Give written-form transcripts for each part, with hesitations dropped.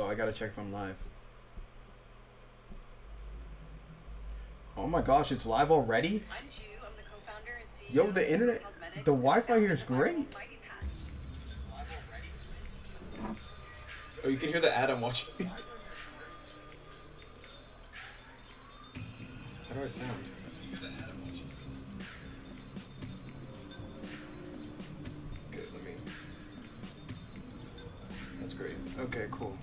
I gotta check if I'm live. Oh my gosh, it's live already? I'm Ju. I'm the co-founder and CEO Yo, the internet, the Wi-Fi here is great. Oh, you can hear the ad I'm watching. How do I sound? Okay, let me... That's great. Okay, cool.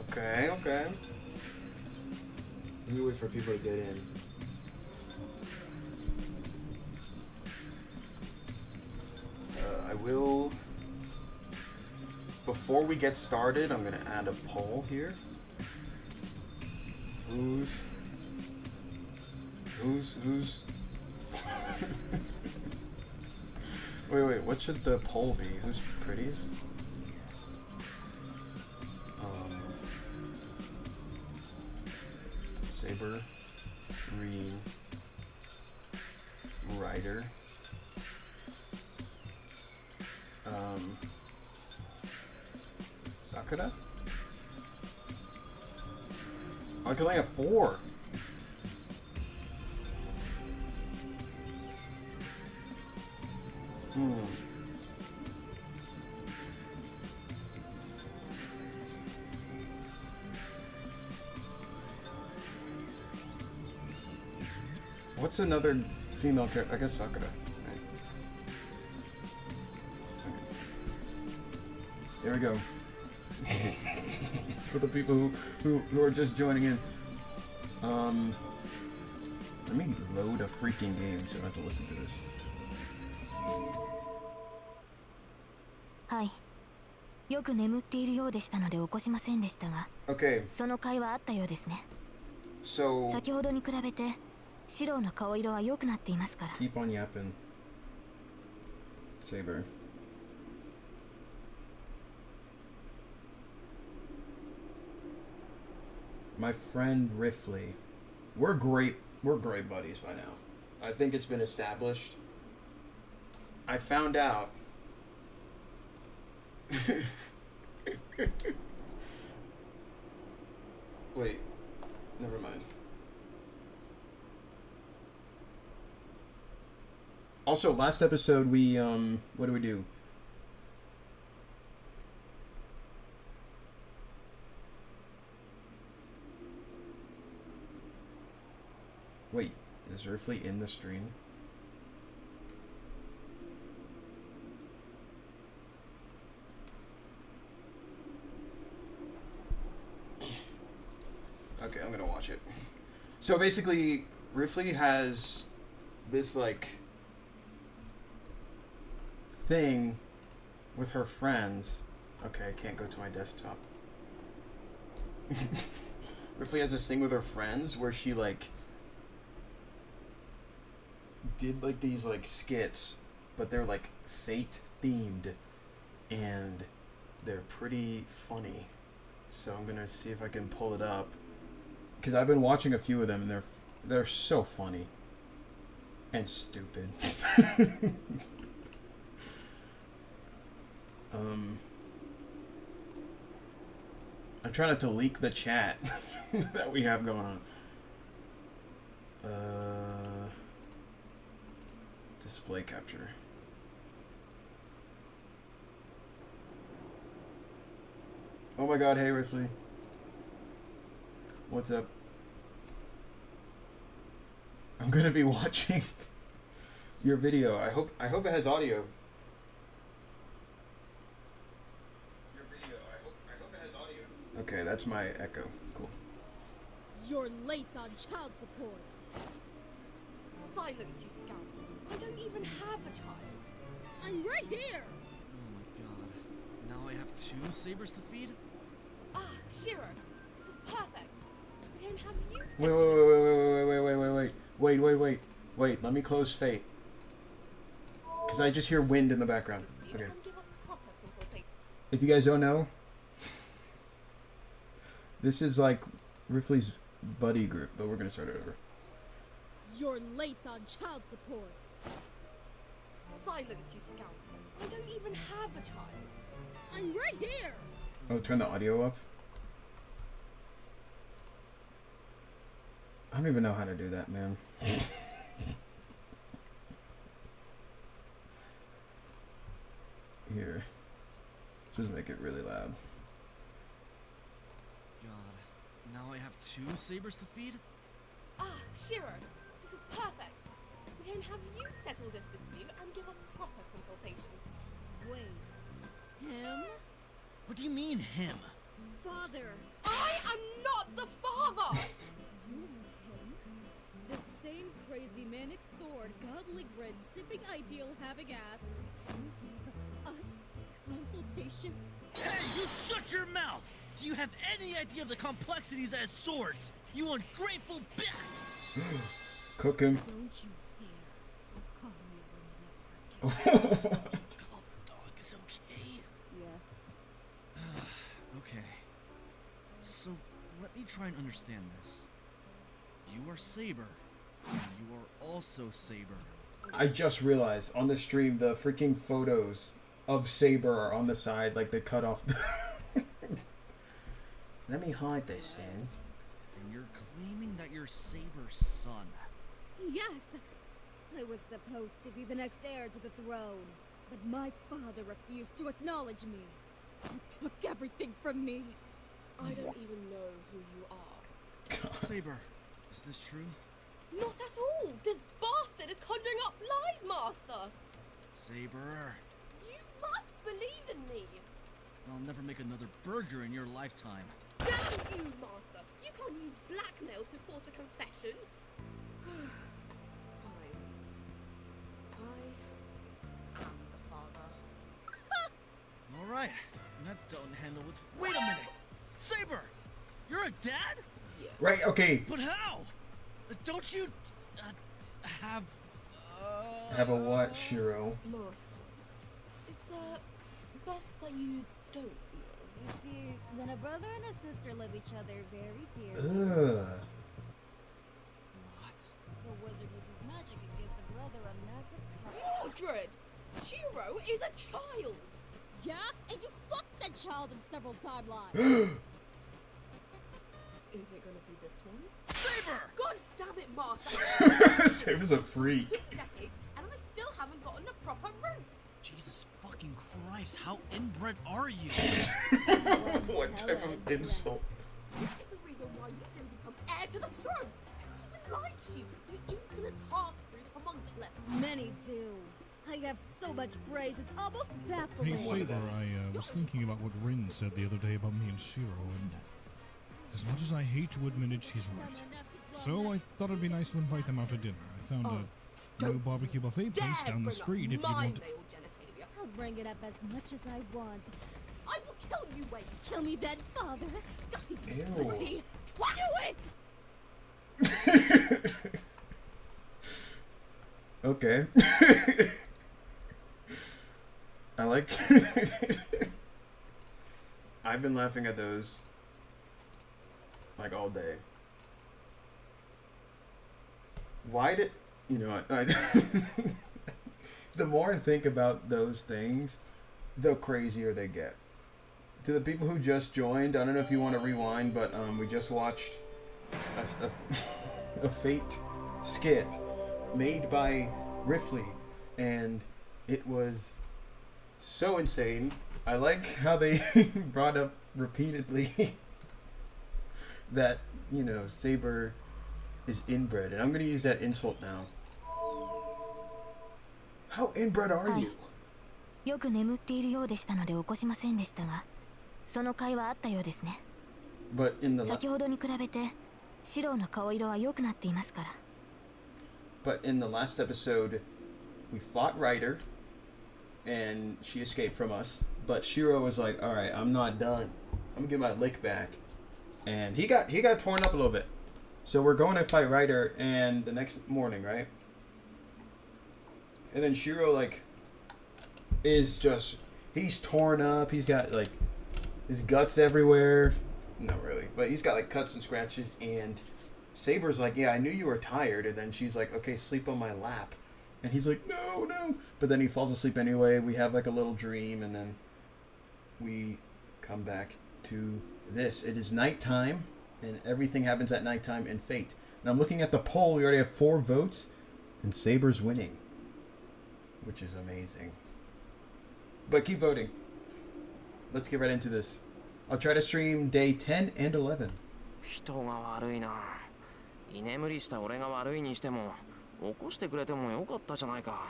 Okay, okay. Let me wait for people to get in. I will... Before we get started, I'm gonna add a poll here. Who's... Wait, what should the poll be? Who's prettiest? Saber, Rin, Ryder, Sakura? I can only have 4. What's another female character? I guess Sakura. Right. There we go. For the people who are just joining in. Let me load a freaking game so I don't have to listen to this. Hi. よく眠っているようでしたので起こしませんでしたが。Okay. その会話あったようですね。So 先ほどに比べてシロウの顔色は良くなっていますから。Keep on yapping. Saber. My friend Rifley. We're great buddies by now. I think it's been established. I found out Wait, never mind. Also, last episode we what do we do? Wait, is Rifley in the stream? Okay, I'm gonna watch it. So basically, Rifley has this like thing with her friends. Okay, I can't go to my desktop. Rifley has this thing with her friends where she like did like these like skits, but they're like fate themed and they're pretty funny. So I'm gonna see if I can pull it up because I've been watching a few of them and they're so funny and stupid. I'm trying not to leak the chat that we have going on. Display capture. Oh my god, hey Rifley. What's up? I'm gonna be watching your video. I hope it has audio. Your video. I hope it has audio. Okay, that's my echo. Cool. You're late on child support. Silence, you scoundrel. I don't even have a child. I'm right here. Oh my god. Now I have 2 sabers to feed? Ah, Shirou. This is perfect. We don't have you. Wait, let me close Fate. Because I just hear wind in the background. Okay. If you guys don't know, this is like Rifley's buddy group, but we're going to start it over. You're late on child support. Silence, you scoundrel. I don't even have a child. I'm right here! Oh, turn the audio up. I don't even know how to do that, man. Here. Just make it really loud. God, now I have 2 sabers to feed? Ah, Shirou, this is perfect. We can have you settle this dispute and give us proper consultation. Wait. Him? What do you mean, him? Father! I am not the father! You want him? The same crazy manic sword, gobbling grin, sipping ideal, having ass, to give us consultation? Hey, you shut your mouth! Do you have any idea of the complexities as swords? You ungrateful bitch! Cook him. Don't you dare call me a woman ever again. Call the dog is okay. Yeah. Okay. So, let me try and understand this. You are Saber, and you are also Saber. I just realized on the stream the freaking photos of Saber are on the side, like they cut off. Let me hide this, Sin. And you're claiming that you're Saber's son. Yes! I was supposed to be the next heir to the throne, but my father refused to acknowledge me. He took everything from me. I don't even know who you are. Saber, is this true? Not at all! This bastard is conjuring up lies, Master! Saber, You must believe in me! I'll never make another burger in your lifetime. Damn you, Master! You can't use blackmail to force a confession! Fine. I am the father. Alright, that's dealt and handled with. Wait a minute! Saber! You're a dad? Right, okay. But how? Don't you have Have a what, Shirou? Master, it's best that you don't know. You see, when a brother and a sister love each other very dearly, Ugh. what? the wizard uses magic and gives the brother a massive cup. Mordred! Shirou is a child! Yeah? And you fucked said child in several timelines. Is it gonna be this one? Saber! God damn it, Master! Saber's a freak. 2 decades, and I still haven't gotten a proper route! Jesus fucking Christ, how inbred are you? What type of insult? This is the reason why you didn't become heir to the throne! I even lied to you, you insolent half-breed homunculus! Many do. I have so much praise, it's almost baffling. Hey, Saber, I was thinking about what Rin said the other day about me and Shirou, and as much as I hate to admit it, she's right. So I thought it'd be nice to invite them out to dinner. I found a new barbecue buffet place down the street if you want to. Male genitalia. I'll bring it up as much as I want. I will kill you, Wade! Kill me then, father. Ew. See? Do it! Okay. I like. I've been laughing at those like all day. Why did you know? The more I think about those things, the crazier they get. To the people who just joined, I don't know if you want to rewind, but we just watched a Fate skit made by Riffley, and it was so insane. I like how they brought up repeatedly that, you know, Saber is inbred, and I'm going to use that insult now. How inbred are you? よく眠っているようでしたので起こしませんでしたが、その会話あったようですね。 But in the 先ほどに比べて、シロウの顔色は良くなっていますから。 But in the last episode, we fought Ryder, and she escaped from us. But Shirou was like, "All right, I'm not done. I'm gonna get my lick back." And he got torn up a little bit. So we're going to fight Ryder, and the next morning, right? And then Shirou is just he's torn up. He's got his guts everywhere. Not really, but he's got cuts and scratches. And Saber's like, "Yeah, I knew you were tired." And then she's like, "Okay, sleep on my lap." And he's like, no, no. But then he falls asleep anyway. We have like a little dream, and then we come back to this. It is nighttime, and everything happens at nighttime in Fate. Now I'm looking at the poll. We already have 4 votes, and Saber's winning, which is amazing. But keep voting. Let's get right into this. I'll try to stream day 10 and 11. 人が悪いな。居眠りした俺が悪いにしても起こしてくれてもよかったじゃないか。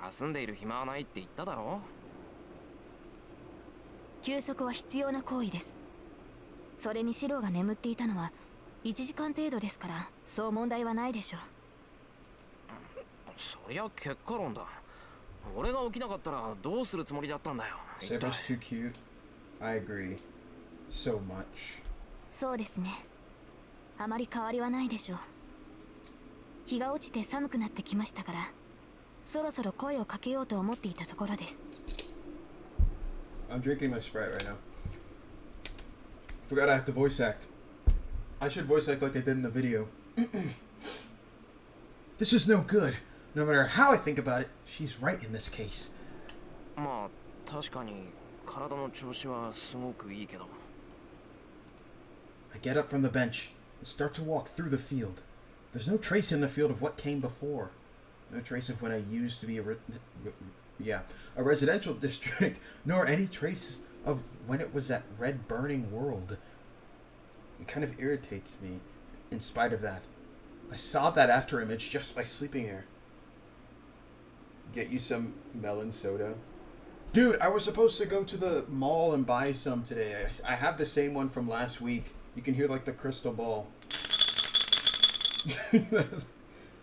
休んでいる暇はないって言っただろ。休息は必要な行為です。それにシロが眠っていたのは1時間程度ですから、そう問題はないでしょう。そりゃ結果論だ。俺が起きなかったらどうするつもりだったんだよ。 Saber's too cute. I agree. So much. そうですね。あまり変わりはないでしょう。日が落ちて寒くなってきましたから、そろそろ声をかけようと思っていたところです。I'm drinking my Sprite right now. Forgot I have to voice act. I should voice act like I did in the video. This is no good. No matter how I think about it, she's right in this case. まあ確かに体の調子はすごくいいけど。I get up from the bench and start to walk through the field. There's no trace in the field of what came before. No trace of when I used to be a residential district, nor any trace of when it was that red burning world. It kind of irritates me in spite of that. I saw that after image just by sleeping here. Get you some melon soda. Dude, I was supposed to go to the mall and buy some today. I have the same one from last week. You can hear like the crystal ball.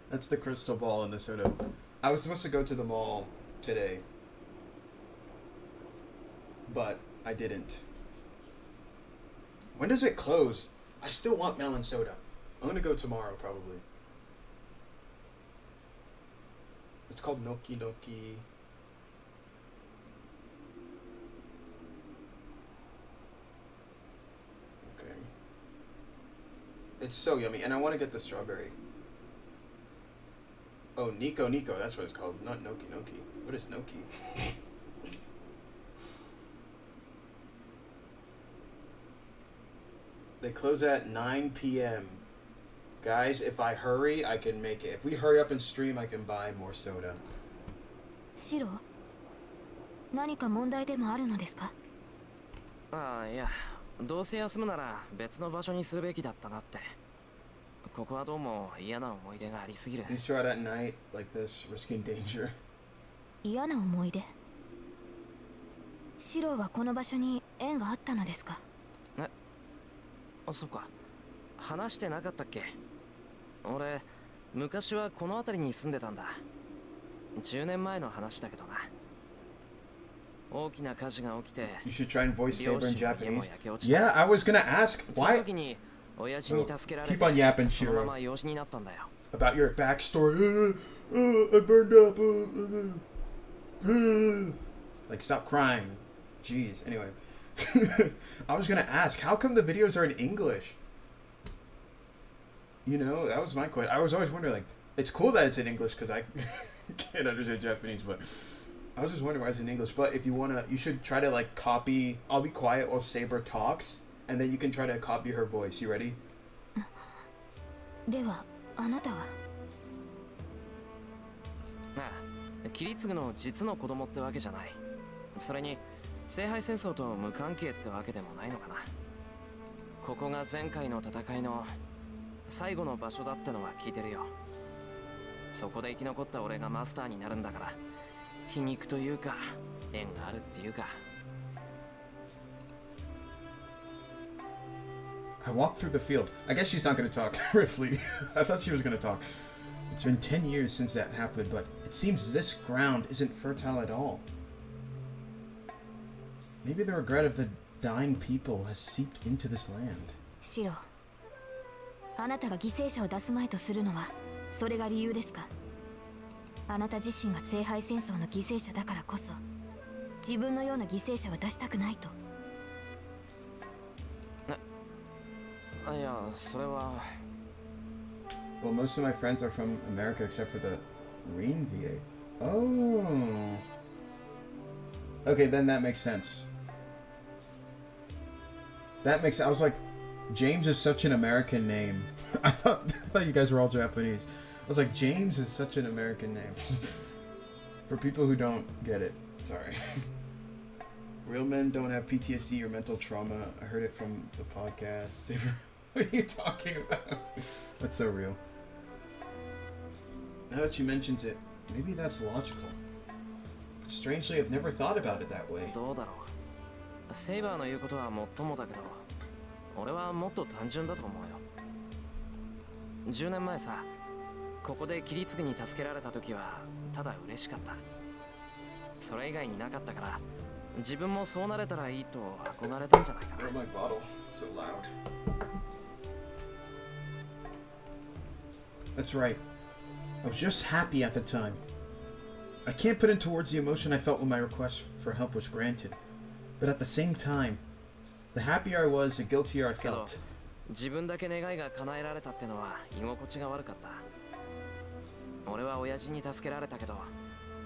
That's the crystal ball in the soda. I was supposed to go to the mall today, but I didn't. When does it close? I still want melon soda. I'm gonna go tomorrow probably. It's called Noki Noki. Okay. It's so yummy, and I want to get the strawberry. Oh, Nico, that's what it's called, not Noki Noki. What is Noki? They close at 9 p.m. Guys, if I hurry, I can make it. If we hurry up and stream, I can buy more soda. シロ、何か問題でもあるのですか？ああいや、どうせ休むなら別の場所にするべきだったなって。ここはどうも嫌な思い出がありすぎる。 Please try it at night like this, risking danger. 嫌な思い出。シロはこの場所に縁があったのですか？あ、そっか。話してなかったっけ？俺、昔はこの辺りに住んでたんだ。10年前の話だけどな。大きな火事が起きて、 You should try and voice Saber in 家も Japanese. 焼け落ちた。 Yeah, I was gonna ask その why. 時に親父に助けられて、 Keep on yapping, そのま Shirou. ま養子になったんだよ。 About your backstory. I burned up. Like, stop crying. Jeez. Anyway. I was gonna ask, how come the videos are in English? You know, that was my question. I was always wondering, like, it's cool that it's in English because I can't understand Japanese, but I was just wondering why it's in English. But if you wanna, you should try to like copy. I'll be quiet while Saber talks, and then you can try to copy her voice. You ready? では、あなたは？なあ、キリツグの実の子供ってわけじゃない。それに聖杯戦争と無関係ってわけでもないのかな。ここが前回の戦いの最後の場所だってのは聞いてるよ。そこで生き残った俺がマスターになるんだから、皮肉というか縁があるっていうか。I walked through the field. I guess she's not going to talk briefly. I thought she was going to talk. It's been 10 years since that happened, but it seems this ground isn't fertile at all. Maybe the regret of the dying people has seeped into this land. シロ、あなたが犠牲者を出すまいとするのは、それが理由ですか？あなた自身が聖杯戦争の犠牲者だからこそ、自分のような犠牲者は出したくないと。いや、それは。 Well, most of my friends are from America except for the Rin VA. Oh. Okay, then that makes sense. That makes. I was like, James is such an American name. I thought you guys were all Japanese. I was like, James is such an American name. For people who don't get it, sorry. Real men don't have PTSD or mental trauma. I heard it from the podcast. Saber, what are you talking about? That's so real. Now that you mentioned it, maybe that's logical. But strangely, I've never thought about it that way. どうだろう。セイバーの言うことはもっともだけど、俺はもっと単純だと思うよ。10年前さ、ここでキリツグに助けられた時はただ嬉しかった。それ以外になかったから、自分もそうなれたらいいと憧れたんじゃないかな。My bottle, so loud. That's right. I was just happy at the time. I can't put into words the emotion I felt when my request for help was granted. But at the same time, the happier I was, the guiltier I felt. 自分だけ願いが叶えられたってのは居心地が悪かった。俺は親父に助けられたけど、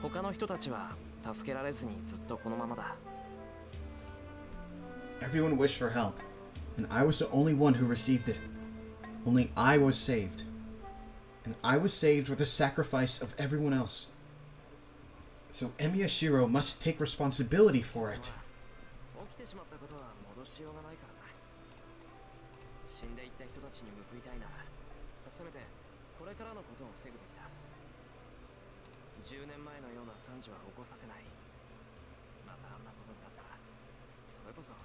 他の人たちは助けられずにずっとこのままだ。Everyone wished for help, and I was the only one who received it. Only I was saved. And I was saved with the sacrifice of everyone else. So Emiya Shirou must take responsibility for it. 起きてしまったことは戻しようがないからな。死んでいった人たちに報いたいなら、せめてこれからのことを防ぐべきだ。10年前のような惨事は起こさせない。またあんなことになったら、それこそ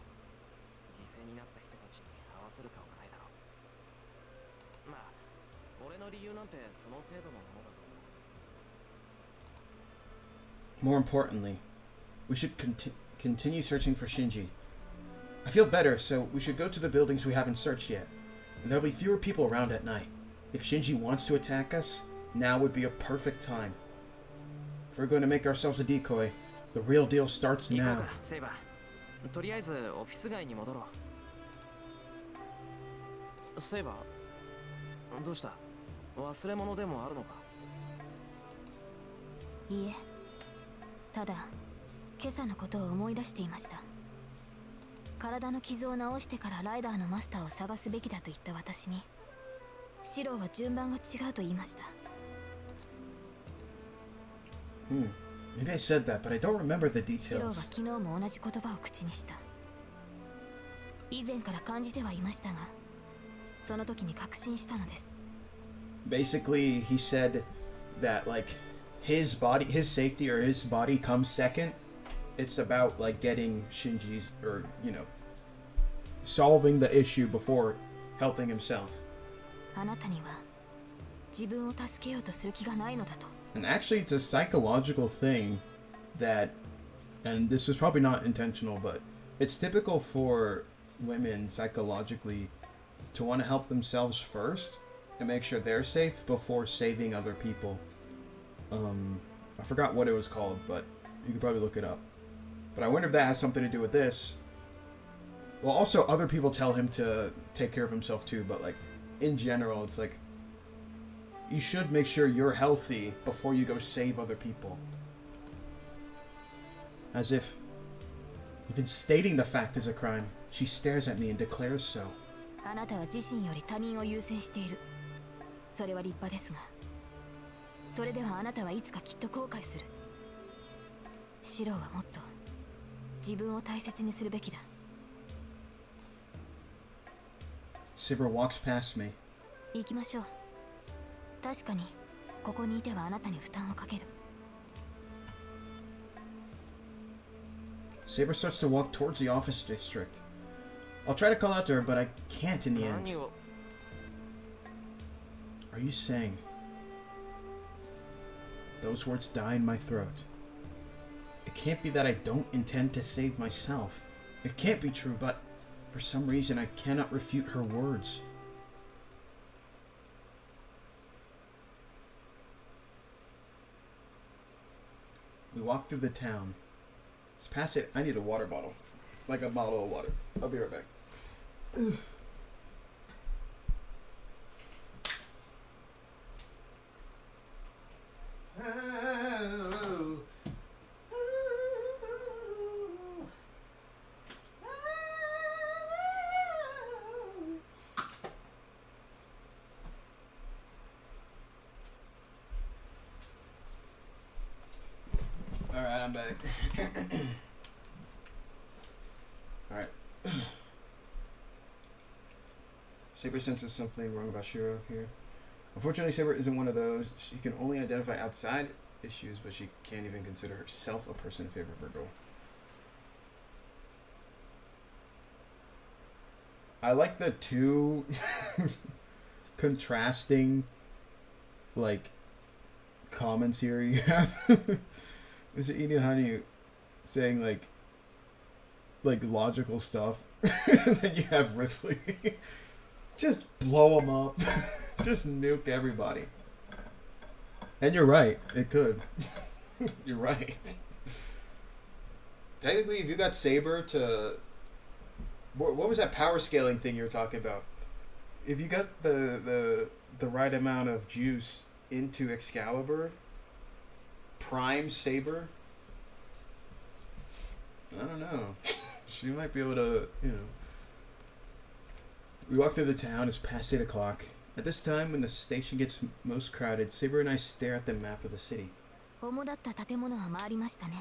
犠牲になった人たちに合わせる顔がないだろう。まあ、俺の理由なんてその程度のものだと思う。More importantly, we should continue searching for Shinji. I feel better, so we should go to the buildings we haven't searched yet. And there'll be fewer people around at night. If Shinji wants to attack us, now would be a perfect time. If we're going to make ourselves a decoy, the real deal starts now. 行こうか、セイバー。とりあえずオフィス街に戻ろう。セイバー、どうした？忘れ物でもあるのか？いいえ、ただ今朝のことを思い出していました。体の傷を治してからライダーのマスターを探すべきだと言った私に、シローは順番が違うと言いました。Maybe I said that, but I don't remember the シローは details. 昨日も同じ言葉を口にした。以前から感じてはいましたが、その時に確信したのです。Basically, he said that like his body, his safety or his body comes second. It's about like getting Shinji's or solving the issue before helping himself. あなたには自分を助けようとする気がないのだと。And actually, it's a psychological thing that, and this is probably not intentional, but it's typical for women psychologically to want to help themselves first and make sure they're safe before saving other people. I forgot what it was called, but you could probably look it up. But I wonder if that has something to do with this. Well, also other people tell him to take care of himself too, but like in general, it's like you should make sure you're healthy before you go save other people. As if even stating the fact is a crime. She stares at me and declares so. あなたは自身より他人を優先している。それは立派ですが、それではあなたはいつかきっと後悔する。シローはもっと自分を大切にするべきだ。Saber walks past me. 行きましょう。確かにここにいてはあなたに負担をかける。Saber starts to walk towards the office district. I'll try to call out to her, but I can't in the end. 何を？ Are you saying those words die in my throat? It can't be that I don't intend to save myself. It can't be true, but for some reason I cannot refute her words. We walk through the town. Let's pass it. I need a water bottle. Like a bottle of water. I'll be right back. Alright, I'm back. Alright. Saber senses something wrong about Shirou here. Unfortunately, Saber isn't one of those. She can only identify outside issues, but she can't even consider herself a person in favor of her goal. I like the two contrasting, like, comments here you have. Mr. Inuhani saying, like logical stuff. And then you have Ridley. Just blow them up. Just nuke everybody. And you're right. It could. You're right. Technically, if you got Saber to... What was that power scaling thing you were talking about? If you got the right amount of juice into Excalibur, Prime Saber, I don't know. She might be able to, you know... We walk through the town. It's past 8 o'clock. At this time, when the station gets most crowded, Saber and I stare at the map of the city. 主だった建物は回りましたね。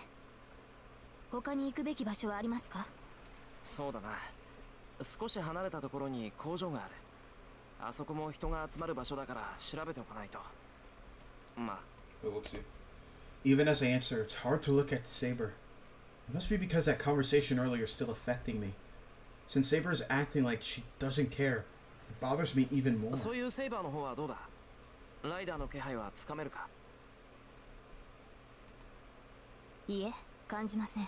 他に行くべき場所はありますか？そうだな。少し離れたところに工場がある。あそこも人が集まる場所だから調べておかないと。まあ。Oh, whoopsie. Even as I answer, it's hard to look at Saber. It must be because that conversation earlier is still affecting me. Since Saber is acting like she doesn't care, it bothers me even more. そういうセイバーの方はどうだ？ライダーの気配はつかめるか？いえ、感じません。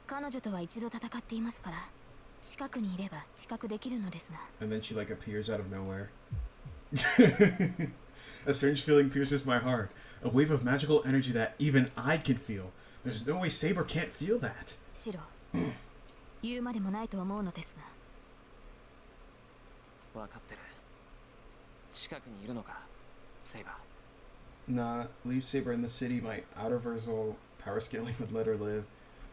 彼女とは一度戦っていますから、近くにいれば知覚できるのですが。And then she like appears out of nowhere. A strange feeling pierces my heart. A wave of magical energy that even I can feel. There's no way Saber can't feel that. シロ、言うまでもないと思うのですが。分かってる。近くにいるのか、セイバー。Nah, leave Saber in the city. My outer-versal power scaling would let her live.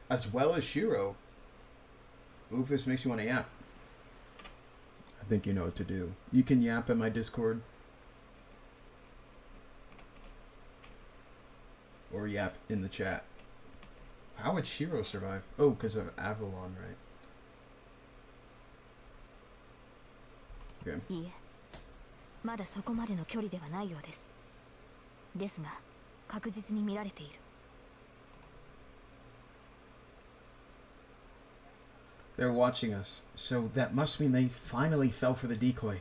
As well as Shirou. Ooh, if this makes you want to yap. I think you know what to do. You can yap in my Discord. Or yap in the chat. How would Shirou survive? Oh, because of Avalon, right? Okay. いいえ、まだそこまでの距離ではないようです。ですが、確実に見られている。They're watching us, so that must mean they finally fell for the decoy.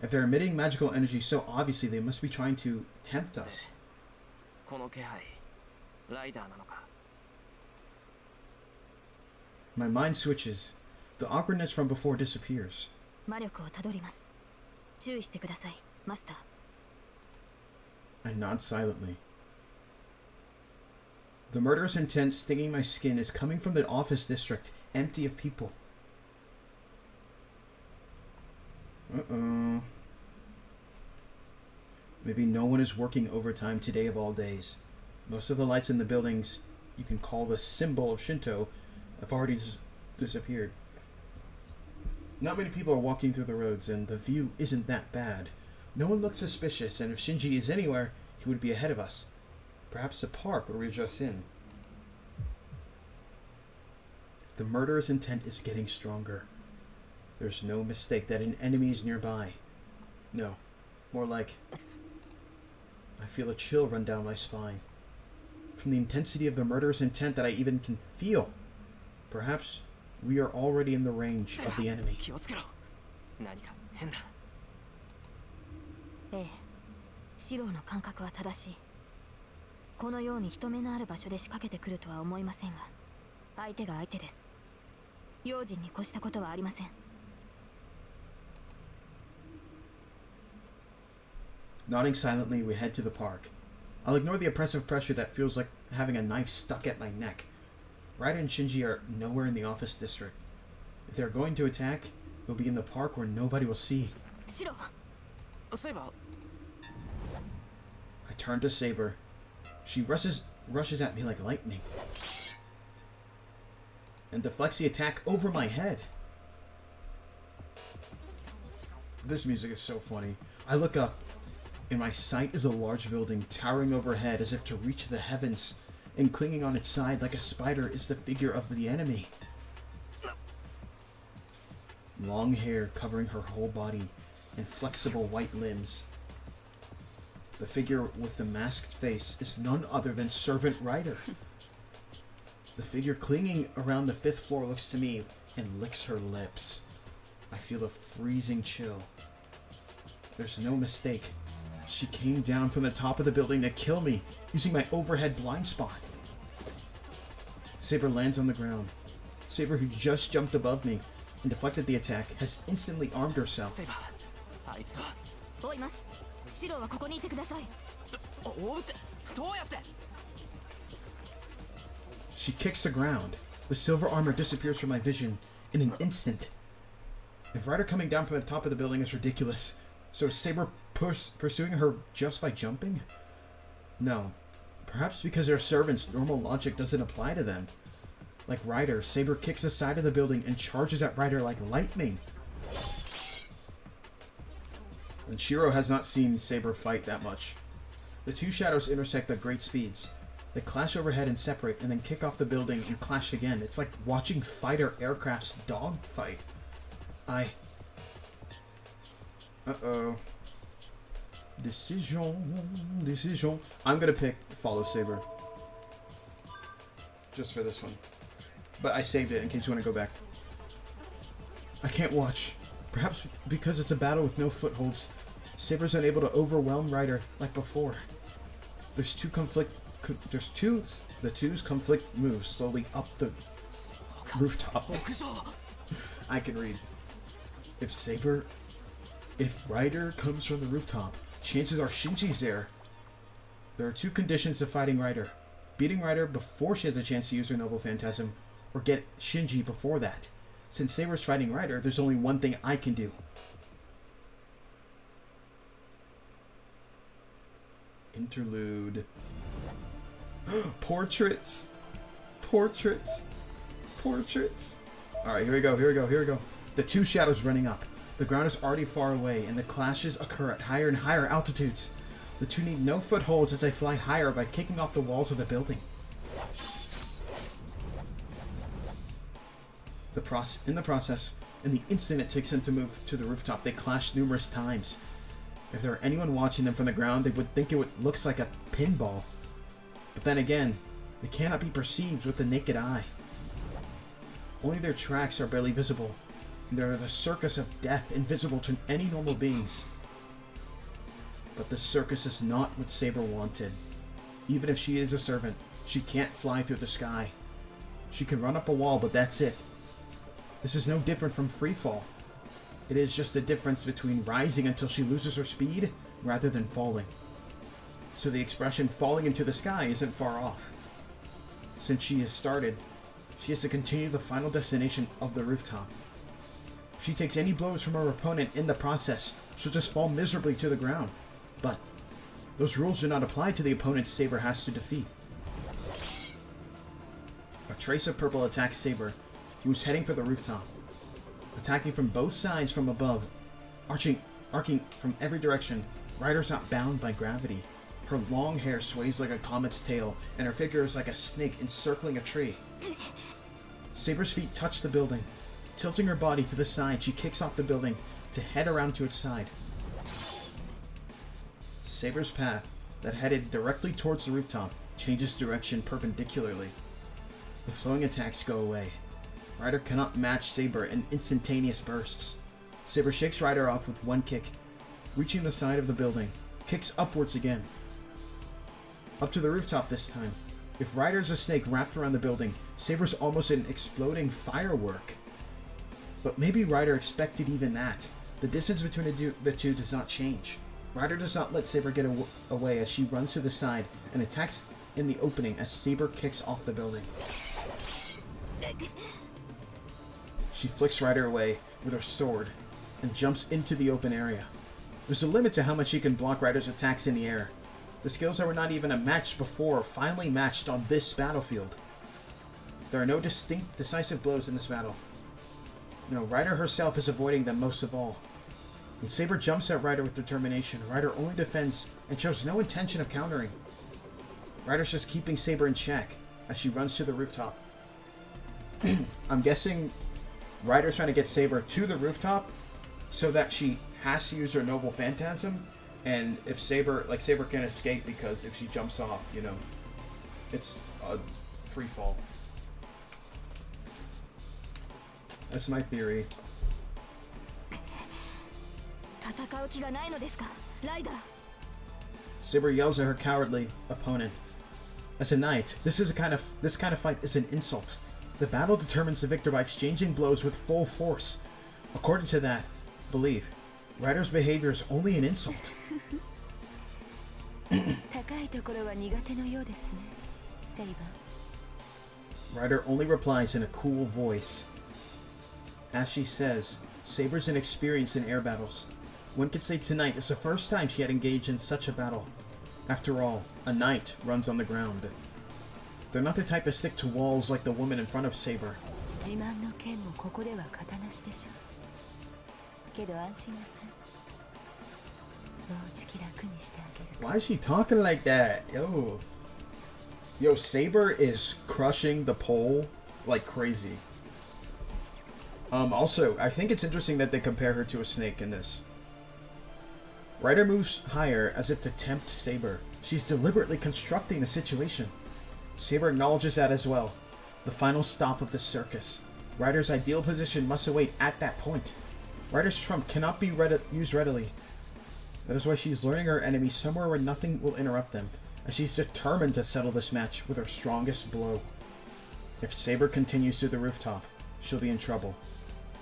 If they're emitting magical energy so obviously, they must be trying to tempt us. この気配、ライダーなのか。My mind switches. The awkwardness from before disappears. 魔力をたどります。注意してください、マスター。I nod silently. The murderous intent stinging my skin is coming from the office district, empty of people. Uh-oh. Maybe no one is working overtime today of all days. Most of the lights in the buildings you can call the symbol of Shinto have already disappeared. Not many people are walking through the roads, and the view isn't that bad. No one looks suspicious, and if Shinji is anywhere, he would be ahead of us. Perhaps the park where we're just in. The murderous intent is getting stronger. There's no mistake that an enemy is nearby. No, more like... I feel a chill run down my spine. From the intensity of the murderous intent that I even can feel. Perhaps we are already in the range of the enemy. 気をつけろ。何か変だ。ええ、シローの感覚は正しい。このように人目のある場所で仕掛けてくるとは思いませんが、相手が相手です。用心に越したことはありません。Nodding silently, we head to the park. I'll ignore the oppressive pressure that feels like having a knife stuck at my neck. Raida and Shinji are nowhere in the office district. If they're going to attack, it'll be in the park where nobody will see. シロー。セイバー。I turn to Saber. She rushes at me like lightning. And deflects the attack over my head. This music is so funny. I look up. In my sight is a large building towering overhead as if to reach the heavens. and clinging on its side like a spider is the figure of the enemy. Long hair covering her whole body and flexible white limbs. The figure with the masked face is none other than Servant Rider. The figure clinging around the 5th floor looks to me and licks her lips. I feel a freezing chill. There's no mistake. She came down from the top of the building to kill me using my overhead blind spot. Saber lands on the ground. Saber, who just jumped above me and deflected the attack, has instantly armed herself. Saber, あいつは追います。シロはここにいてください。追うってどうやって She kicks the ground. The silver armor disappears from my vision in an instant. If Rider coming down from the top of the building is ridiculous, so is Saber pursuing her just by jumping? No. Perhaps because they're servants, normal logic doesn't apply to them. Like Rider, Saber kicks the side of the building and charges at Rider like lightning. And Shirou has not seen Saber fight that much. The two shadows intersect at great speeds. They clash overhead and separate, and then kick off the building and clash again. It's like watching fighter aircrafts dogfight. Uh-oh. Decision. I'm gonna pick Follow Saber. Just for this one. But I saved it in case you want to go back. I can't watch. Perhaps because it's a battle with no footholds. Saber's unable to overwhelm Rider like before. The two's conflict moves slowly up the rooftop. I can read. If Rider comes from the rooftop, chances are Shinji's there. There are two conditions to fighting Rider. Beating Rider before she has a chance to use her noble Phantasm, or get Shinji before that. Since Saber's fighting Rider, there's only one thing I can do. Interlude. Portraits. Alright, here we go. The two shadows running up. The ground is already far away, and the clashes occur at higher and higher altitudes. The two need no footholds as they fly higher by kicking off the walls of the building. In the process, in the instant it takes them to move to the rooftop, they clash numerous times. If there were anyone watching them from the ground, they would think looks like a pinball. But then again, they cannot be perceived with the naked eye. Only their tracks are barely visible, and they are the circus of death, invisible to any normal beings. But the circus is not what Saber wanted. Even if she is a servant, she can't fly through the sky. She can run up a wall, but that's it. This is no different from freefall. It is just the difference between rising until she loses her speed, rather than falling. So the expression falling into the sky isn't far off. Since she has started, she has to continue the final destination of the rooftop. If she takes any blows from her opponent in the process, she'll just fall miserably to the ground. But those rules do not apply to the opponent Saber has to defeat. A trace of purple attacks Saber. He was heading for the rooftop, attacking from both sides from above, arcing from every direction. Rider's not bound by gravity. Her long hair sways like a comet's tail, and her figure is like a snake encircling a tree. Saber's feet touch the building. Tilting her body to the side, she kicks off the building to head around to its side. Saber's path, that headed directly towards the rooftop, changes direction perpendicularly. The flowing attacks go away. Rider cannot match Saber in instantaneous bursts. Saber shakes Rider off with one kick, reaching the side of the building, kicks upwards again. Up to the rooftop this time. If Rider's a snake wrapped around the building, Saber's almost an exploding firework. But maybe Rider expected even that. The distance between the two does not change. Rider does not let Saber get away as she runs to the side and attacks in the opening as Saber kicks off the building. She flicks Rider away with her sword and jumps into the open area. There's a limit to how much she can block Rider's attacks in the air. The skills that were not even a match before are finally matched on this battlefield. There are no distinct, decisive blows in this battle. No, Rider herself is avoiding them most of all. When Saber jumps at Rider with determination, Rider only defends and shows no intention of countering. Ryder's just keeping Saber in check as she runs to the rooftop. I'm guessing Ryder's trying to get Saber to the rooftop so that she has to use her noble Phantasm, and if Saber can escape, because if she jumps off, you know, it's a free fall. That's my theory. Saber yells at her cowardly opponent. As a knight, this kind of fight is an insult. The battle determines the victor by exchanging blows with full force. According to that belief, Ryder's behavior is only an insult. Ryder only replies in a cool voice. As she says, Saber's inexperienced in air battles. One could say tonight is the first time she had engaged in such a battle. After all, a knight runs on the ground. They're not the type to stick to walls like the woman in front of Saber. Why is she talking like that? Yo, Saber is crushing the pole like crazy. Also, I think it's interesting that they compare her to a snake in this. Ryder moves higher as if to tempt Saber. She's deliberately constructing the situation. Saber acknowledges that as well. The final stop of the circus. Ryder's ideal position must await at that point. Ryder's trump cannot be used readily. That is why she's luring her enemy somewhere where nothing will interrupt them, as she's determined to settle this match with her strongest blow. If Saber continues to the rooftop, she'll be in trouble.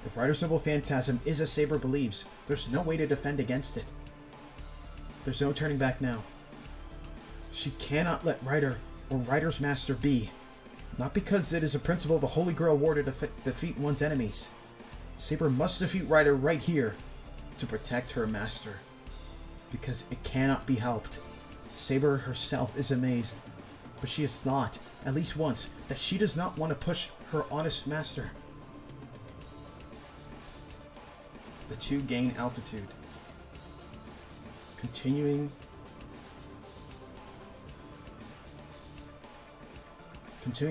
If Ryder's noble Phantasm is as Saber believes, there's no way to defend against it. There's no turning back now. She cannot let Ryder or Ryder's master be. Not because it is a principle of the Holy Grail War to defeat one's enemies. Saber must defeat Ryder right here to protect her master. Because it cannot be helped. Saber herself is amazed, but she has thought, at least once, that she does not want to push her honest master. The two gain altitude. Continuing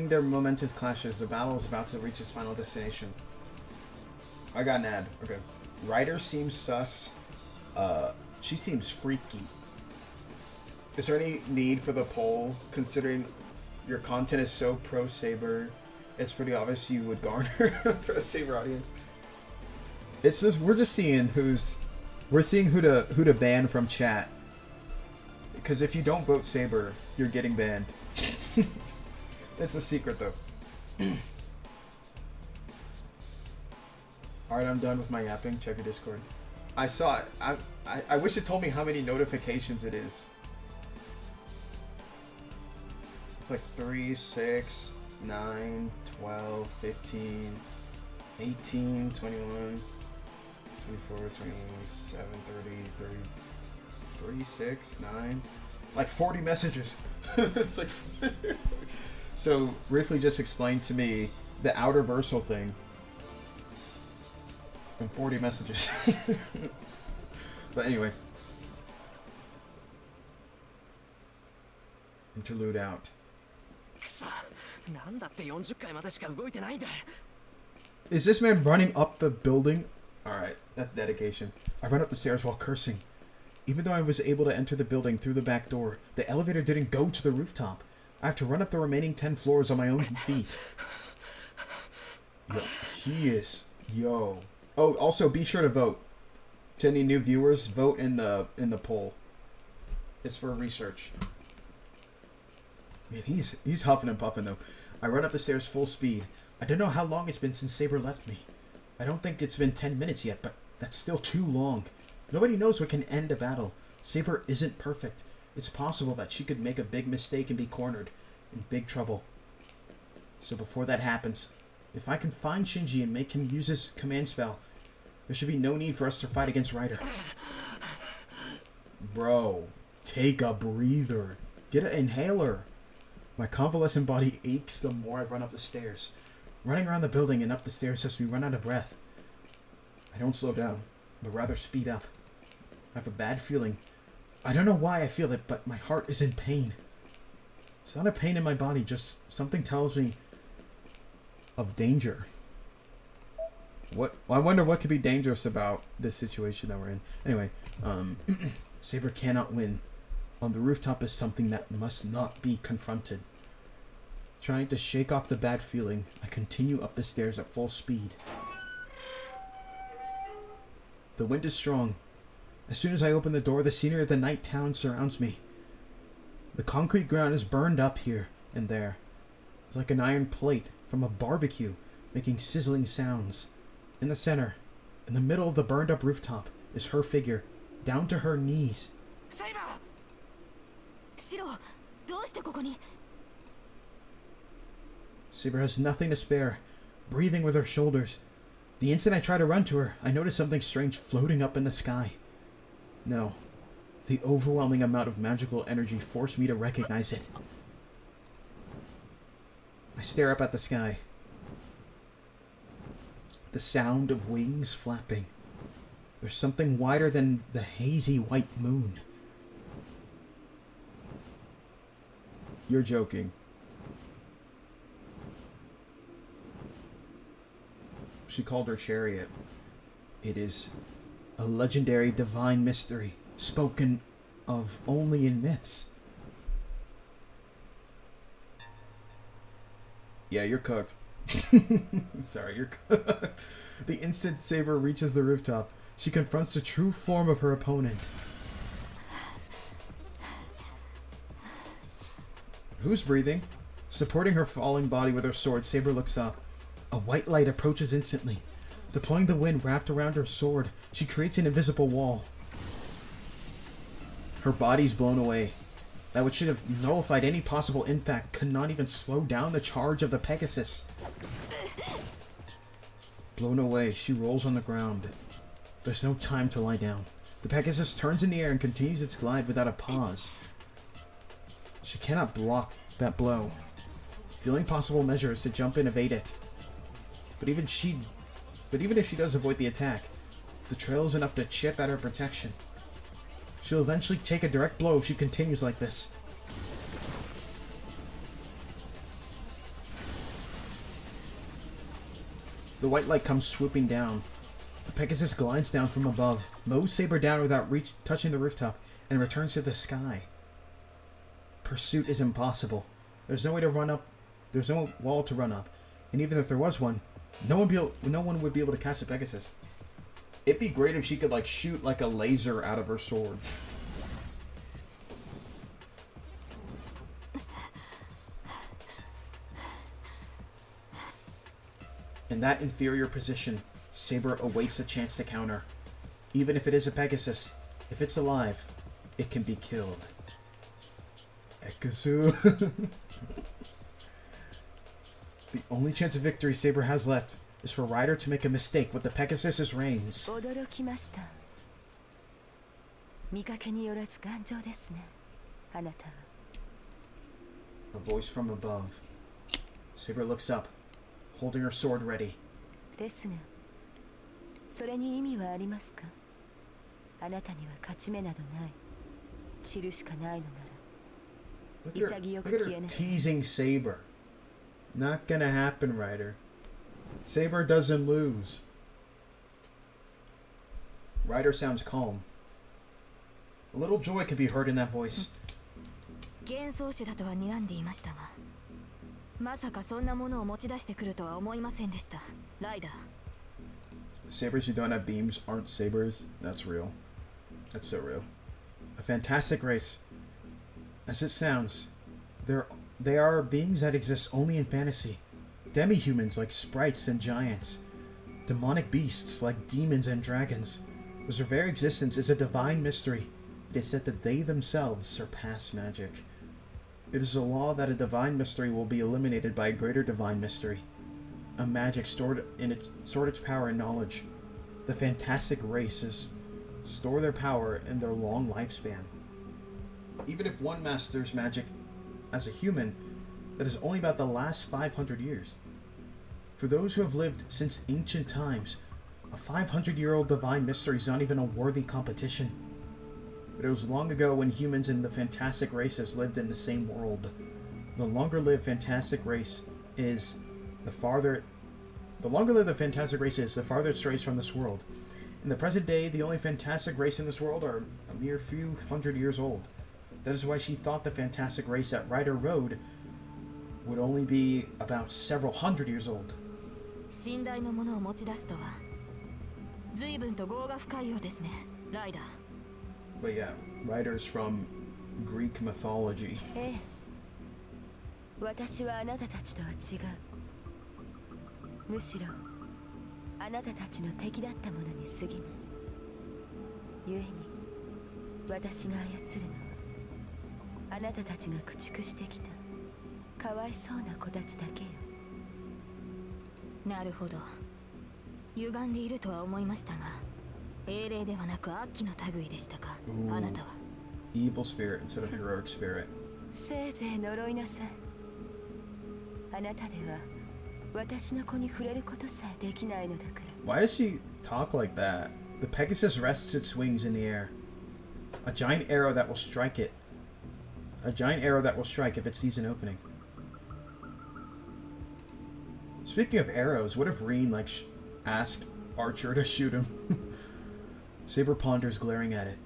their momentous clashes, the battle is about to reach its final destination. I got an ad. Okay. Ryder seems sus. She seems freaky. Is there any need for the poll, considering your content is so pro-Saber? It's pretty obvious you would garner for a Saber audience. It's just, we're seeing who to ban from chat. Because if you don't vote Saber, you're getting banned. It's a secret though. Alright, I'm done with my yapping. Check your Discord. I saw it. I wish it told me how many notifications it is. It's like 3, 6, 9, 12, 15, 18, 21, 24, 27, 30, 36, 9. Like 40 messages. It's like... So, briefly just explained to me the outer versal thing. And 40 messages. But anyway. Interlude out. Is this man running up the building? Alright, that's dedication. I run up the stairs while cursing. Even though I was able to enter the building through the back door, the elevator didn't go to the rooftop. I have to run up the remaining 10 floors on my own feet. Yo, he is... Yo. Oh, also, be sure to vote. To any new viewers, vote in the poll. It's for research. Man, he's huffing and puffing, though. I run up the stairs full speed. I don't know how long it's been since Saber left me. I don't think it's been 10 minutes yet, but that's still too long. Nobody knows what can end a battle. Saber isn't perfect. It's possible that she could make a big mistake and be cornered. In big trouble. So before that happens, if I can find Shinji and make him use his command spell, there should be no need for us to fight against Ryder. Bro, take a breather. Get an inhaler. My convalescent body aches the more I run up the stairs. Running around the building and up the stairs helps me run out of breath. I don't slow down, but rather speed up. I have a bad feeling. I don't know why I feel it, but my heart is in pain. It's not a pain in my body, just something tells me of danger. I wonder what could be dangerous about this situation that we're in. Anyway, Saber cannot win. On the rooftop is something that must not be confronted. Trying to shake off the bad feeling, I continue up the stairs at full speed. The wind is strong. As soon as I open the door, the scenery of the night town surrounds me. The concrete ground is burned up here and there. It's like an iron plate from a barbecue, making sizzling sounds. In the center, in the middle of the burned up rooftop, is her figure, down to her knees. Saber! Shirou, どうしてここに? Saber has nothing to spare, breathing with her shoulders. The instant I try to run to her, I notice something strange floating up in the sky. No, the overwhelming amount of magical energy forced me to recognize it. I stare up at the sky. The sound of wings flapping. There's something wider than the hazy white moon. You're joking. She called her chariot. It is a legendary divine mystery, spoken of only in myths. Yeah, you're cooked. Sorry, you're cooked. The instant Saber reaches the rooftop, she confronts the true form of her opponent. Who's breathing? Supporting her falling body with her sword, Saber looks up. A white light approaches instantly. Deploying the wind wrapped around her sword, she creates an invisible wall. Her body's blown away. That which should have nullified any possible impact could not even slow down the charge of the Pegasus. Blown away, she rolls on the ground. There's no time to lie down. The Pegasus turns in the air and continues its glide without a pause. She cannot block that blow. The only possible measure is to jump and evade it. But even if she does avoid the attack, the trail is enough to chip at her protection. She'll eventually take a direct blow if she continues like this. The white light comes swooping down. The Pegasus glides down from above, mows Saber down without touching the rooftop, and returns to the sky. Pursuit is impossible. There's no way to run up. There's no wall to run up. And even if there was one, no one would be able to catch the Pegasus. It'd be great if she could, like, shoot, like, a laser out of her sword. In that inferior position, Saber awaits a chance to counter. Even if it is a Pegasus, if it's alive, it can be killed. Ekasu. The only chance of victory Saber has left is for Ryder to make a mistake with the Pegasus's reins. A voice from above. Saber looks up, holding her sword ready. Look at her teasing Saber. Not gonna happen, Ryder. Saber doesn't lose. Ryder sounds calm. A little joy can be heard in that voice. Sabers who don't have beams aren't sabers. That's real. That's so real. A fantastic race. As it sounds, they are beings that exist only in fantasy. Demi-humans like sprites and giants. Demonic beasts like demons and dragons. Whose very existence is a divine mystery. It is said that they themselves surpass magic. It is a law that a divine mystery will be eliminated by a greater divine mystery. A magic stored its power and knowledge. The fantastic races store their power in their long lifespan. Even if one masters magic as a human, that is only about the last 500 years. For those who have lived since ancient times, a 500-year-old divine mystery is not even a worthy competition. But it was long ago when humans and the fantastic races lived in the same world. the longer-lived fantastic race is, the farther the fantastic race is, the farther it strays from this world. In the present day, the only fantastic race in this world are a mere few hundred years old. That is why she thought the fantastic race that Ryder rode would only be about several hundred years old. 信頼のものを持ち出すとは随分と業が深いようですね、ライダー。 But yeah, Ryder's from Greek mythology. ええ、私はあなたたちとは違う。むしろあなたたちの敵だったものに過ぎない。故に私が操るのはあなたたちが駆逐してきたかわいそうな子たちだけよ。なるほど。歪んでいるとは思いましたが、英霊ではなく悪鬼の類でしたか、あなたは。Evil spirit instead of heroic spirit. せいぜい呪いなさい。あなたでは私の子に触れることさえできないのだから。 Why does she talk like that? The Pegasus rests its wings in the air. A giant arrow that will strike it. A giant arrow that will strike if it sees an opening. Speaking of arrows, what if Rin asked Archer to shoot him? Saber ponders, glaring at it.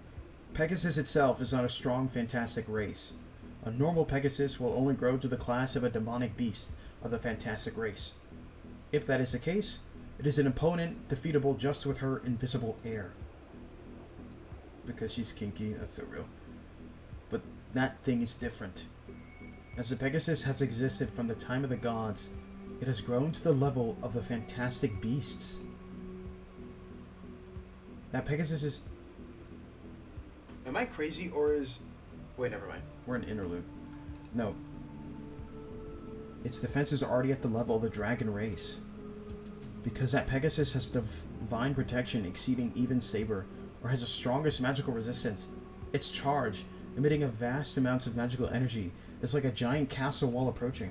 Pegasus itself is not a strong, fantastic race. A normal Pegasus will only grow to the class of a demonic beast of the fantastic race. If that is the case, it is an opponent defeatable just with her invisible air. Because she's kinky, that's so real. But that thing is different. As the Pegasus has existed from the time of the gods, it has grown to the level of the fantastic beasts. That Pegasus is... Am I crazy or is... Wait, never mind. We're in interlude. No. Its defenses are already at the level of the dragon race. Because that Pegasus has divine protection exceeding even Saber, or has the strongest magical resistance, its charge, emitting a vast amounts of magical energy, is like a giant castle wall approaching.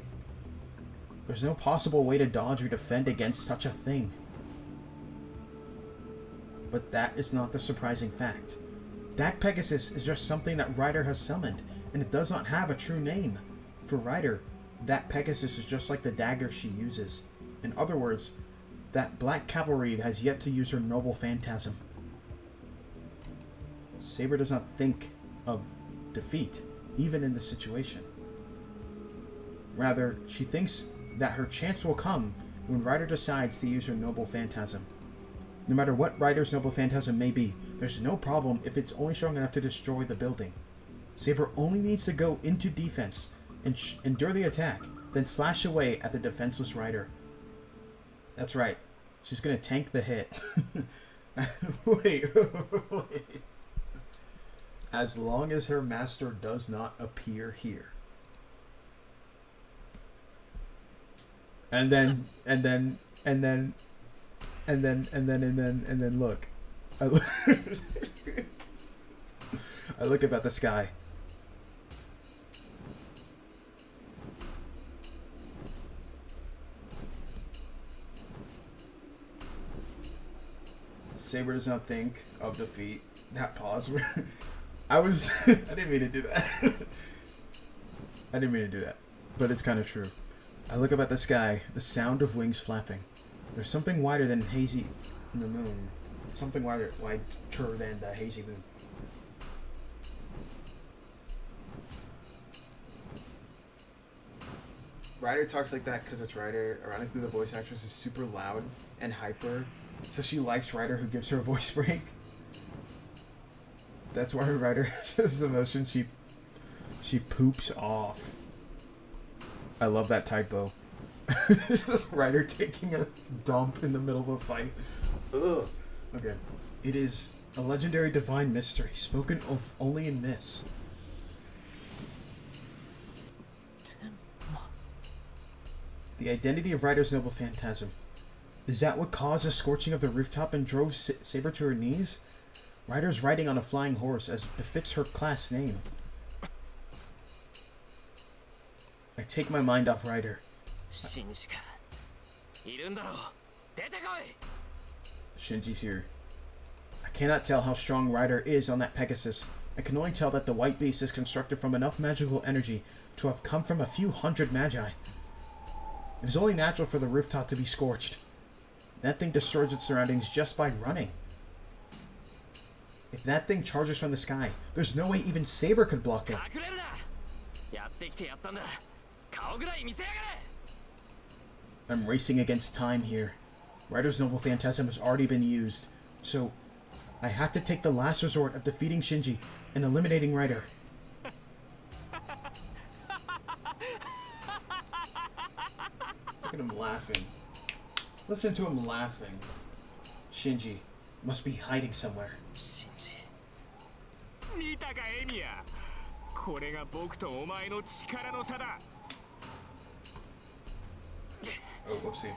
There's no possible way to dodge or defend against such a thing. But that is not the surprising fact. That Pegasus is just something that Ryder has summoned, and it does not have a true name. For Ryder, that Pegasus is just like the dagger she uses. In other words, that black cavalry has yet to use her noble phantasm. Saber does not think of defeat, even in this situation. Rather, she thinks that her chance will come when Ryder decides to use her noble phantasm. No matter what Ryder's noble phantasm may be, there's no problem if it's only strong enough to destroy the building. Saber only needs to go into defense and endure the attack, then slash away at the defenseless Ryder. That's right. She's gonna tank the hit. Wait. As long as her master does not appear here. And then look. I look up at the sky. Saber does not think of defeat. That pause. I didn't mean to do that. I didn't mean to do that. But it's kind of true. I look up at the sky, the sound of wings flapping. There's something wider than hazy in the moon. Something wider than the hazy moon. Ryder talks like that because it's Ryder. Ironically, the voice actress is super loud and hyper, so she likes Ryder who gives her a voice break. That's why Ryder has the motion she poops off. I love that typo. Just Ryder taking a dump in the middle of a fight. Ugh. Okay. It is a legendary divine mystery spoken of only in myths. The identity of Ryder's noble phantasm. Is that what caused the scorching of the rooftop and drove Saber to her knees? Ryder's riding on a flying horse, as befits her class name. I take my mind off Ryder. Shinji's here. I cannot tell how strong Ryder is on that Pegasus, I can only tell that the white beast is constructed from enough magical energy to have come from a few hundred magi. It is only natural for the rooftop to be scorched. That thing destroys its surroundings just by running. If that thing charges from the sky, there's no way even Saber could block it. I'm racing against time here. Rider's Noble Phantasm has already been used, so I have to take the last resort of defeating Shinji and eliminating Rider. Look at him laughing. Listen to him laughing. Shinji must be hiding somewhere. Shinji. 見たかエミヤ。これが僕とお前の力の差だ。Oh, whoopsie.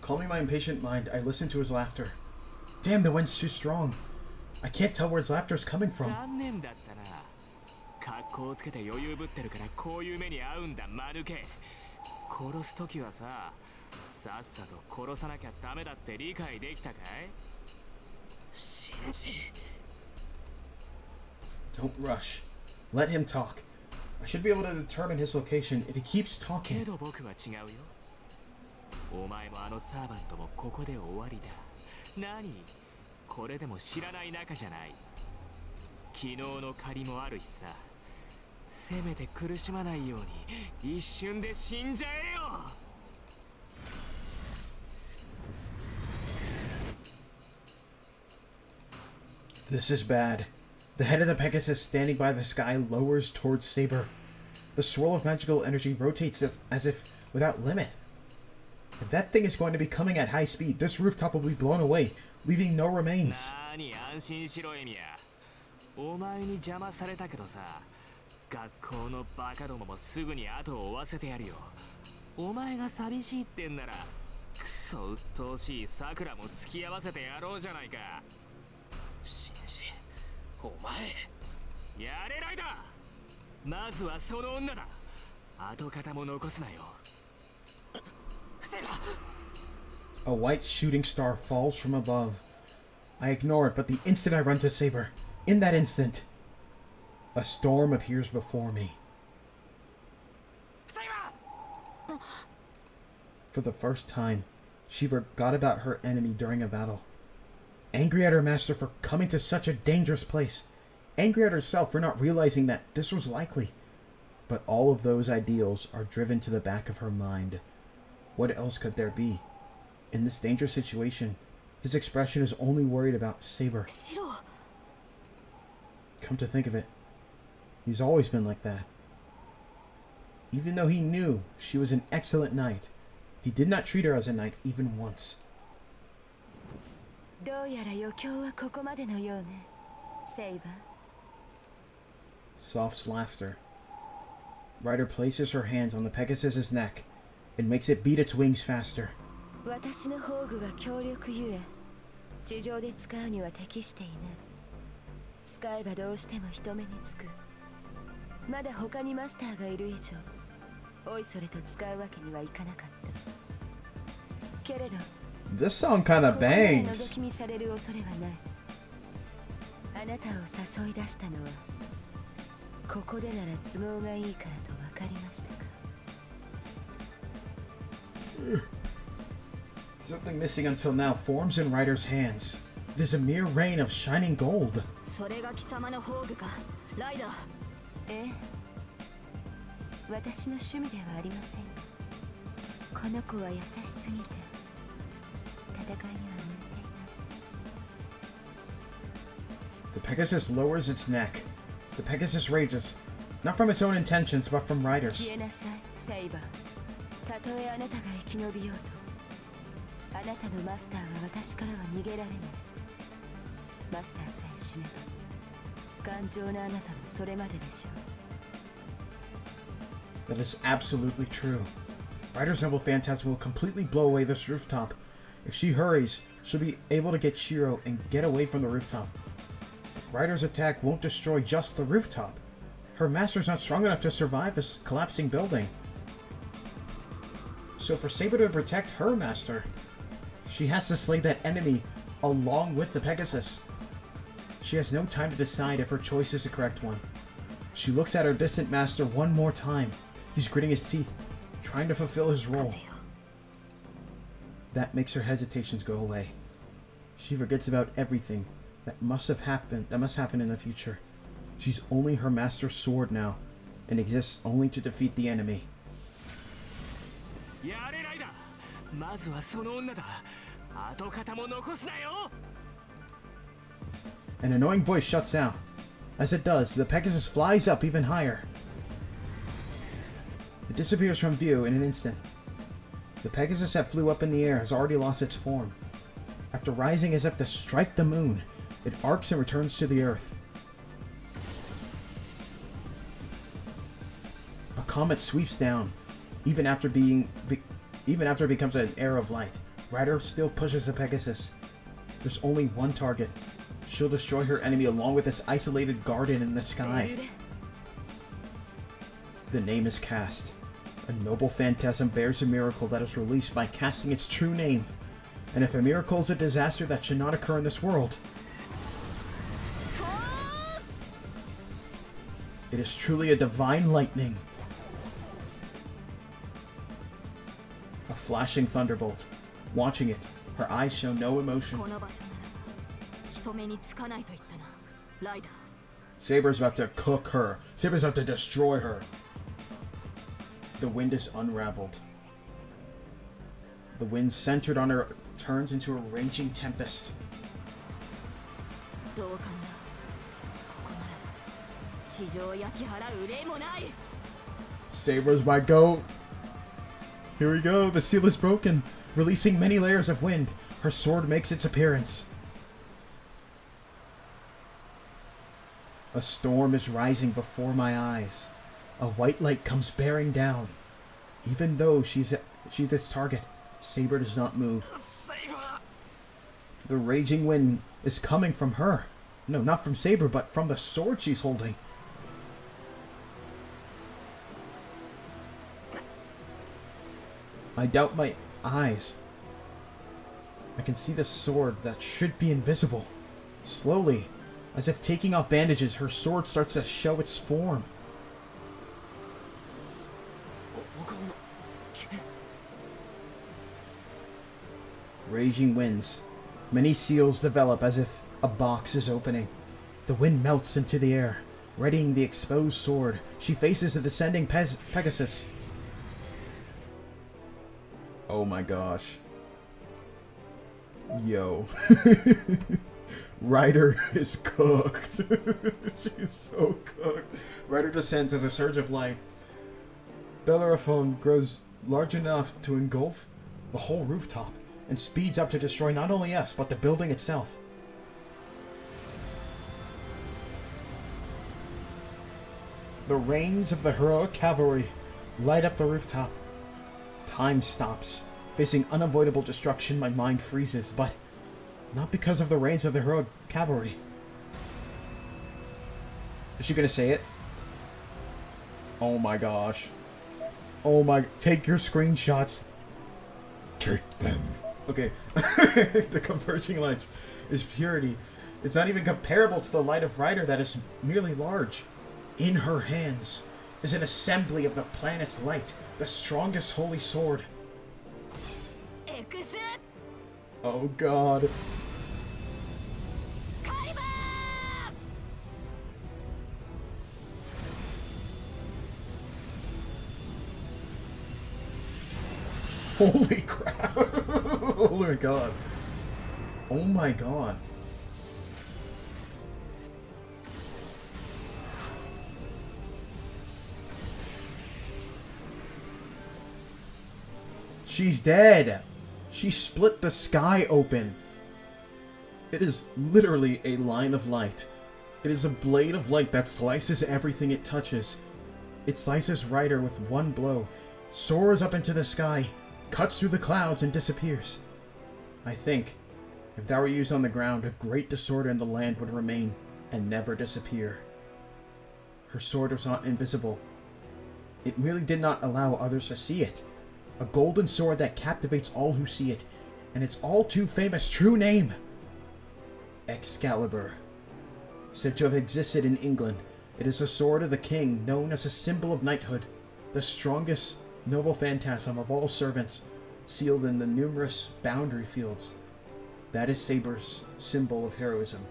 Calming my impatient mind, I listen to his laughter. Damn, the wind's too strong. I can't tell where his laughter is coming from. 残念だったな。格好をつけて余裕ぶってるからこういう目に遭うんだ間抜け。殺すときはさ、さっさと殺さなきゃダメだって理解できたかい？シンジ。Don't rush. Let him talk. I should be able to determine his location if he keeps け talking. ど僕は違うよ。お前もあのサーバントもここで終わりだ。何？これでも知らない仲じゃない。昨日の借りもあるしさ。せめて苦しまないように一瞬で死んじゃえよ。This is bad. The head of the Pegasus standing by the sky lowers towards Saber. The swirl of magical energy rotates as if without limit. If that thing is going to be coming at high speed, this rooftop will be blown away, leaving no remains. 何安心しろエミヤ。お前に邪魔されたけどさ、学校のバカどももすぐに後を追わせてやるよ。お前が寂しいってんなら、クソ鬱陶しいさくらも付き合わせてやろうじゃないか。シンジ、お前。やれないだ。まずはその女だ。跡形も残すなよ。A white shooting star falls from above. I ignore it, but the instant I run to Saber, in that instant, a storm appears before me. For the first time, she forgot about her enemy during a battle. Angry at her master for coming to such a dangerous place. Angry at herself for not realizing that this was likely. But all of those ideals are driven to the back of her mind. What else could there be? In this dangerous situation, his expression is only worried about Saber. Come to think of it, he's always been like that. Even though he knew she was an excellent knight, he did not treat her as a knight even once. Soft laughter. Ryder places her hands on the Pegasus's neck and makes it beat its wings faster. 私の宝具は強力ゆえ、地上で使うには適していない。使えばどうしても人目につく。まだ他にマスターがいる以上、おいそれと使うわけにはいかなかった。けれど、This song kinda ここなら覗 bangs. き見される恐れはない。あなたを誘い出したのは、ここでなら都合がいいからと分かりましたか。Something missing until now forms in Ryder's hands. It is a mere rain of shining gold. それが貴様の宝具か、ライダー。ええ、私の趣味ではありません。この子は優しすぎて戦いには向いていない。 The Pegasus lowers its neck. The Pegasus rages, not from its own intentions, but from Ryder's. 消えなさい、セイバー。たとえあなたが生き延びようと、あなたのマスターは私からは逃げられない。マスターさえ死ねば、頑丈なあなたもそれまででしょう。 That is absolutely true. Ryder's Noble Phantasm will completely blow away this rooftop. If she hurries, she'll be able to get Shirou and get away from the rooftop. Ryder's attack won't destroy just the rooftop. Her master's not strong enough to survive this collapsing building. So for Saber to protect her master, she has to slay that enemy along with the Pegasus. She has no time to decide if her choice is the correct one. She looks at her distant master one more time. He's gritting his teeth, trying to fulfill his role. That makes her hesitations go away. She forgets about everything that must happen in the future. She's only her master's sword now, and exists only to defeat the enemy. An annoying voice shuts out. As it does, the Pegasus flies up even higher. It disappears from view in an instant. The Pegasus that flew up in the air has already lost its form. After rising as if to strike the moon, it arcs and returns to the earth. A comet sweeps down, even after it becomes an arrow of light. Ryder still pushes the Pegasus. There's only one target. She'll destroy her enemy along with this isolated garden in the sky. The name is cast. A noble phantasm bears a miracle that is released by casting its true name. And if a miracle is a disaster that should not occur in this world, it is truly a divine lightning. A flashing thunderbolt. Watching it, her eyes show no emotion. Saber's about to cook her. Saber's about to destroy her. The wind is unraveled. The wind centered on her turns into a raging tempest. Saber's my goat. Here we go. The seal is broken, releasing many layers of wind. Her sword makes its appearance. A storm is rising before my eyes. A white light comes bearing down. Even though she's its target, Saber does not move. The raging wind is coming from her. No, not from Saber, but from the sword she's holding. I doubt my eyes. I can see the sword that should be invisible. Slowly, as if taking off bandages, her sword starts to show its form. Raging winds. Many seals develop as if a box is opening. The wind melts into the air, readying the exposed sword. She faces the descending Pegasus. Oh my gosh. Yo. Ryder is cooked. She's so cooked. Ryder descends as a surge of light. Bellerophon grows large enough to engulf the whole rooftop and speeds up to destroy not only us, but the building itself. The rains of the heroic cavalry light up the rooftop. Time stops. Facing unavoidable destruction, my mind freezes, but not because of the rains of the heroic cavalry. Is she gonna say it? Oh my gosh. Oh my... Take your screenshots. Take them. Okay. The converging lights is purity. It's not even comparable to the light of Ryder that is merely large. In her hands is an assembly of the planet's light, the strongest holy sword. Oh god. Holy crap. Oh my god. Oh my god. She's dead. She split the sky open. It is literally a line of light. It is a blade of light that slices everything it touches. It slices Ryder with one blow, soars up into the sky, cuts through the clouds, and disappears. I think, if that were used on the ground, a great disorder in the land would remain and never disappear. Her sword was not invisible. It merely did not allow others to see it. A golden sword that captivates all who see it, and its all too famous true name, Excalibur. said to have existed in England. It is the sword of the king, known as a symbol of knighthood, the strongest noble phantasm of all servants, sealed in the numerous boundary fields. That is Saber's symbol of heroism.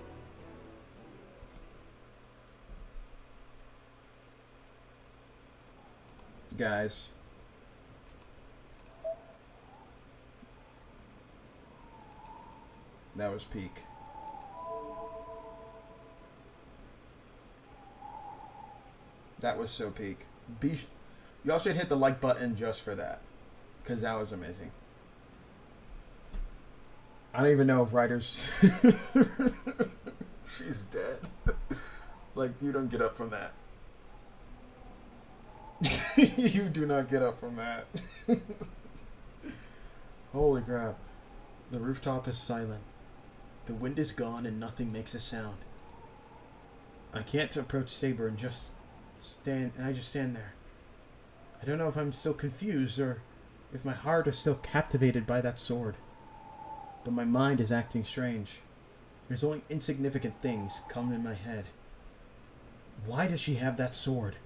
Guys. That was peak. That was so peak. Y'all should hit the like button just for that, because that was amazing. I don't even know if writers... She's dead. Like, you don't get up from that. You do not get up from that. Holy crap. The rooftop is silent. The wind is gone and nothing makes a sound. I can't approach Saber and I just stand there. I don't know if I'm still confused or if my heart is still captivated by that sword. But my mind is acting strange. There's only insignificant things come in my head. Why does she have that sword?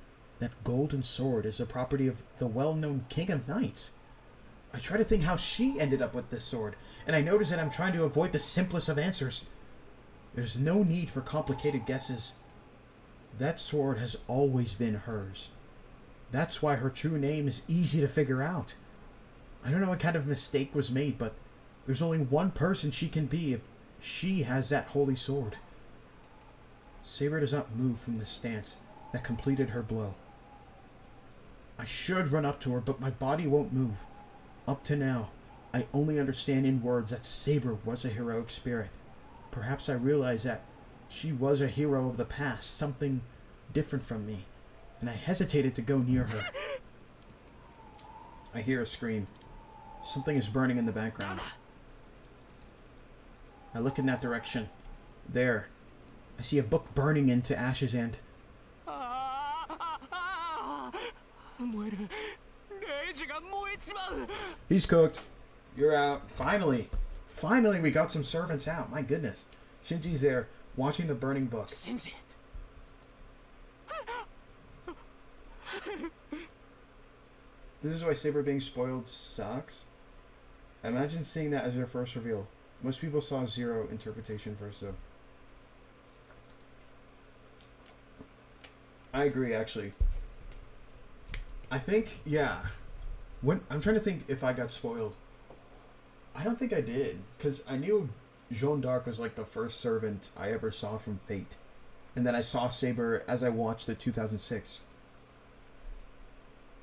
That golden sword is the property of the well-known King of Knights. I try to think how she ended up with this sword, and I notice that I'm trying to avoid the simplest of answers. There's no need for complicated guesses. That sword has always been hers. That's why her true name is easy to figure out. I don't know what kind of mistake was made, but there's only one person she can be if she has that holy sword. Saber does not move from the stance that completed her blow. I should run up to her, but my body won't move. Up to now, I only understand in words that Saber was a heroic spirit. Perhaps I realize that she was a hero of the past, something different from me, and I hesitated to go near her. I hear a scream. Something is burning in the background. I look in that direction. There, I see a book burning into ashes and... He's cooked. You're out. Finally. Finally, we got some servants out. My goodness. Shinji's there, watching the burning book. Shinji. This is why Saber being spoiled sucks. Imagine seeing that as your first reveal. Most people saw zero interpretation first, though. I agree, actually. I think, yeah. I'm trying to think if I got spoiled. I don't think I did, because I knew Jeanne d'Arc was like the first servant I ever saw from Fate. And then I saw Saber as I watched the 2006.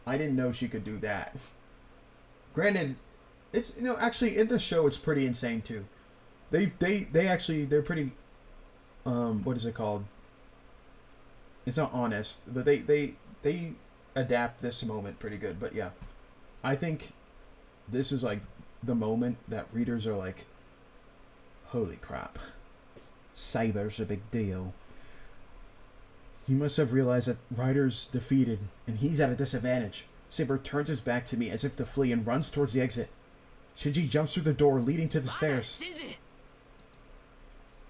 I didn't know she could do that. Granted, it's, you know, actually in the show it's pretty insane too. They're pretty, what is it called? It's not honest, but they adapt this moment pretty good. But yeah, I think this is like the moment that readers are like, holy crap, Saber's a big deal. He must have realized that Ryder's defeated and he's at a disadvantage. Saber turns his back to me as if to flee and runs towards the exit. Shinji jumps through the door leading to the stairs. Shinji!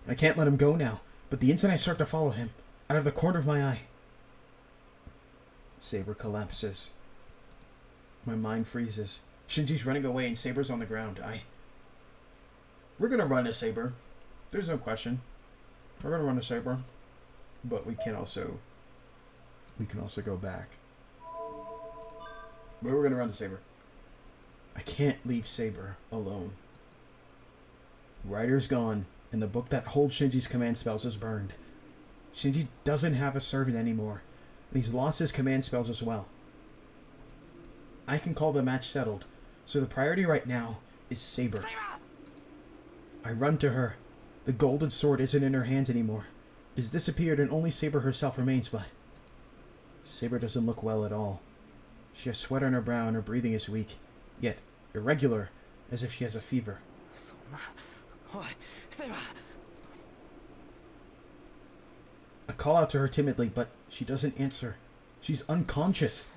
I can't let him go now, but the instant I start to follow him, out of the corner of my eye, Saber collapses. My mind freezes. Shinji's running away and Saber's on the ground. We're gonna run to Saber. There's no question. We're gonna run to Saber. But we can also go back. But we're gonna run to Saber. I can't leave Saber alone. Ryder's gone, and the book that holds Shinji's command spells is burned. Shinji doesn't have a servant anymore, and he's lost his command spells as well. I can call the match settled, so the priority right now is Saber. I run to her. The golden sword isn't in her hands anymore. It has disappeared and only Saber herself remains, but... Saber doesn't look well at all. She has sweat on her brow and her breathing is weak, yet irregular, as if she has a fever. I call out to her timidly, but she doesn't answer. She's unconscious.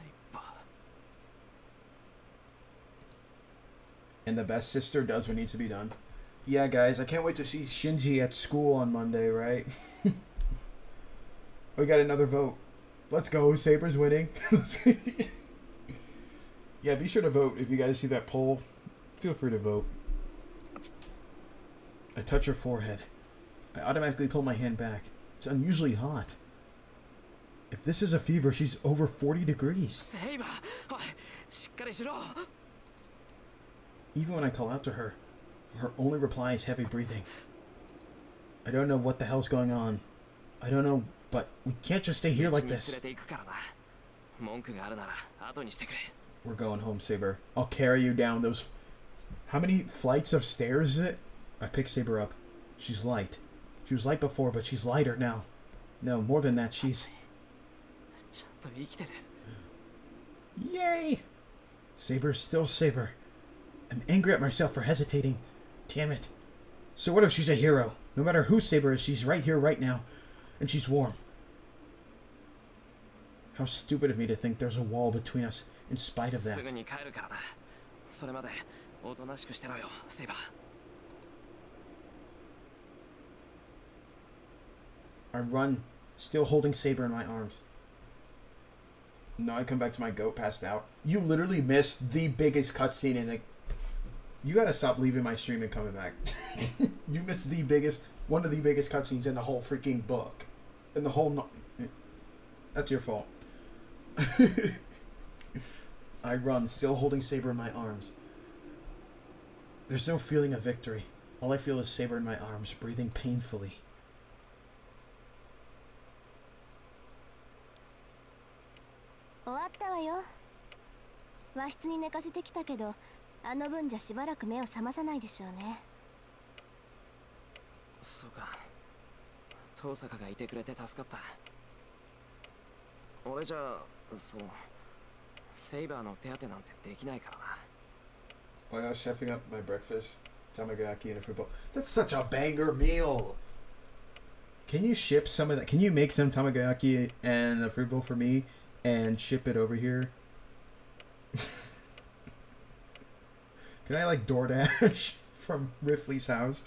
And the best sister does what needs to be done. Yeah, guys, I can't wait to see Shinji at school on Monday, right? We got another vote. Let's go. Saber's winning. Yeah, be sure to vote if you guys see that poll. Feel free to vote. I touch her forehead. I automatically pull my hand back. It's unusually hot. If this is a fever, she's over 40 degrees. Saber! Even when I call out to her, her only reply is heavy breathing. I don't know what the hell's going on. I don't know, but we can't just stay here like this. We're going home, Saber. I'll carry you down those... How many flights of stairs is it? I pick Saber up. She's light. She was light before, but she's lighter now. No, more than that, she's... Yay! Saber's still Saber. I'm angry at myself for hesitating. Damn it. So what if she's a hero? No matter who Saber is, she's right here, right now. And she's warm. How stupid of me to think there's a wall between us in spite of that. I run, still holding Saber in my arms. Now I come back to my goat passed out. You literally missed the biggest cutscene in the... You gotta stop leaving my stream and coming back. You missed the biggest... One of the biggest cutscenes in the whole freaking book. In the whole... No... That's your fault. I run, still holding Saber in my arms. There's no feeling of victory. All I feel is Saber in my arms, breathing painfully. While I was chefing up my breakfast, tamagotchi and a fruit bowl. That's such a banger meal! Can you ship some of that? Can you make some tamagotchi and a fruit bowl for me and ship it over here? Can I like DoorDash from Rifley's house?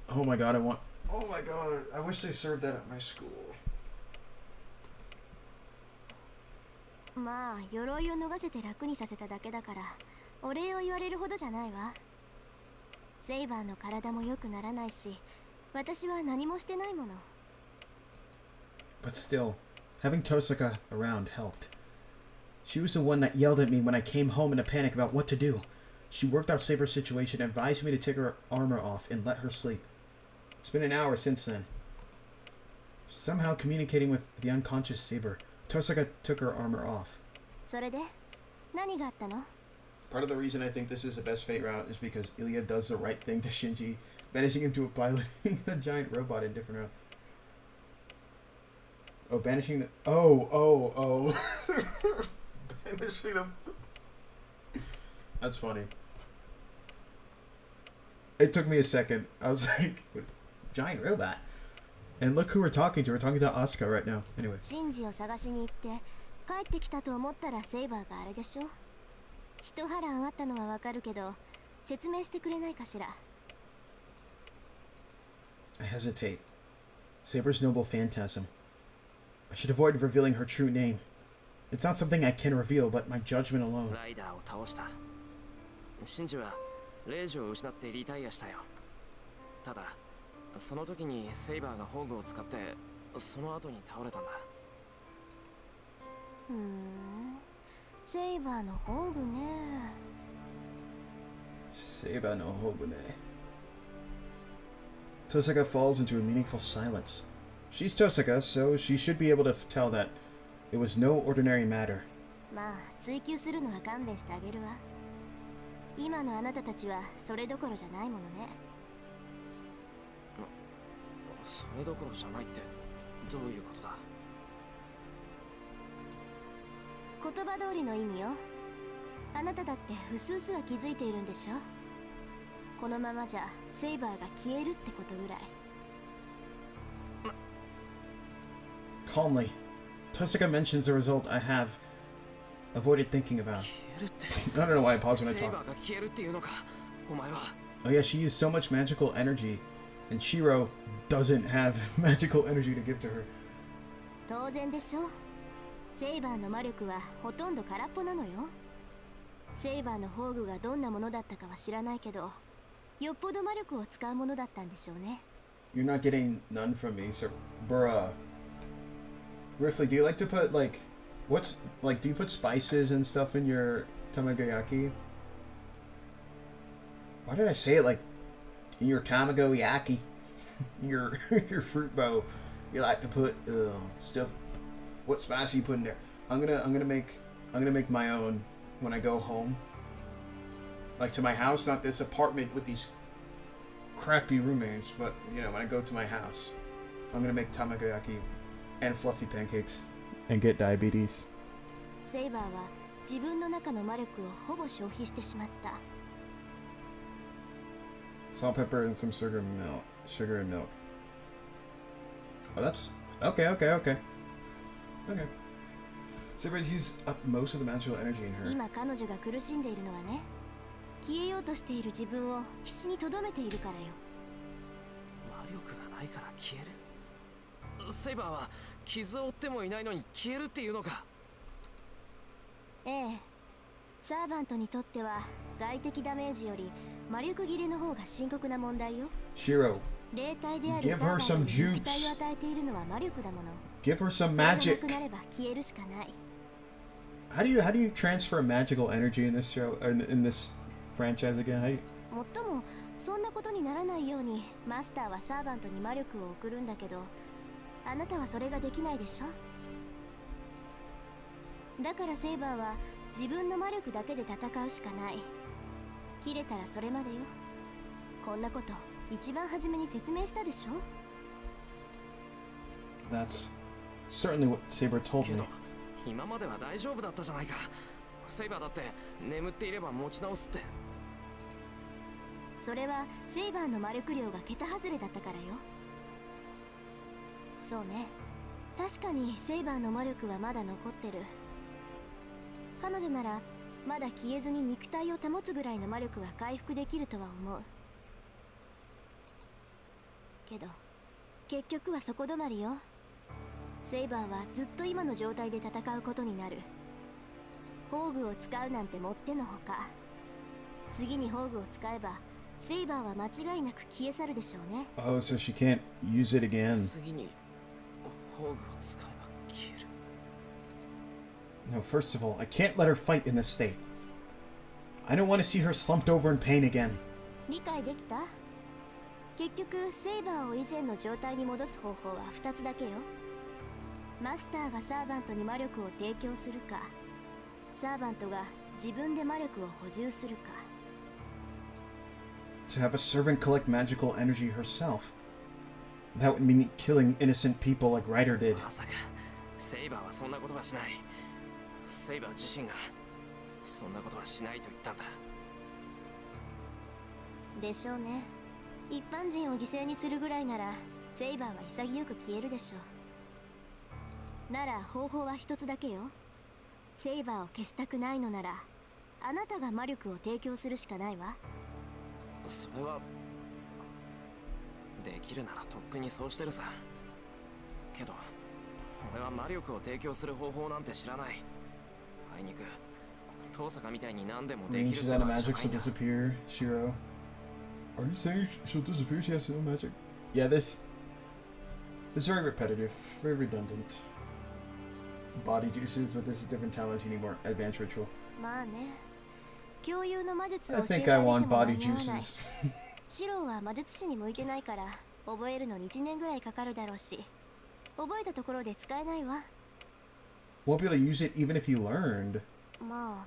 Oh my god, I want... Oh my god, I wish they served that at my school. まあ鎧を脱がせて楽にさせただけだからお礼を言われるほどじゃないわ。セイバーの体も良くならないし私は何もしてないもの。 But still, having Tohsaka around helped. She was the one that yelled at me when I came home in a panic about what to do. She worked out Saber's situation and advised me to take her armor off and let her sleep. It's been an hour since then. Somehow communicating with the unconscious Saber, Tohsaka took her armor off. それで何があったの? Part of the reason I think this is the best fate route is because Illya does the right thing to Shinji, banishing him to a piloting a giant robot in different routes. Oh, banishing the... Oh. Banishing them. That's funny. It took me a second. I was like, giant robot. And look who we're talking to. We're talking to Asuka right now. Anyway. シンジを探しに行って帰ってきたと思ったらセイバーがあれでしょ。一波乱あったのはわかるけど説明してくれないかしら。 I hesitate. Saber's noble phantasm. I should avoid revealing her true name. It's not something I can reveal, but my judgment alone. ライダーを倒した。シンジは霊樹を失ってリタイアしたよ。ただその時にセイバーが宝具を使ってその後に倒れたんだ。セイバーの宝具ね。Saber no Hobune. Tohsaka falls into a meaningful silence. She's Tohsaka, so she should be able to tell that it was no ordinary matter. まあ追求するのは勘弁してあげるわ。今のあなたたちはそれどころじゃないものね。それどころじゃないってどういうことだ？言葉通りの意味よ。あなただってうすうすは気づいているんでしょ。このままじゃセイバーが消えるってことぐらい。Calmly, Tohsaka mentions the result I have avoided thinking about. I don't know why I pause when I talk. Oh yeah, she used so much magical energy And Shirou doesn't have magical energy to give to her. 当然でしょ。セイバーの魔力はほとんど空っぽなのよ。セイバーの宝具がどんなものだったかは知らないけど、よっぽど魔力を使うものだったんでしょうね。You're not getting none from me, sir. Bruh. Riffley, do you like to put, like, what's, like, do you put spices and stuff in your tamagoyaki? Why did I say it like, in your tamagoyaki? your fruit bowl. You like to put, stuff. What spice are you putting there? I'm gonna make my own when I go home. Like, to my house, not this apartment with these crappy roommates, but, you know, when I go to my house, I'm gonna make tamagoyaki and fluffy pancakes and get diabetes. セイバーは自分の中の魔力をほぼ消費してしまった。Salt, pepper, and some sugar and milk. Oh, that's okay. Okay. Saber's used up most of the magical energy in her. 今彼女が苦しんでいるのはね、消えようとしている自分を必死に留めているからよ。魔力がないから消える。セイバーは傷を負ってもいないのに消えるっていうのか。ええ、サーバントにとっては外的ダメージより魔力切れの方が深刻な問題よ。Shirou, 霊体である give サー her バント some に肉 juice. 体を与えているのは魔力だもの。 Give her some それがな magic. くなれば消えるしかない。How do you transfer magical energy in this show or in this franchise again? How do you... もっともそんなことにならないようにマスターはサーバントに魔力を送るんだけど、あなたはそれができないでしょ。だからセイバーは自分の魔力だけで戦うしかない。切れたらそれまでよ。こんなこと一番初めに説明したでしょ。 That's certainly what Saber told け me. ど今までは大丈夫だったじゃないか。セイバーだって眠っていれば持ち直すって。それはセイバーの魔力量が桁外れだったからよ。そうね、確かにセイバーの魔力はまだ残ってる。彼女ならまだ消えずに肉体を保つぐらいの魔力は回復できるとは思うけど、結局はそこ止まりよ。セイバーはずっと今の状態で戦うことになる。宝具を使うなんてもってのほか。次に宝具を使えばセイバーは間違いなく消え去るでしょうね。 Oh, so she can't use it again. 次に宝具を使えば消える。No, first of all, I can't let her fight in this state. I don't want to see her slumped over in pain again. 理解できた？結局セイバーを以前の状態に戻す方法は2つだけよ。マスターがサーバントに魔力を提供するか、サーバントが自分で魔力を補充するか。To have a servant collect magical energy herself. That would mean killing innocent people like Ryder did. まさかセイバーはそんなことはしない。セイバー自身がそんなことはしないと言ったんだ。でしょうね。一般人を犠牲にするぐらいならセイバーは潔く消えるでしょう。なら方法は一つだけよ。セイバーを消したくないのならあなたが魔力を提供するしかないわ。それはできるならとっくにそうしてるさ。けど俺は魔力を提供する方法なんて知らない。あいにく遠坂みたいに何でもできる Range って that わ a けじゃ magic ないん she'll だ。 disappear, Shirou. Are you saying she'll disappear? She has no magic. Yeah, this is very repetitive, very redundant. Body juices, but this is different talents. You need more advanced ritual. まあね、共有の魔術を I 教え think ら I れても want 間 body に合わない。 juices. シローは魔術師に向いてないから覚えるのに1年ぐらいかかるだろうし、覚えたところで使えないわ。 Won't be able to use it even if you learned. まあ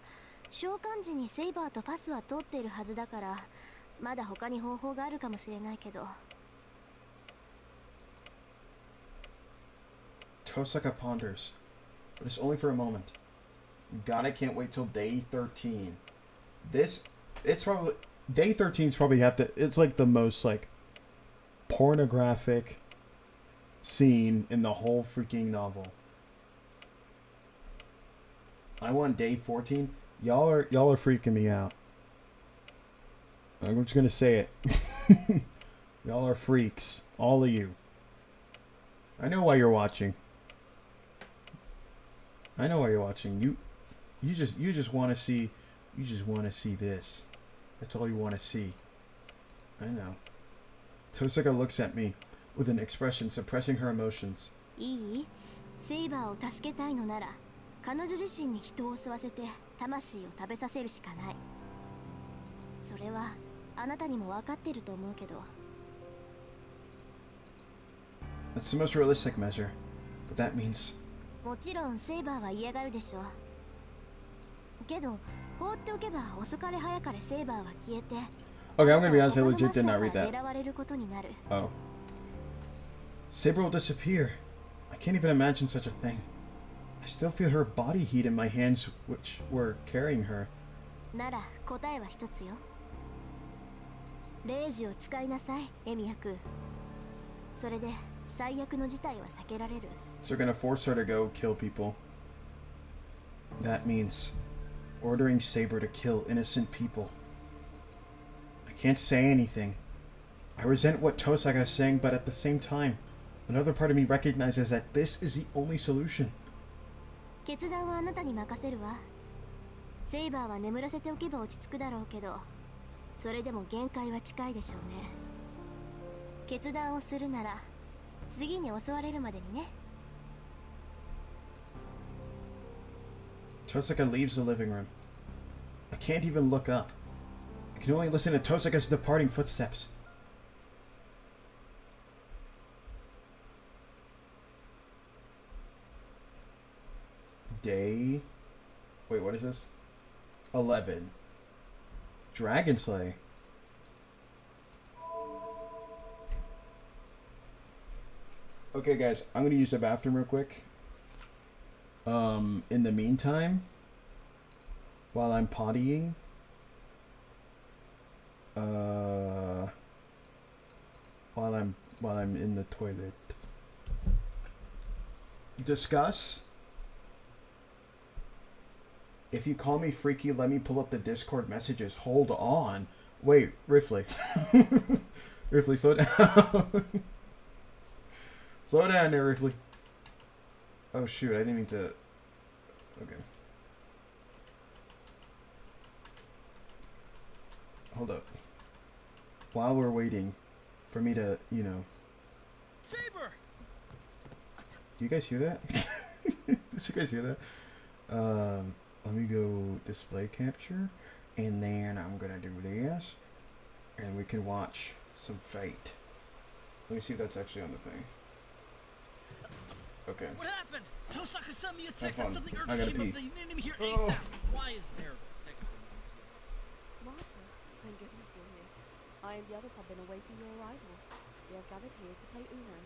召喚時にセイバーとパスは通っているはずだから、まだ他に方法があるかもしれないけど。 Tohsaka ponders, but it's only for a moment. God, I can't wait till day 13. It's probably day 13's probably it's like the most like pornographic scene in the whole freaking novel. I want day 14. Y'all are freaking me out. I'm just gonna say it. Y'all are freaks. All of you. I know why you're watching. I know why you're watching. You just want to see this. That's all you want to see. I know. Tohsaka looks at me with an expression suppressing her emotions. いい？セイバーを助けたいのなら、彼女自身に人を襲わせて魂を食べさせるしかない。それはあなたにも分かってると思うけど。That's the most realistic measure, but that means. もちろんセイバーは嫌がるでしょう。けど放っておけば遅かれ早かれセイバーは消えて。Okay, I'm gonna be honest, I legit did not read that. 狙われることになる。Oh. Saber will disappear. I can't even imagine such a thing. I still feel her body heat in my hands, which were carrying her. なら答えは一つよ。レイジを使いなさい、エミヤ君。それで最悪の事態は避けられる。So we're gonna force her to go kill people. That means ordering Saber to kill innocent people. I can't say anything. I resent what Tohsaka is saying, but at the same time, another part of me recognizes that this is the only solution. 決断はあなたに任せるわ。セイバーは眠らせておけば落ち着くだろうけど、それでも限界は近いでしょうね。決断をするなら次に襲われるまでにね。Tohsaka leaves the living room. I can't even look up. I can only listen to Tohsaka's departing footsteps. Day... Wait, what is this? 11. Dragon Slay. Okay, guys, I'm gonna use the bathroom real quick. In the meantime, while I'm pottying, while I'm in the toilet, discuss. If you call me freaky, let me pull up the Discord messages. Hold on. Wait, Rifley. Rifley, slow down. Slow down there, Rifley. Oh shoot, I didn't mean to... Okay. Hold up. While we're waiting for me to, you know... Saber! Do you guys hear that? Did you guys hear that? Let me go display capture, and then I'm gonna do this, and we can watch some Fate. Let me see if that's actually on the thing. Okay. What happened? Tohsaka sent me a Have text that fun. something I urgent gotta came pee. up that you needed me here ASAP. Why is there Master, thank goodness you're here. I and the others have been awaiting your arrival. We have gathered here to play Uno.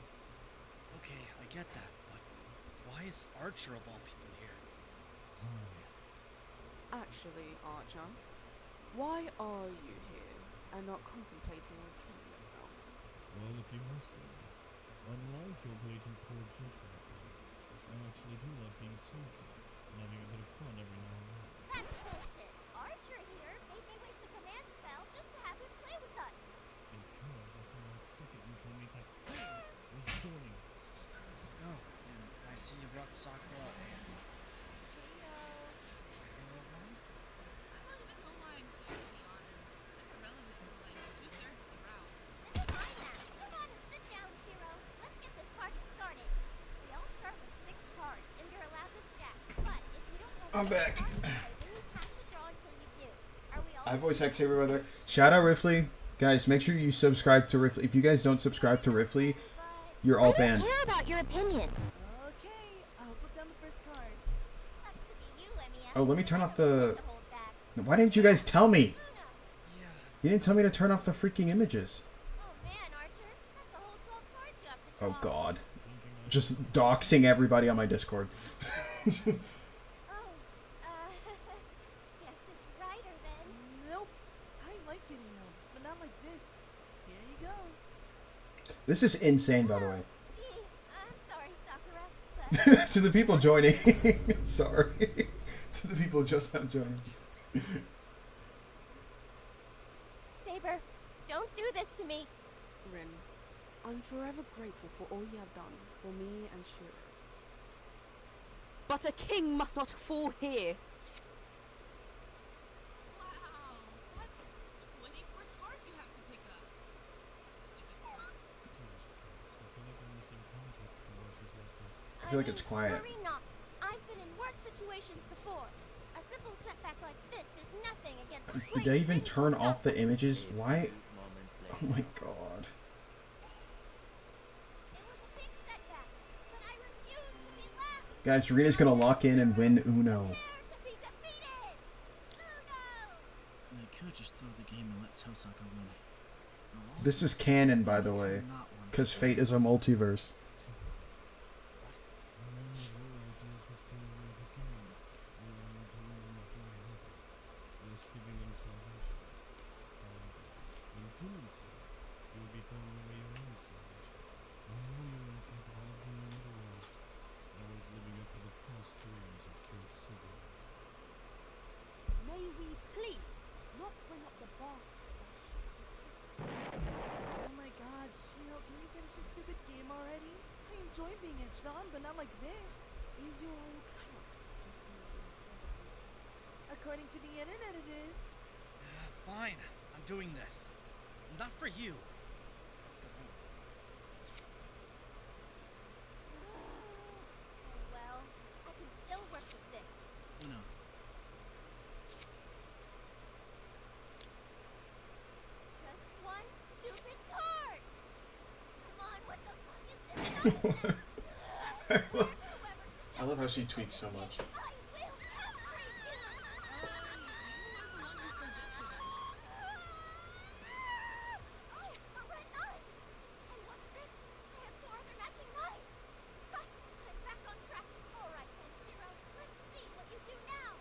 Okay, I get that, but why is Archer of all people here? Actually, Archer, why are you here and not contemplating on killing yourself? Well, if you must know, unlike your blatant poor judgment, I actually do like being social and having a bit of fun every now and then. That's bullshit. Archer here made me waste a command spell just to have him play with us. Because at the last second you told me that thing was joining us. Oh, and I see you brought Sakura and... I'm back. I voice act Saber, by the way. Shout out Rifley. Guys, make sure you subscribe to Rifley. If you guys don't subscribe to Rifley, you're all banned. I don't care about your opinion. Okay, I'll put down the first card. Oh, let me turn off the... Why didn't you guys tell me? Yeah. You didn't tell me to turn off the freaking images. Oh god. Just doxing everybody on my Discord. Nope. I like getting out, but not like this. Here you go. This is insane, by the way. I'm sorry, Sakura, To the people joining. Sorry. To the people just now joining. Saber, don't do this to me. Rin, I'm forever grateful for all you have done for me and Shirou. But a king must not fall here. Wow, that's 24 cards you have to pick up. Stupid card. Jesus Christ, I feel like I'm missing context for watchers like this. I feel like it's quiet. Worry not. I've been in worse situations before. A simple setback like this is nothing against a Did they even turn off the images? Why? Oh my god. It was a big setback, but I refuse to be left. Guys, Rita's gonna lock in and win Uno. Prepare to be defeated. Uno. I could just throw the game and let Tohsaka win. Or This also, is canon, by the I way, do not want to because play Fate is a this. multiverse. And many of your ideas would throw away the game, allowing the winner not lie happy, thus giving them salvation. However, in doing so, you would be throwing away your own salvation. I know you are incapable of doing otherwise, always living up to the false dreams of Kitsugo. May we please not bring up the boss? Oh my god, Shirou, can you finish this stupid game already? I enjoy being edged on, but not like this. Is your own character just being incredibly... According to the internet, it is. Fine, I'm doing this. Not for you. Oh well, I can still work with this. No. Just one stupid card. Come on, what the fuck is this nonsense? I love how she tweaks so much. I will castrate you. Oh, a red knife. And what's this? I have 4 other matching knives. Ha, I'm back on track. All right then, Shirou. Let's see what you do now.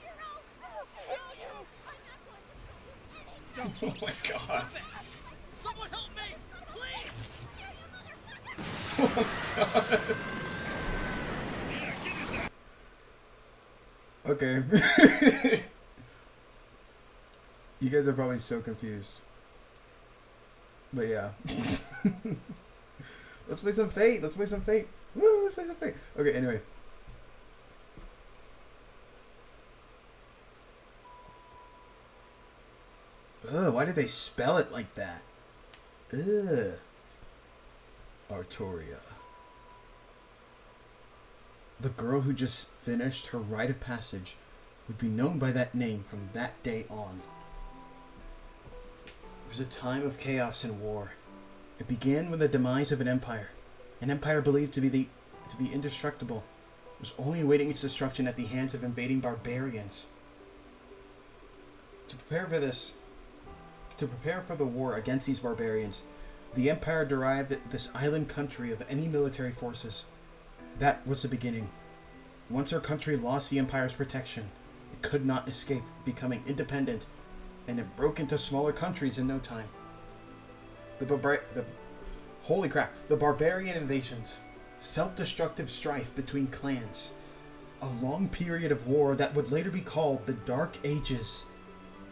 Shirou! I'm not going to show you anything. Oh my god. Someone help me! Please! Here, you motherfucker! Okay. You guys are probably so confused. But yeah. Let's play some Fate. Let's play some Fate. Woo, let's play some Fate. Okay, anyway. Ugh, why did they spell it like that? Ugh. Artoria. The girl who just finished her rite of passage would be known by that name from that day on. It was a time of chaos and war. It began with the demise of an empire believed to be indestructible. It was only awaiting its destruction at the hands of invading barbarians. To prepare for the war against these barbarians, the empire derived this island country of any military forces. That was the beginning. Once our country lost the empire's protection, it could not escape becoming independent, and it broke into smaller countries in no time. The barbarian invasions, self-destructive strife between clans, a long period of war that would later be called the Dark Ages.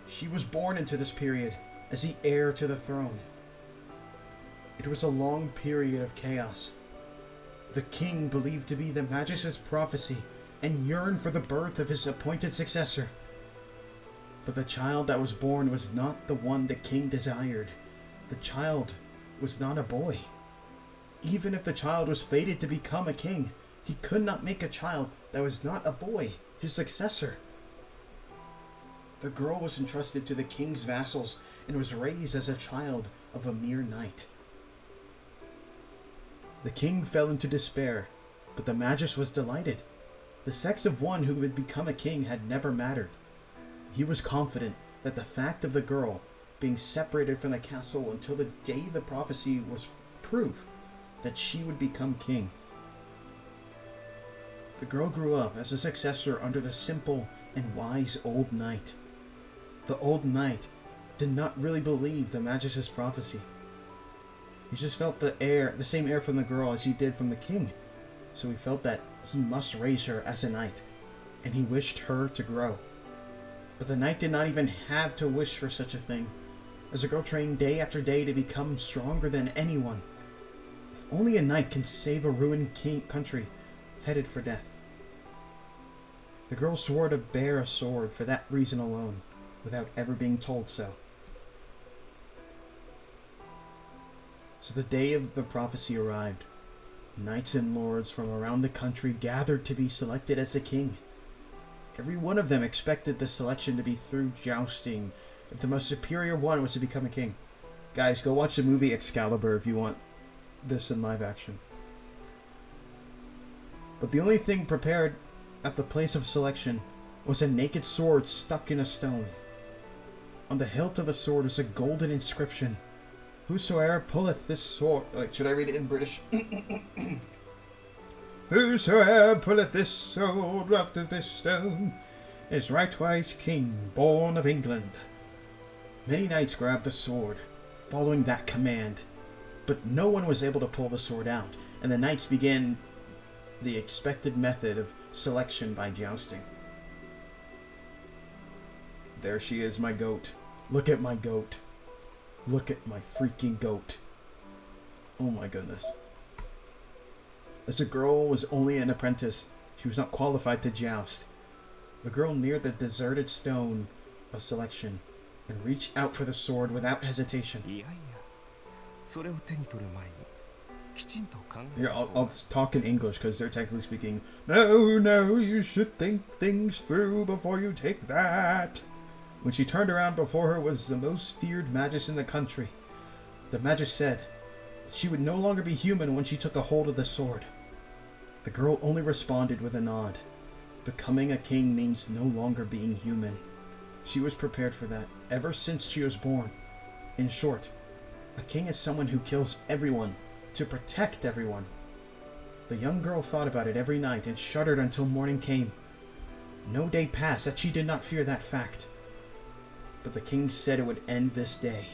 She was born into this period as the heir to the throne. It was a long period of chaos. The king believed to be the Magus' prophecy and yearned for the birth of his appointed successor. But the child that was born was not the one the king desired. The child was not a boy. Even if the child was fated to become a king, he could not make a child that was not a boy, his successor. The girl was entrusted to the king's vassals and was raised as a child of a mere knight. The king fell into despair, but the Magus was delighted. The sex of one who would become a king had never mattered. He was confident that the fact of the girl being separated from the castle until the day the prophecy was proof that she would become king. The girl grew up as a successor under the simple and wise old knight. The old knight did not really believe the Magus' prophecy. He just felt the same air from the girl as he did from the king, so he felt that he must raise her as a knight, and he wished her to grow. But the knight did not even have to wish for such a thing, as the girl trained day after day to become stronger than anyone. If only a knight can save a ruined country headed for death. The girl swore to bear a sword for that reason alone, without ever being told so. So the day of the prophecy arrived. Knights and lords from around the country gathered to be selected as the king. Every one of them expected the selection to be through jousting, if the most superior one was to become a king. Guys, go watch the movie Excalibur if you want this in live action. But the only thing prepared at the place of selection was a naked sword stuck in a stone. On the hilt of the sword is a golden inscription. Whosoever pulleth this sword... Like, should I read it in British? Whosoever pulleth this sword after this stone is rightwise king, born of England. Many knights grabbed the sword, following that command, but no one was able to pull the sword out, and the knights began the expected method of selection by jousting. There she is, my goat. Look at my goat. Look at my freaking goat. Oh my goodness. As the girl was only an apprentice, she was not qualified to joust. The girl neared the deserted stone of selection and reached out for the sword without hesitation. Here, I'll talk in English because they're technically speaking. No, you should think things through before you take that. When she turned around, before her was the most feared magus in the country. The magus said that she would no longer be human when she took a hold of the sword. The girl only responded with a nod. Becoming a king means no longer being human. She was prepared for that ever since she was born. In short, a king is someone who kills everyone to protect everyone. The young girl thought about it every night and shuddered until morning came. No day passed that she did not fear that fact. But the king said it would end this day.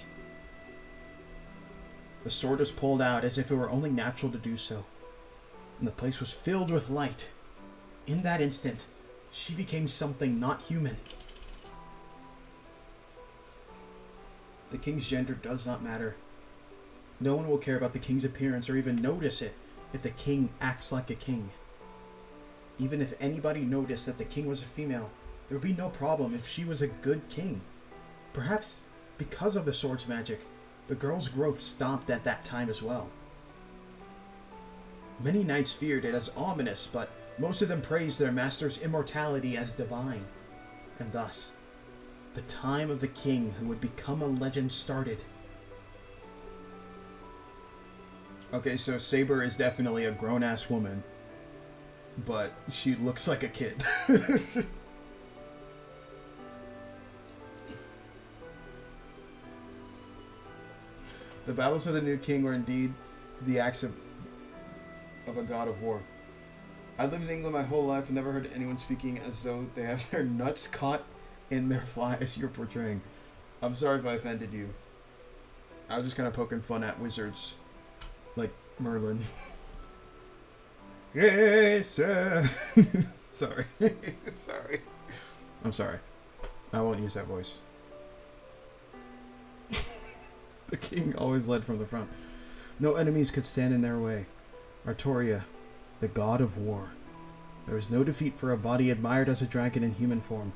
The sword was pulled out as if it were only natural to do so, and the place was filled with light. In that instant, she became something not human. The king's gender does not matter. No one will care about the king's appearance or even notice it if the king acts like a king. Even if anybody noticed that the king was a female, there would be no problem if she was a good king. Perhaps because of the sword's magic, the girl's growth stopped at that time as well. Many knights feared it as ominous, but most of them praised their master's immortality as divine. And thus, the time of the king who would become a legend started. Okay, so Saber is definitely a grown-ass woman, but she looks like a kid. The battles of the new king were indeed the acts of a god of war. I lived in England my whole life and never heard anyone speaking as though they have their nuts caught in their fly as you're portraying. I'm sorry if I offended you. I was just kind of poking fun at wizards. Like Merlin. Yes, sir. Sorry. Sorry. I'm sorry. I won't use that voice. The king always led from the front. No enemies could stand in their way. Artoria, the god of war. There was no defeat for a body admired as a dragon in human form.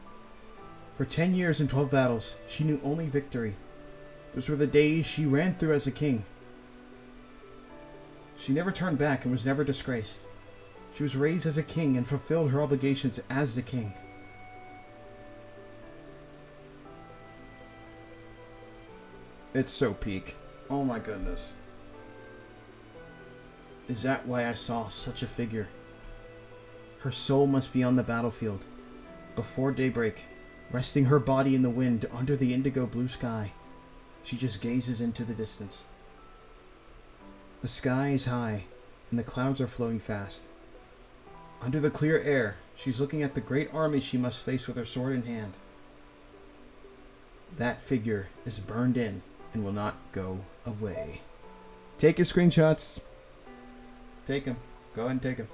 For 10 years and 12 battles, she knew only victory. Those were the days she ran through as a king. She never turned back and was never disgraced. She was raised as a king and fulfilled her obligations as the king. It's so peak. Oh my goodness. Is that why I saw such a figure? Her soul must be on the battlefield, before daybreak, resting her body in the wind under the indigo blue sky. She just gazes into the distance. The sky is high, and the clouds are flowing fast. Under the clear air, she's looking at the great army she must face with her sword in hand. That figure is burned in and will not go away. Take your screenshots. Take them. Go ahead and take them.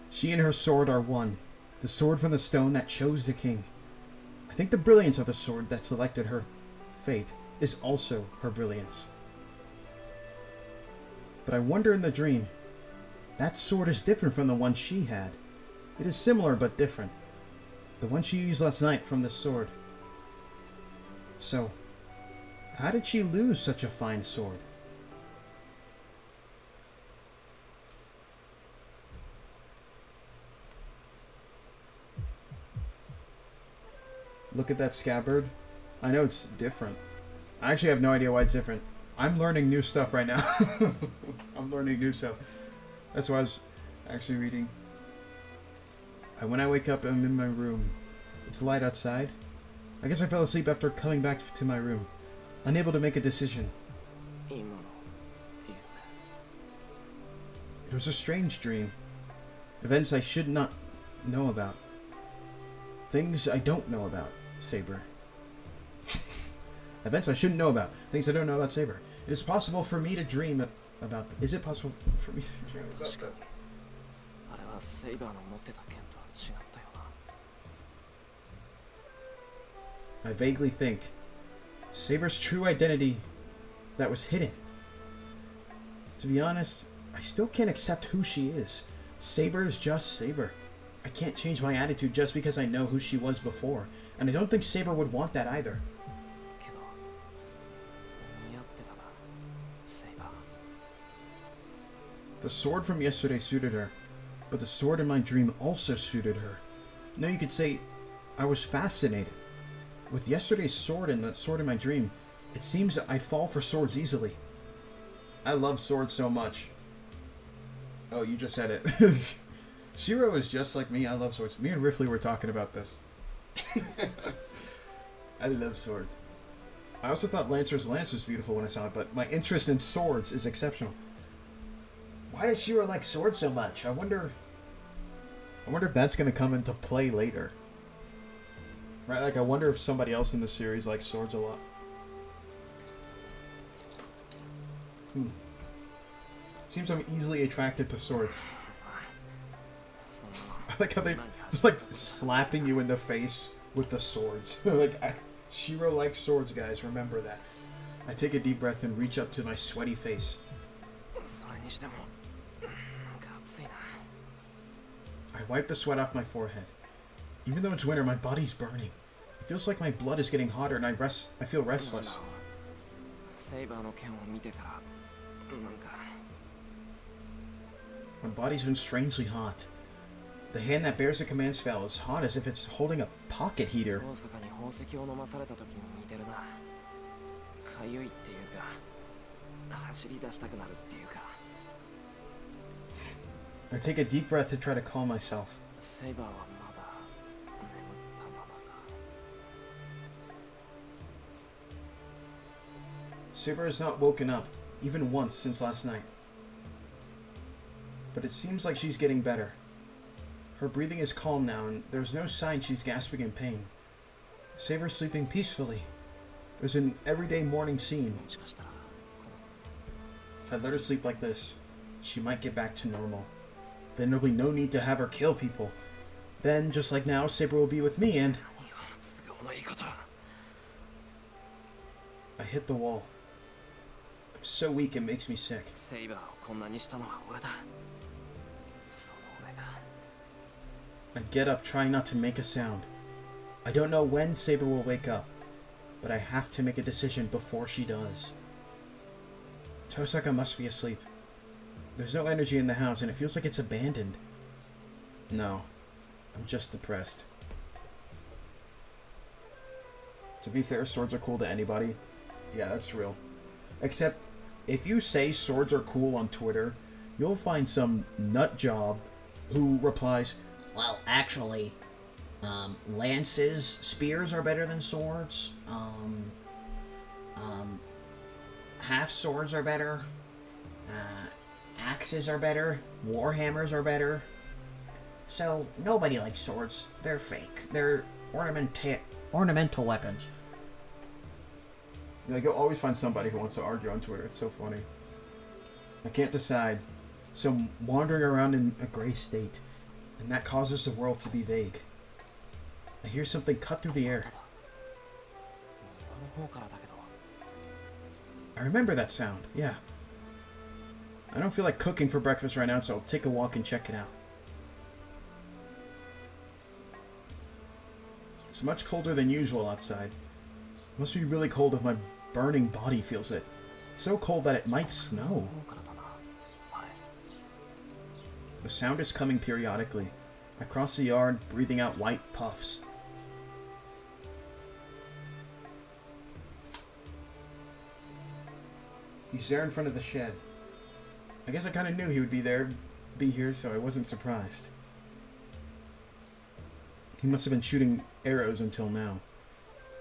She and her sword are one. The sword from the stone that chose the king. I think the brilliance of the sword that selected her fate is also her brilliance. But I wonder in the dream, that sword is different from the one she had. It is similar but different. The one she used last night from the sword. So, how did she lose such a fine sword? Look at that scabbard. I know it's different. I actually have no idea why it's different. I'm learning new stuff right now. I'm learning new stuff. That's why I was actually reading. When I wake up, I'm in my room. It's light outside. I guess I fell asleep after coming back to my room, unable to make a decision. It was a strange dream. Events I should not know about. Things I don't know about, Saber. Events I shouldn't know about. Things I don't know about Saber. It is possible for me to dream about... Is it possible for me to dream about that? I vaguely think Saber's true identity that was hidden. To be honest, I still can't accept who she is. Saber is just Saber. I can't change my attitude just because I know who she was before. And I don't think Saber would want that either. The sword from yesterday suited her, but the sword in my dream also suited her. No, you could say I was fascinated. With yesterday's sword and the sword in my dream, it seems I fall for swords easily. I love swords so much. Oh, you just said it. Shirou is just like me. I love swords. Me and Rifley were talking about this. I love swords. I also thought Lancer's lance was beautiful when I saw it, but my interest in swords is exceptional. Why does Shirou like swords so much? I wonder if that's going to come into play later. Right, like I wonder if somebody else in the series likes swords a lot. Seems I'm easily attracted to swords. I like how they like slapping you in the face with the swords. Shirou likes swords, guys. Remember that. I take a deep breath and reach up to my sweaty face. I wipe the sweat off my forehead. Even though it's winter, my body's burning. It feels like my blood is getting hotter and I feel restless. My body's been strangely hot. The hand that bears the command spell is hot as if it's holding a pocket heater. I take a deep breath to try to calm myself. Saber has not woken up, even once since last night. But it seems like she's getting better. Her breathing is calm now, and there's no sign she's gasping in pain. Saber's sleeping peacefully. There's an everyday morning scene. If I let her sleep like this, she might get back to normal. Then there'll be no need to have her kill people. Then, just like now, Saber will be with me and... I hit the wall. I'm so weak it makes me sick. I get up, trying not to make a sound. I don't know when Saber will wake up, but I have to make a decision before she does. Tohsaka must be asleep. There's no energy in the house, and it feels like it's abandoned. No, I'm just depressed. To be fair, swords are cool to anybody. Yeah, that's real. Except, if you say swords are cool on Twitter, you'll find some nut job who replies, well, actually, lances, spears are better than swords. Half swords are better. Axes are better. Warhammers are better. So, nobody likes swords. They're fake. They're ornamental weapons. Like, you'll always find somebody who wants to argue on Twitter. It's so funny. I can't decide. So I'm wandering around in a gray state, and that causes the world to be vague. I hear something cut through the air. 方からだけど。 I remember that sound, yeah. I don't feel like cooking for breakfast right now, so I'll take a walk and check it out. It's much colder than usual outside. It must be really cold if my burning body feels it. So cold that it might snow. The sound is coming periodically. I cross the yard, breathing out white puffs. He's there in front of the shed. I guess I kind of knew he would be here, so I wasn't surprised. He must have been shooting arrows until now.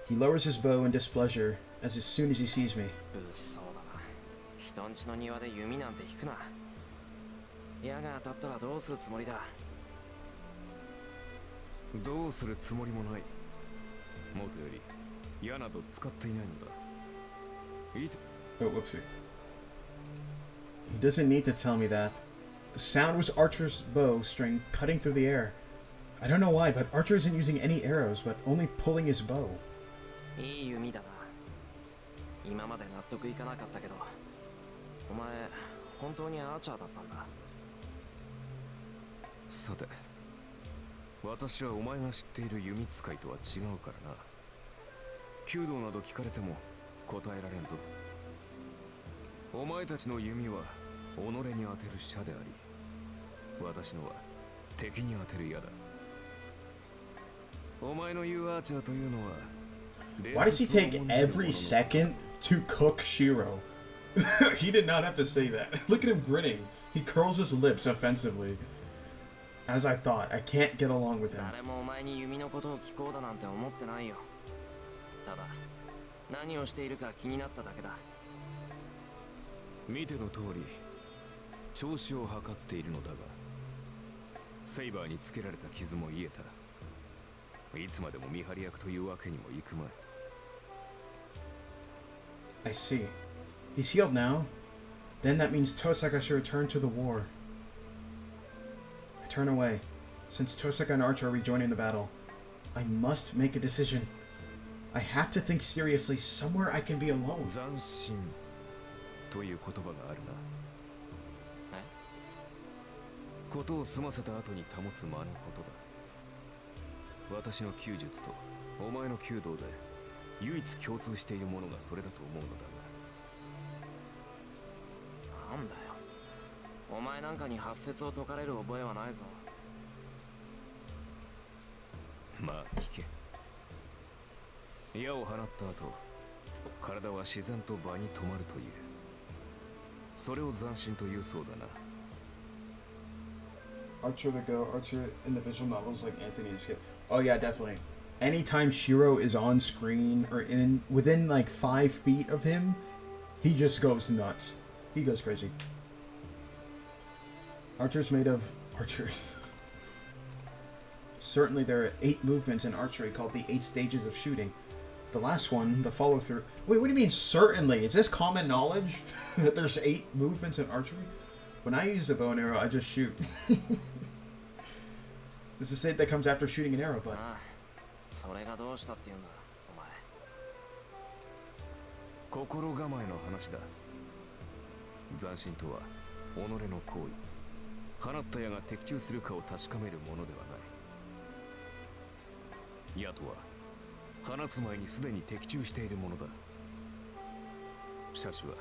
He lowers his bow in displeasure as soon as he sees me. そうだな。人んちの庭で弓なんて引くな。矢が当たったらどうするつもりだ。どうするつもりもない。もとより矢など使っていないのだ。いい。 Oh, whoopsie. He doesn't need to tell me that. The sound was Archer's bow string cutting through the air. I don't know why, but Archer isn't using any arrows, but only pulling his bow. いい弓だな。今まで納得いかなかったけど、お前本当にアーチャーだったんだ。さて、私はお前が知っている弓使いとは違うからな。弓道など聞かれても答えられんぞ。お前たちの弓は己に当てる射であり、私のは敵に当てる矢だ。お前の言うアーチャーというのは Why does he take every second to cook Shirou? He did not have to say that. Look at him grinning. He curls his lips offensively. As I thought, I can't get along with him. 誰もお前に弓のことを聞こうだなんて思ってないよ。ただ、何をしているか気になっただけだ。見ての通り、調子を測っているのだが、セイバーにつけられた傷も癒えた。いつまでも見張り役というわけにもいくまい。I see. He's healed now. Then that means Tohsaka should return to the war. I turn away. Since Tohsaka and Archer are rejoining the battle, I must make a decision. I have to think seriously somewhere I can be alone. 斬新という言葉があるな。ことを済ませた後に保つ間のことだ。私の弓術とお前の弓道で唯一共通しているものがそれだと思うのだが。なんだよ。お前なんかに発説を解かれる覚えはないぞ。まあ聞け。矢を放った後、体は自然と場に止まるという。それを斬新というそうだな。Archer the Go, Archer in the visual novels like Anthony and Skip. Oh yeah, definitely. Anytime Shirou is on screen or within like 5 feet of him, he just goes nuts. He goes crazy. Archer's made of archers. Certainly there are 8 movements in archery called the 8 stages of shooting. The last one, the follow through. Wait, what do you mean certainly? Is this common knowledge that there's 8 movements in archery? When I use a bow and arrow, I just shoot. This is it that comes after shooting an arrow, but... それがどうしたって言うんだ、お前。心構えの話だ。斬新とは己の行為。放った矢が的中するかを確かめるものではない。矢とは放つ前にすでに的中しているものだ。射手は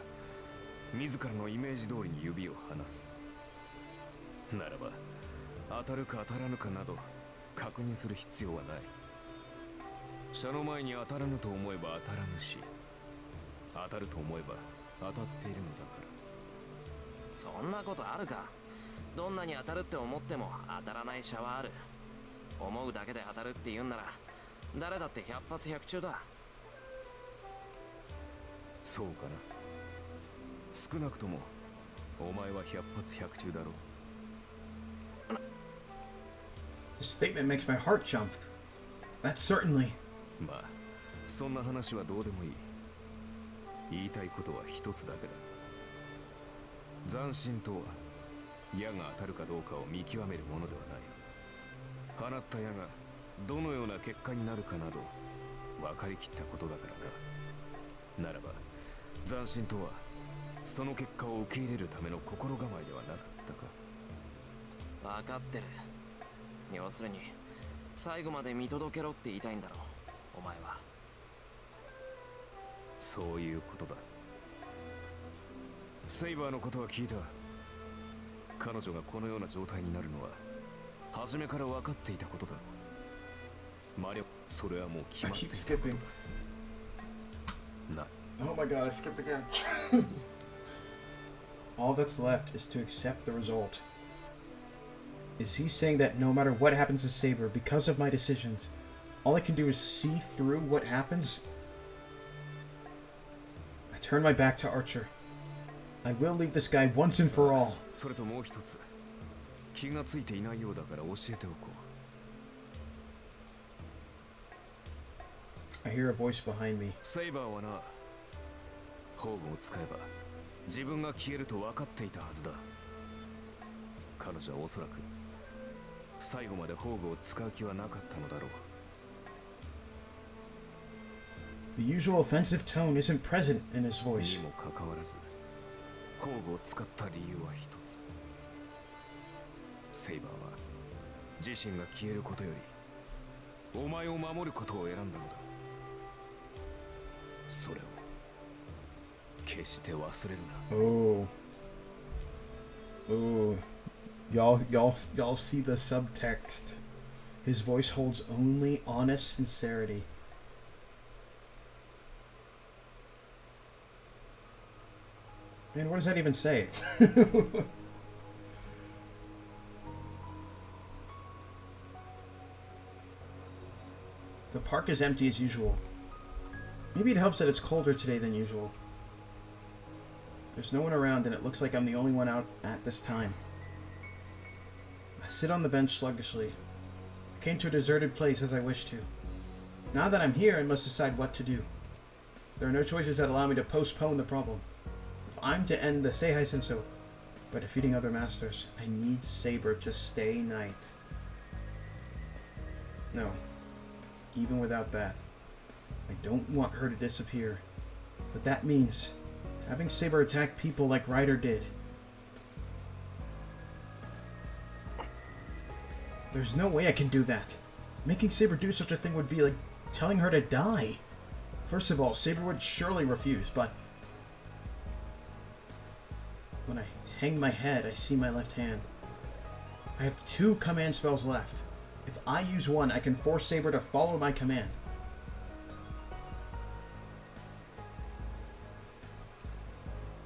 自らのイメージ通りに指を離す。ならば当たるか当たらぬかなど確認する必要はない。射の前に当たらぬと思えば当たらぬし、当たると思えば当たっているのだから。そんなことあるか。どんなに当たるって思っても当たらない射はある。思うだけで当たるって言うんなら誰だって100発100中だ。そうかな。少なくともお前は100発100中だろう。This statement makes my heart jump. That's certainly. まあ、そんな話はどうでもいい。言いたいことは一つだけだ。斬新とは矢が当たるかどうかを見極めるものではない。放った矢がどのような結果になるかなど分かりきったことだからな。ならば斬新とはその結果を受け入れるための心構えではなかったか。分かってる。要するに最後まで見届けろって言いたいんだろう、お前は。そういうことだ。セイバーのことは聞いた。彼女がこのような状態になるのは初めから分かっていたことだ。魔力、それはもう決 I まってい keep た。 skipping. な。 Oh my god, I skipped again. All that's left is to accept the result. Is he saying that no matter what happens to Saber, because of my decisions, all I can do is see through what happens? I turn my back to Archer. I will leave this guy once and for all. それともう一つ、気がついていないようだから教えておこI hear a voice behind me. う。セイバーはな、宝具を使えば自分が消えると分かっていたはずだ。彼女はおそらく最後まで宝具を使う気はなかったのだろう。The usual offensive tone isn't present in his voice. にもかかわらず、宝具を使った理由は一つ。セイバーは自身が消えることよりお前を守ることを選んだのだ。それを決して忘れるな。 Oh. Oh. Y'all see the subtext. His voice holds only honest sincerity. Man, what does that even say? The park is empty as usual. Maybe it helps that it's colder today than usual. There's no one around and it looks like I'm the only one out at this time. I sit on the bench sluggishly. I came to a deserted place as I wished to. Now that I'm here, I must decide what to do. There are no choices that allow me to postpone the problem. If I'm to end the Seihai Senso by defeating other masters, I need Saber to stay knight. No. Even without that, I don't want her to disappear. But that means having Saber attack people like Ryder did. There's no way I can do that. Making Saber do such a thing would be like telling her to die. First of all, Saber would surely refuse, but when I hang my head, I see my left hand. I have 2 command spells left. If I use one, I can force Saber to follow my command.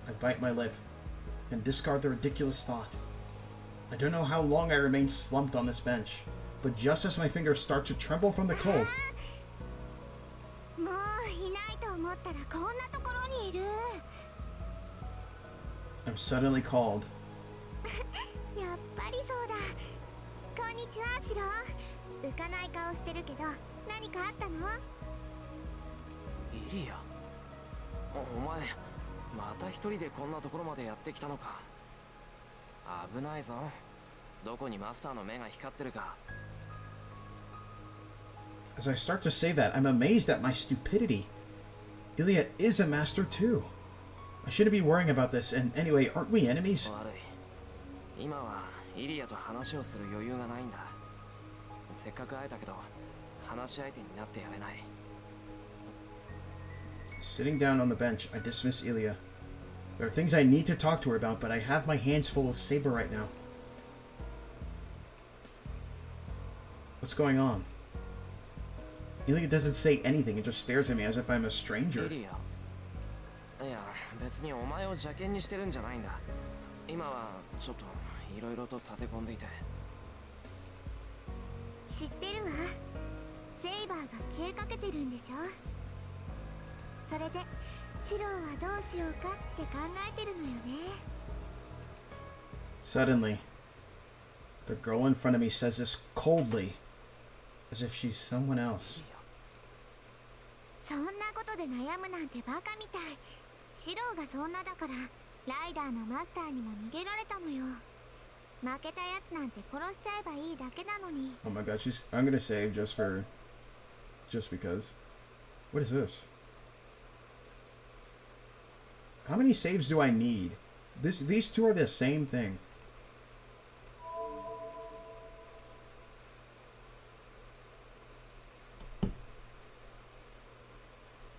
I bite my lip and discard the ridiculous thought. I don't know how long I remain slumped on this bench, but just as my fingers start to tremble from the cold, I'm suddenly called. やっぱりそうだ。こんにちは、シロ。浮かない顔してるけど、何かあったの？イリア、お前また一人でこんなところまでやってきたのか。危ないぞ。どこにマスターの目が光ってるか。As I start to say that, I'm amazed at my stupidity. Illya is a master too. I shouldn't be worrying about this, and anyway, aren't we enemies? 悪い。今はイリアと話をする余裕がないんだ。せっかく会えたけど、話し相手になってやれない。Sitting down on the bench, I dismiss Illya. There are things I need to talk to her about, but I have my hands full of Saber right now. What's going on? Illya doesn't say anything and just stares at me as if I'm a stranger. イリア、いや、別にお前を邪険にしてるんじゃないんだ。今はちょっといろいろと立て込んでいて。知ってるわ。セイバーが消えかけてるんでしょ。それでシローはどうしようかって考えてるのよね。Suddenly, the girl in front of me says this coldly, as if she's someone else. そんなことで悩むなんてバカみたい。シローがそんなだからライダーのマスターにも逃げられたのよ。負けたやつなんて殺しちゃえばいいだけなのに。 Oh my god, I'm gonna save just because. What is this? How many saves do I need? These two are the same thing.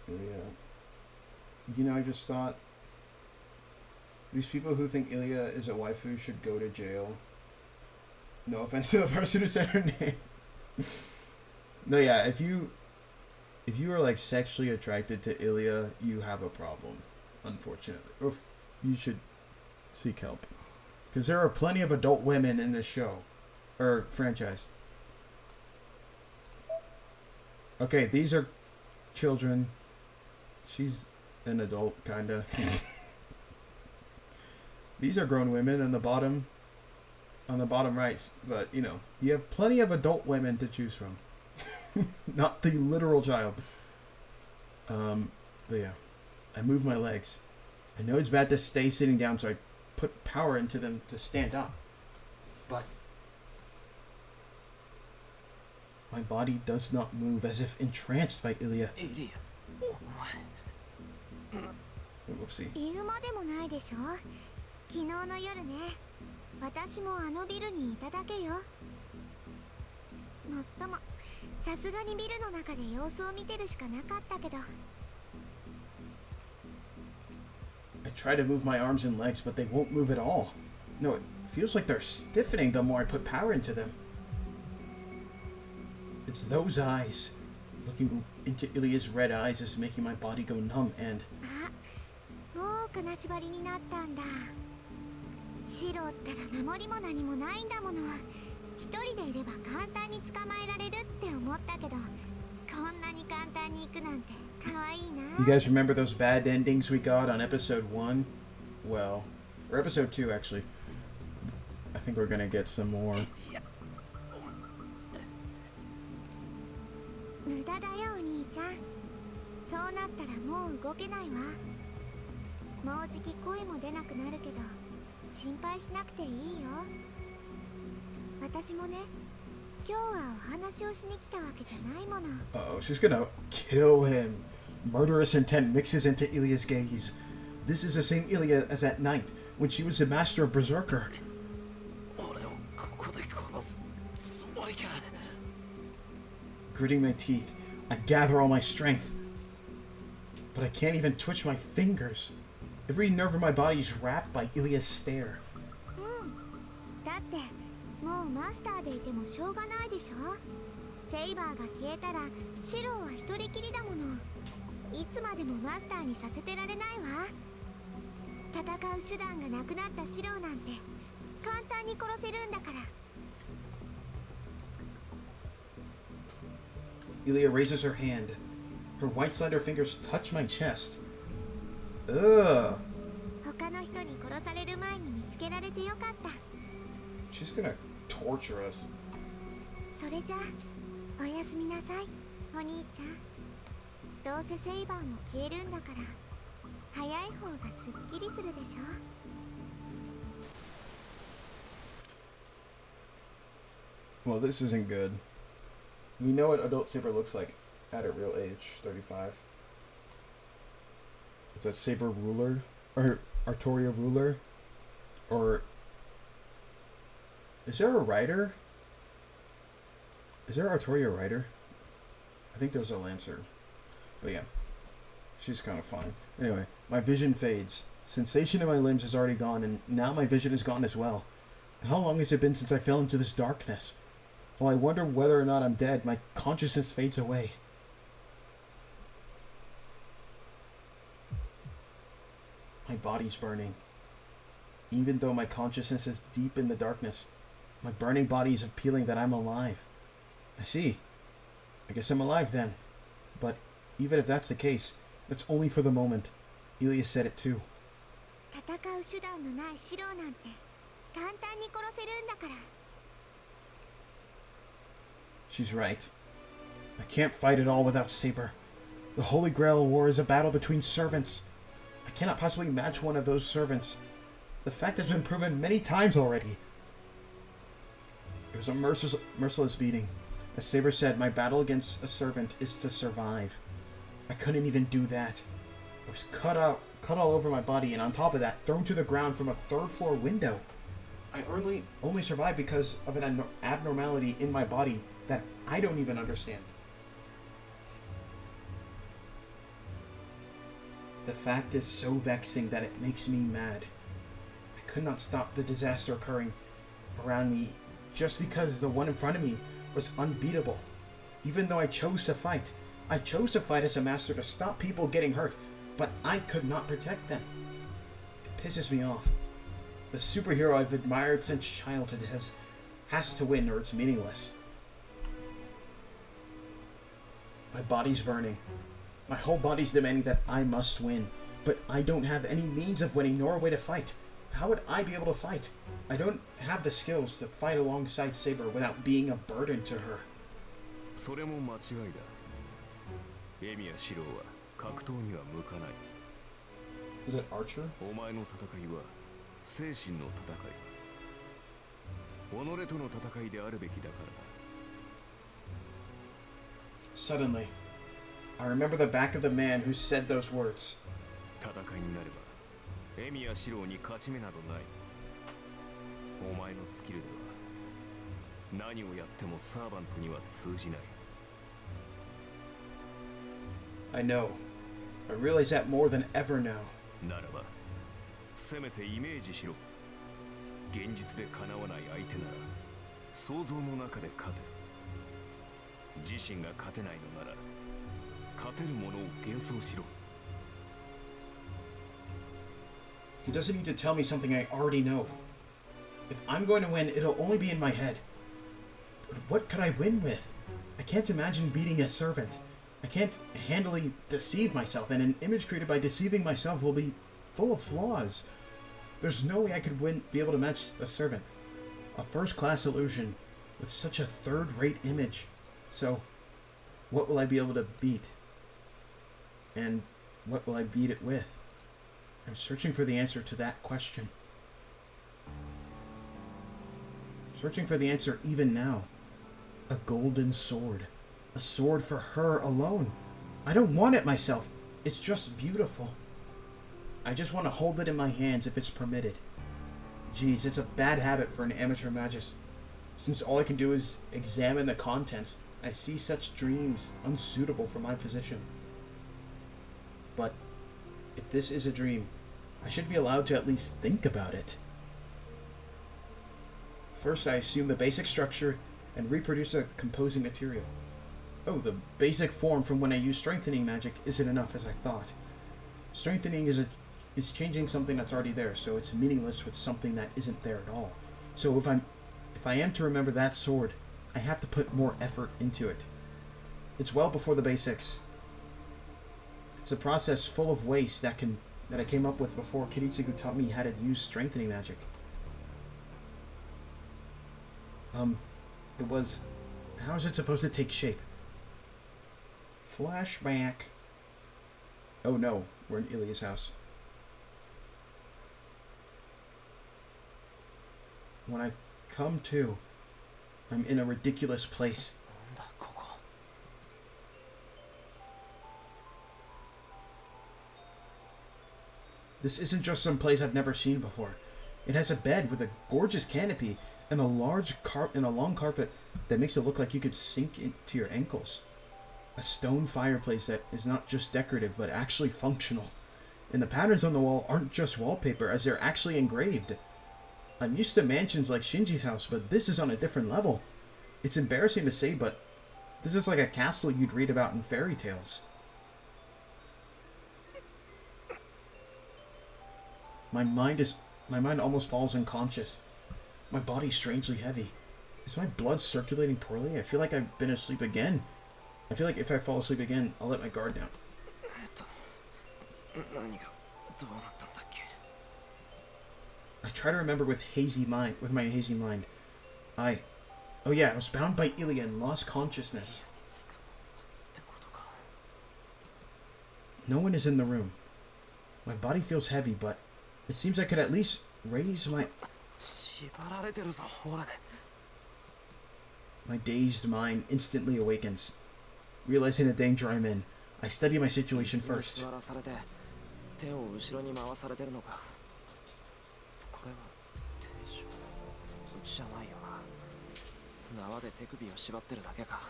Illya. You know, I just thought these people who think Illya is a waifu should go to jail. No offense to the person who said her name. No, yeah, if you are like sexually attracted to Illya, you have a problem, unfortunately. Or you should seek help. Because there are plenty of adult women in this show. Or franchise. Okay, these are children. She's an adult, kinda. These are grown women on the bottom right. But, you know, you have plenty of adult women to choose from. Not the literal child. But yeah. I move my legs. I know it's bad to stay sitting down, so I put power into them to stand up. But my body does not move, as if entranced by Illya. Illya. Whoopsie. 言うまでもないでしょ。昨日の夜ね、私もあのビルにいただけよ。もっとも、さすがにビルの中で様子を見てるしかなかったけど。I try to move my arms and legs, but they won't move at all. No, it feels like they're stiffening the more I put power into them. It's those eyes. Looking into Illya's red eyes is making my body go numb and... あ、もう金縛りになったんだ。シロったら守りも何もないんだもの。一人でいれば簡単に捕まえられるって思ったけど、こんなに簡単に行くなんて可愛いな。You guys remember those bad endings we got on episode 1? Well, or episode 2 actually. I think we're gonna get some more. 無駄だよお兄ちゃん。そうなったらもう動けないわ。もうじき声も出なくなるけど、心配しなくていいよ。私もね、今日はお話をしに来たわけじゃないもの。Uh-oh, she's gonna kill him. Murderous intent mixes into Illya's gaze. This is the same Illya as at night, when she was the master of Berserker. Gritting my teeth, I gather all my strength. But I can't even twitch my fingers. Every nerve in my body is wrapped by Illya's stare. だってもうマスターでいてもしょうがないでしょ。セイバーが消えたらシローは一人きりだもの。いつまでもマスターにさせてられないわ。戦う手段がなくなったシローなんて簡単に殺せるんだから。Illya raises her hand. Her white slender fingers touch my chest. Ugh. 他の人に殺される前に見つけられてよかった。She's gonna torture us. それじゃあおやすみなさい、お兄ちゃん。どうせセイバーも消えるんだから早い方がすっきりするでしょ。Well, this isn't good. We know what adult Saber looks like at a real age, 35. Is that Saber ruler? Or Artoria ruler? Or... Is there a writer? Is there Artoria writer? I think there's a Lancer. But yeah. She's kind of fine. Anyway, my vision fades. Sensation in my limbs is already gone, and now my vision is gone as well. How long has it been since I fell into this darkness? While I wonder whether or not I'm dead, my consciousness fades away. My body's burning. Even though my consciousness is deep in the darkness, my burning body is appealing that I'm alive. I see. I guess I'm alive then. But even if that's the case, that's only for the moment. Illya said it too. 戦う手段のないシローなんて簡単に殺せるんだから。She's right. I can't fight at all without Saber. The Holy Grail War is a battle between servants. I cannot possibly match one of those servants. The fact has been proven many times already. It was a merciless beating. As Saber said, my battle against a servant is to survive. I couldn't even do that. I was cut all over my body, and on top of that, thrown to the ground from a third-floor window. I only survived because of an abnormality in my body that I don't even understand. The fact is so vexing that it makes me mad. I could not stop the disaster occurring around me just because the one in front of me was unbeatable. Even though I chose to fight as a master to stop people getting hurt, but I could not protect them. It pisses me off. The superhero I've admired since childhood has to win or it's meaningless. My body's burning. My whole body's demanding that I must win, but I don't have any means of winning nor a way to fight. How would I be able to fight? I don't have the skills to fight alongside Saber without being a burden to her. それも間違いだ。エミヤ四郎は格闘には向かない。Is it Archer? お前の戦いは精神の戦い。己との戦いであるべきだからだ。Suddenly, I remember the back of the man who said those words. 戦いになればエミヤ四郎に勝ち目などない。お前のスキルでは何をやってもサーバントには通じない。I know. I realize that more than ever now. ならば、せめてイメージしろ。現実で叶わない相手なら、想像の中で勝て。自身が勝てないのなら、勝てるものを幻想しろ。He doesn't need to tell me something I already know. If I'm going to win, it'll only be in my head. But what could I win with? I can't imagine beating a servant. I can't handily deceive myself, and an image created by deceiving myself will be full of flaws. There's no way I could be able to match a servant. A first-class illusion with such a third-rate image. So, what will I be able to beat? And what will I beat it with? I'm searching for the answer to that question. Searching for the answer even now. A golden sword. A sword for her alone. I don't want it myself. It's just beautiful. I just want to hold it in my hands if it's permitted. Geez, it's a bad habit for an amateur magist. Since all I can do is examine the contents, I see such dreams unsuitable for my position. But if this is a dream, I should be allowed to at least think about it. First, I assume the basic structure and reproduce a composing material. Oh, the basic form from when I use strengthening magic isn't enough as I thought. Strengthening is changing something that's already there, so it's meaningless with something that isn't there at all. So if I am to remember that sword, I have to put more effort into it. It's well before the basics. It's a process full of waste that I came up with before Kiritsugu taught me how to use strengthening magic. How is it supposed to take shape? Flashback. Oh no, we're in Illya's house. When I come to, I'm in a ridiculous place. This isn't just some place I've never seen before. It has a bed with a gorgeous canopy and a long carpet that makes it look like you could sink into your ankles. A stone fireplace that is not just decorative but actually functional. And the patterns on the wall aren't just wallpaper, as they're actually engraved. I'm used to mansions like Shinji's house, but this is on a different level. It's embarrassing to say, but this is like a castle you'd read about in fairy tales. My mind almost falls unconscious. My body's strangely heavy. Is my blood circulating poorly? I feel like I've been asleep again. I feel like if I fall asleep again, I'll let my guard down. I try to remember with my hazy mind. Oh yeah, I was bound by Illya and lost consciousness. No one is in the room. My body feels heavy, but it seems I could at least raise my... My dazed mind instantly awakens. Realizing the danger I'm in, I study my situation first. 手を後ろに回されてるのか。これは手錠じゃないよな。縄で手首を縛ってるだけか。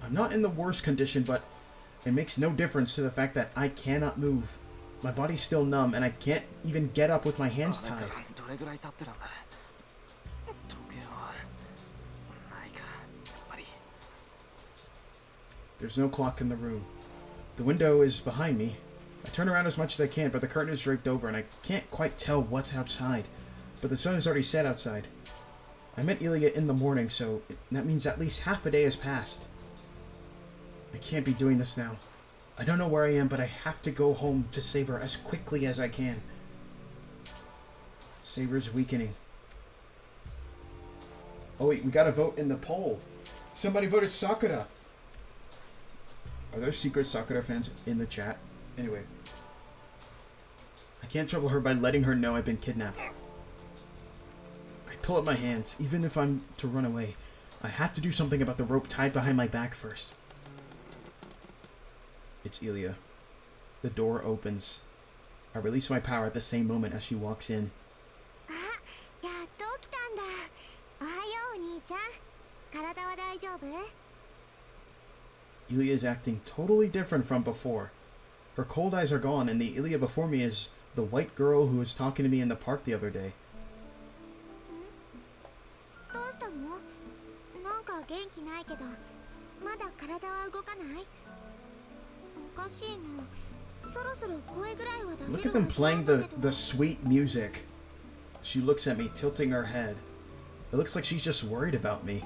I'm not in the worst condition, but it makes no difference to the fact that I cannot move. My body's still numb, and I can't even get up with my hands tied. どれぐらい経ってるんだ。時計はないか、やっぱり。There's no clock in the room. The window is behind me. I turn around as much as I can, but the curtain is draped over, and I can't quite tell what's outside. But the sun has already set outside. I met Illya in the morning, so that means at least half a day has passed. I can't be doing this now. I don't know where I am, but I have to go home to Saber as quickly as I can. Saber's weakening. Oh wait, we got a vote in the poll. Somebody voted Sakura. Are there secret Sakura fans in the chat? Anyway. I can't trouble her by letting her know I've been kidnapped. I pull up my hands, even if I'm to run away. I have to do something about the rope tied behind my back first. It's Illya. The door opens. I release my power at the same moment as she walks in. Illya is acting totally different from before. Her cold eyes are gone, and the Illya before me is the white girl who was talking to me in the park the other day. Look at them playing the sweet music. She looks at me, tilting her head. It looks like she's just worried about me.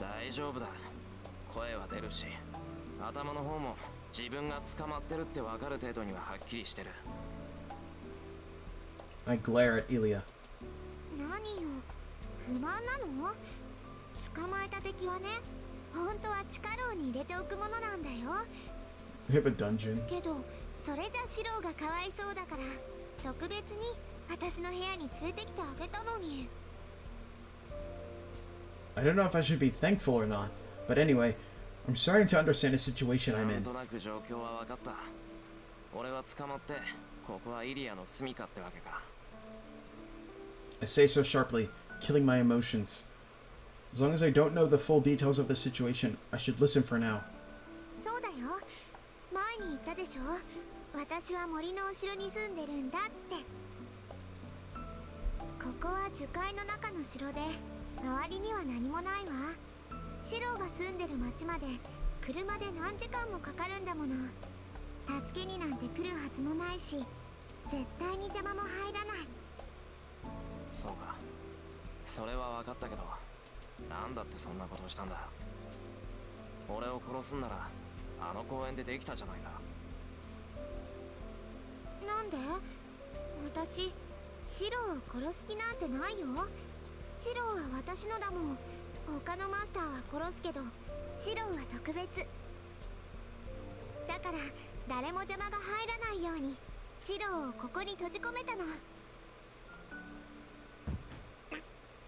I glare at Illya. We have a dungeon. I don't know if I should be thankful or not, but anyway, I'm starting to understand the situation I'm in. I say so sharply, killing my emotions. As long as I don't know the full details of the situation, I should listen for now.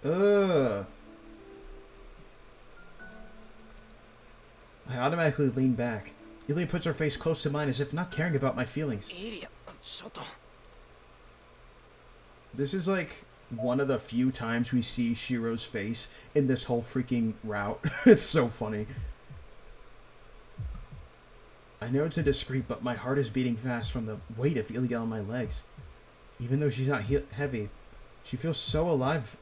Ugh. I automatically lean back. Illya puts her face close to mine as if not caring about my feelings. This is like one of the few times we see Shirou's face in this whole freaking route. It's so funny. I know it's indiscreet, but my heart is beating fast from the weight of Illya on my legs. Even though she's not heavy, she feels so alive.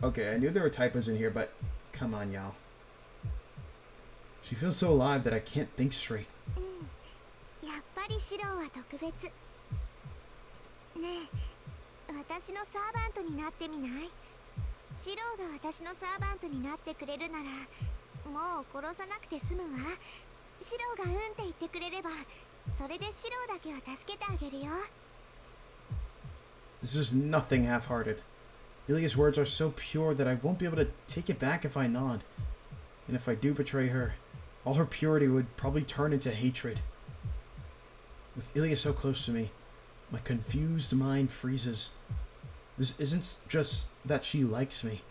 Okay, I knew there were typos in here, but come on, y'all. She feels so alive that I can't think straight. This is nothing half-hearted. Illya's words are so pure that I won't be able to take it back if I nod. And if I do betray her, all her purity would probably turn into hatred. With Illya so close to me, my confused mind freezes. This isn't just that she likes me.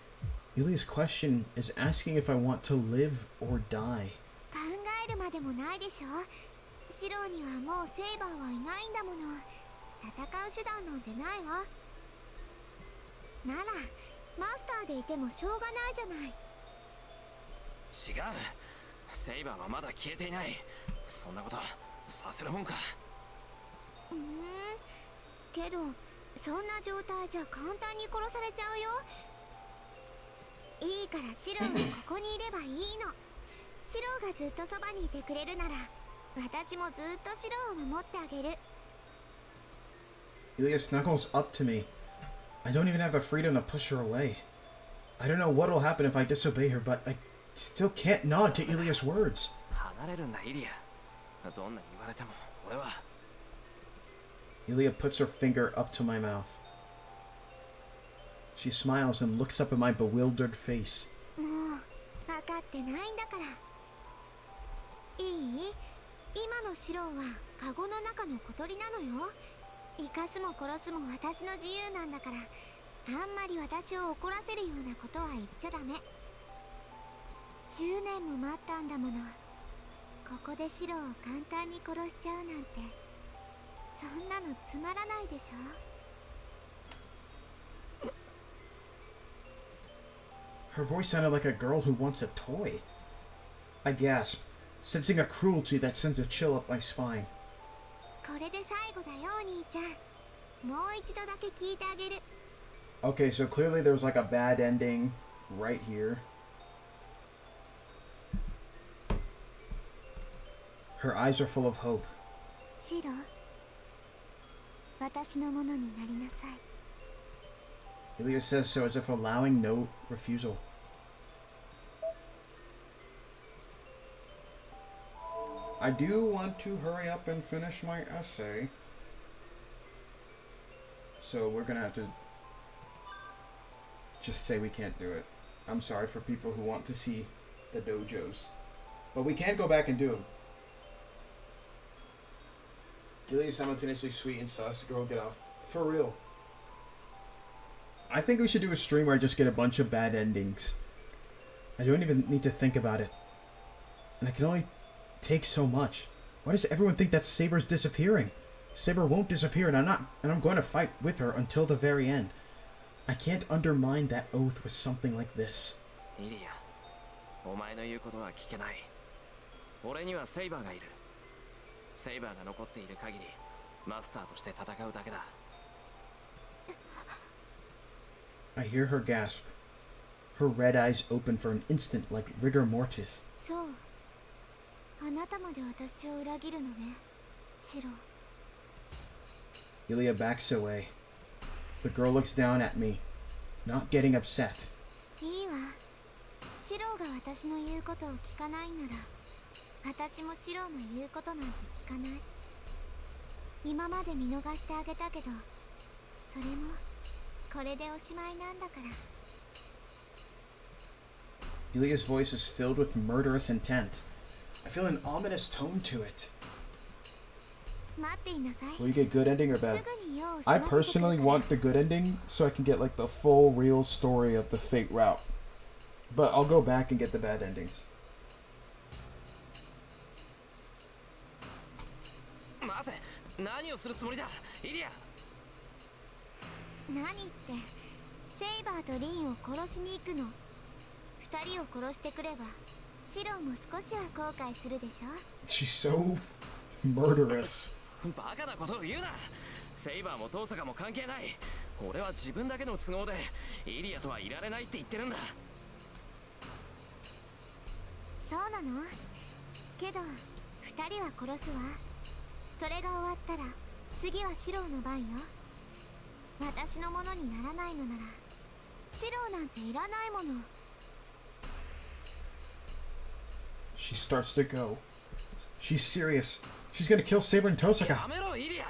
Illya's question is asking if I want to live or die. シロにはもうセイバーはいないんだもの。戦う手段なんてないわ。ならマスターでいてもしょうがないじゃない。違う。セイバーはまだ消えていない。そんなことさせるもんか。けどそんな状態じゃ簡単に殺されちゃうよ。いいからシロはここにいればいいの。シロがずっとそばにいてくれるなら私もずっとシロを守ってあげる。 Illya snuggles up to me. I don't even have the freedom to push her away. I don't know what'll happen if I disobey her, but I still can't nod to Ilya's words. 離れるんだ、イリア。どんなに言われても俺は。Illya puts her finger up to my mouth. She smiles and looks up at my bewildered face. もう分かってないんだから。いい？今のシロはカゴの中の小鳥なのよ。生かすも殺すも私の自由なんだから、あんまり私を怒らせるようなことは言っちゃダメ。10年も待ったんだもの。ここでシロを簡単に殺しちゃうなんて、そんなのつまらないでしょ。Her voice sounded like a girl who wants a toy. I gasp, sensing a cruelty that sends a chill up my spine. これで最後だよ、お兄ちゃん。もう一度だけ聞いてあげる。Okay, so clearly there's like a bad ending right here. Her eyes are full of hope. シロ、私のものになりなさい。Illya says so as if allowing no refusal. I do want to hurry up and finish my essay. So we're gonna have to just say we can't do it. I'm sorry for people who want to see the dojos. But we can go back and do them. Illya is simultaneously sweet and sus. Girl, get off. For real. I think we should do a stream where I just get a bunch of bad endings. I don't even need to think about it. And I can only take so much. Why does everyone think that Saber's disappearing? Saber won't disappear, and I'm going to fight with her until the very end. I can't undermine that oath with something like this. Illya, お前の言うことは聞けない。俺にはセイバーがいる。セイバーが残っている限り、マスターとして戦うだけだ。I hear her gasp. Her red eyes open for an instant like rigor mortis. そう。あなたまで私を裏切るのね、シロ。Illya backs away. The girl looks down at me, not getting upset. いいわ。シロが私の言うことを聞かないなら、私もシロの言うことなんて聞かない。今まで見逃してあげたけど、それもこれでおしまいなんだから。Ilya's voice is filled with murderous intent. I feel an ominous tone to it. 待っていなさい。 Will you get good ending or す bad? ぐに用を済 I ませてくる personally から。 want the good ending so I can get like the full real story of the fate route. But I'll go back and get the bad endings. 待て、何をするつもりだ、イリア。何って、セイバーとリンを殺しに行くの。二人を殺してくれば、シロも少しは後悔するでしょ。 She's so murderous. バカなことを言うな。セイバーもトーサカも関係ない。俺は自分だけの都合でイリアとはいられないって言ってるんだ。そうなの？けど、二人は殺すわ。それが終わったら、次はシローの番よ。私のものにならないのなら、シローなんていらないもの。She starts to go. She's serious. She's gonna kill Saber and Tohsaka. やめろ、イリア。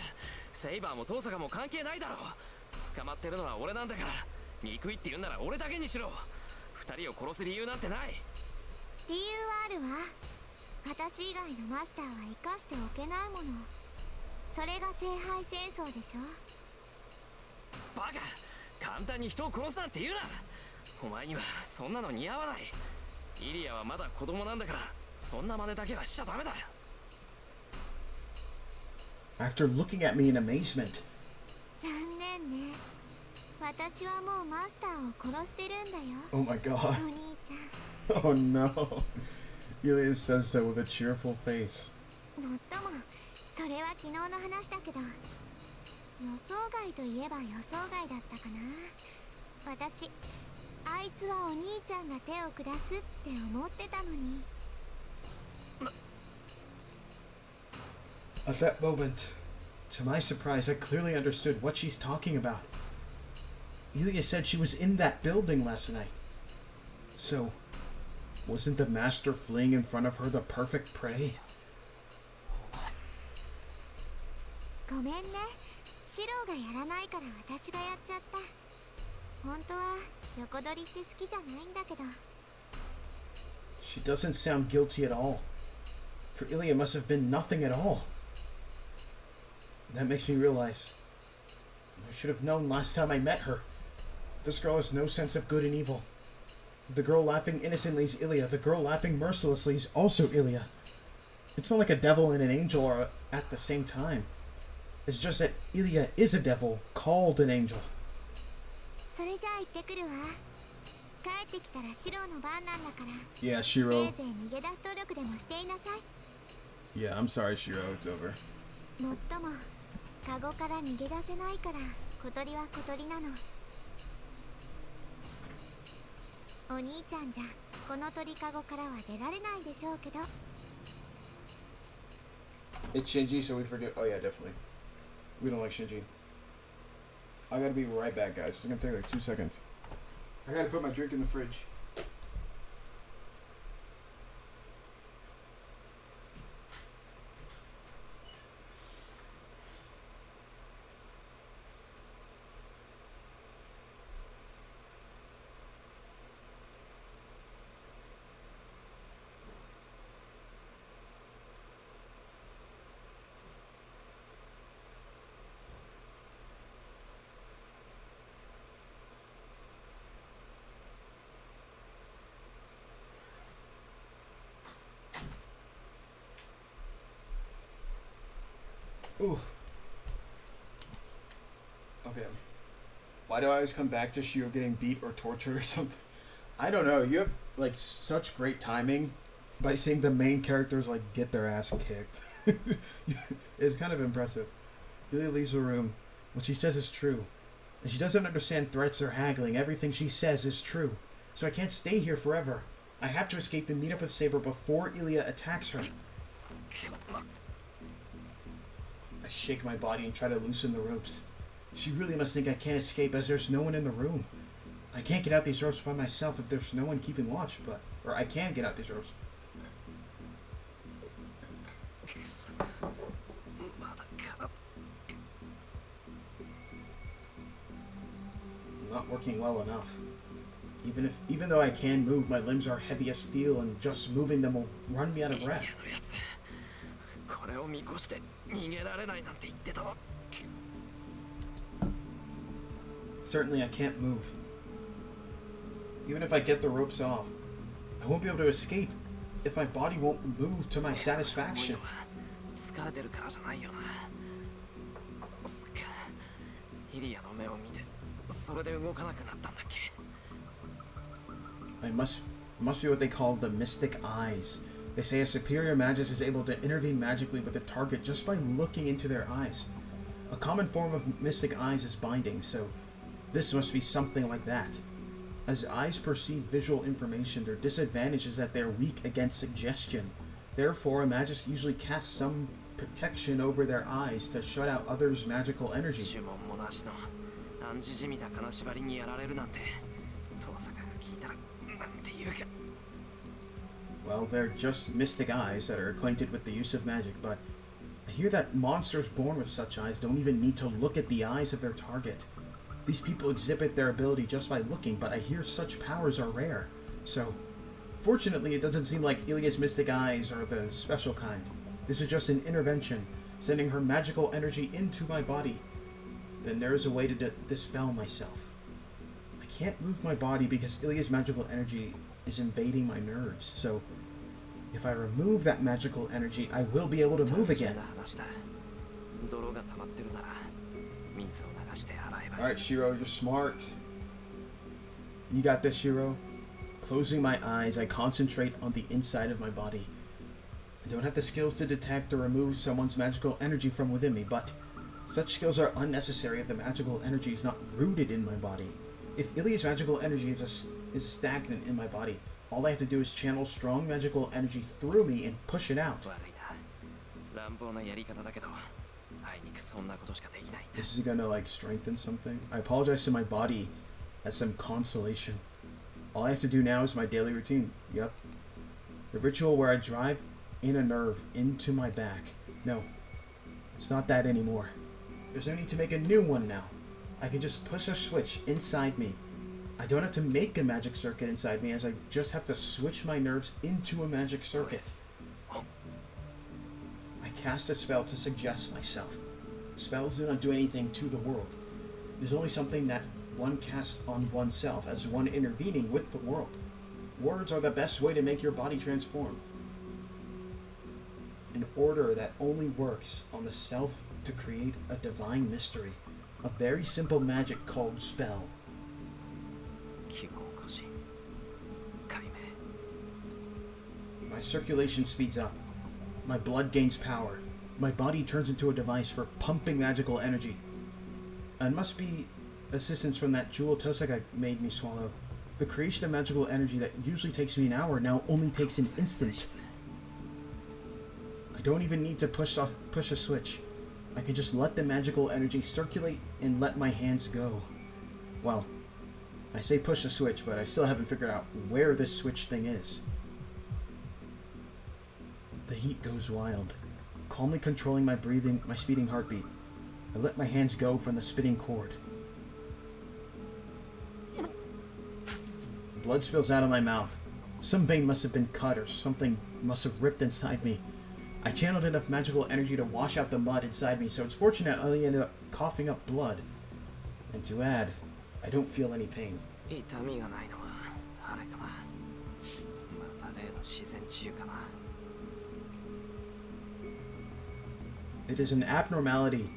セイバーもトーサカも関係ないだろう。捕まってるのは俺なんだから。憎いって言うなら俺だけにしろ。二人を殺す理由なんてない。理由はあるわ。私以外のマスターは生かしておけないもの。それが聖杯戦争でしょ。バカ、簡単に人を殺すなんて言うな。お前にはそんなの似合わない。イリアはまだ子供なんだから、そんな真似だけはしちゃダメだ。after looking at me in amazement. 残念ね。私はもうマスターを殺してるんだよ。 Oh my god. お兄ちゃん。 Oh no. Illya says so with a cheerful face. もっとも、それは昨日の話だけど、予想外といえば予想外だったかな。私、あいつはお兄ちゃんが手を下すって思ってたのに。At that moment, to my surprise, I clearly understood what she's talking about. Illya said she was in that building last night. So, wasn't the master fleeing in front of her the perfect prey? ごめんね。シローがやらないから私がやっちゃった。本当は横取りって好きじゃないんだけど。She doesn't sound guilty at all. For Illya must have been nothing at all. That makes me realize I should have known last time I met her. This girl has no sense of good and evil. The girl laughing innocently is Illya. The girl laughing mercilessly is also Illya. It's not like a devil and an angel are at the same time. It's just that Illya is a devil called an angel. それじゃあ行ってくるわ。帰ってきたらシローの番なんだから。 Yeah, Shirou. せいぜい逃げ出す努力でもしていなさい。 Yeah, I'm sorry, Shirou. It's over. もっとも、カゴから逃げ出せないから、小鳥は小鳥なの。お兄ちゃんじゃ、この鳥カゴからは出られないでしょうけど。 It's Shinji, so we forget. Oh, yeah, definitely. We don't like Shinji. I gotta be right back, guys. It's gonna take like 2 seconds. I gotta put my drink in the fridge. Ooh. Okay. Why do I always come back to Shirou getting beat or tortured or something? I don't know. You have like such great timing by seeing the main characters like get their ass kicked. It's kind of impressive. Illya leaves the room. What she says is true. And she doesn't understand threats or haggling. Everything she says is true. So I can't stay here forever. I have to escape and meet up with Saber before Illya attacks her. I shake my body and try to loosen the ropes. She really must think I can't escape as there's no one in the room. I can't get out these ropes by myself if there's no one keeping watch, but... Or I can get out these ropes. Not working well enough. Even though I can move, my limbs are heavy as steel and just moving them will run me out of breath. Certainly I can't move. Even if I get the ropes off, I won't be able to escape if my body won't move to my satisfaction. I must be what they call the mystic eyes. They say a superior magist is able to intervene magically with a target just by looking into their eyes. A common form of mystic eyes is binding, so this must be something like that. As eyes perceive visual information, their disadvantage is that they're weak against suggestion. Therefore, a magist usually casts some protection over their eyes to shut out others' magical energy. Well, they're just mystic eyes that are acquainted with the use of magic, but I hear that monsters born with such eyes don't even need to look at the eyes of their target. These people exhibit their ability just by looking, but I hear such powers are rare. So, fortunately, it doesn't seem like Illya's mystic eyes are the special kind. This is just an intervention, sending her magical energy into my body. Then there is a way to dispel myself. I can't move my body because Illya's magical energy is invading my nerves, so if I remove that magical energy, I will be able to move again. まってるなら水を流して洗えば。 Alright, Shirou, you're smart. You got this, Shirou. Closing my eyes, I concentrate on the inside of my body. I don't have the skills to detect or remove someone's magical energy from within me, but such skills are unnecessary if the magical energy is not rooted in my body. If Illya's magical energy is stagnant in my body, all I have to do is channel strong magical energy through me and push it out. This is gonna like strengthen something. I apologize to my body as some consolation. All I have to do now is my daily routine. Yep. The ritual where I drive in a nerve into my back. No, it's not that anymore. There's no need to make a new one now. I can just push a switch inside me. I don't have to make a magic circuit inside me, as I just have to switch my nerves into a magic circuit. I cast a spell to suggest myself. Spells do not do anything to the world. It is only something that one casts on oneself, as one intervening with the world. Words are the best way to make your body transform. An order that only works on the self to create a divine mystery. A very simple magic called spell. My circulation speeds up. My blood gains power. My body turns into a device for pumping magical energy. It must be assistance from that jewel Tohsaka made me swallow. The creation of magical energy that usually takes me an hour now only takes an instant. I don't even need to push a switch. I can just let the magical energy circulate and let my hands go. Well, I say push a switch, but I still haven't figured out where this switch thing is. The heat goes wild, calmly controlling my breathing, my speeding heartbeat. I let my hands go from the spinning cord. Blood spills out of my mouth. Some vein must have been cut or something must have ripped inside me. I channeled enough magical energy to wash out the mud inside me, so it's fortunate I only ended up coughing up blood. And to add, I don't feel any pain. It is an abnormality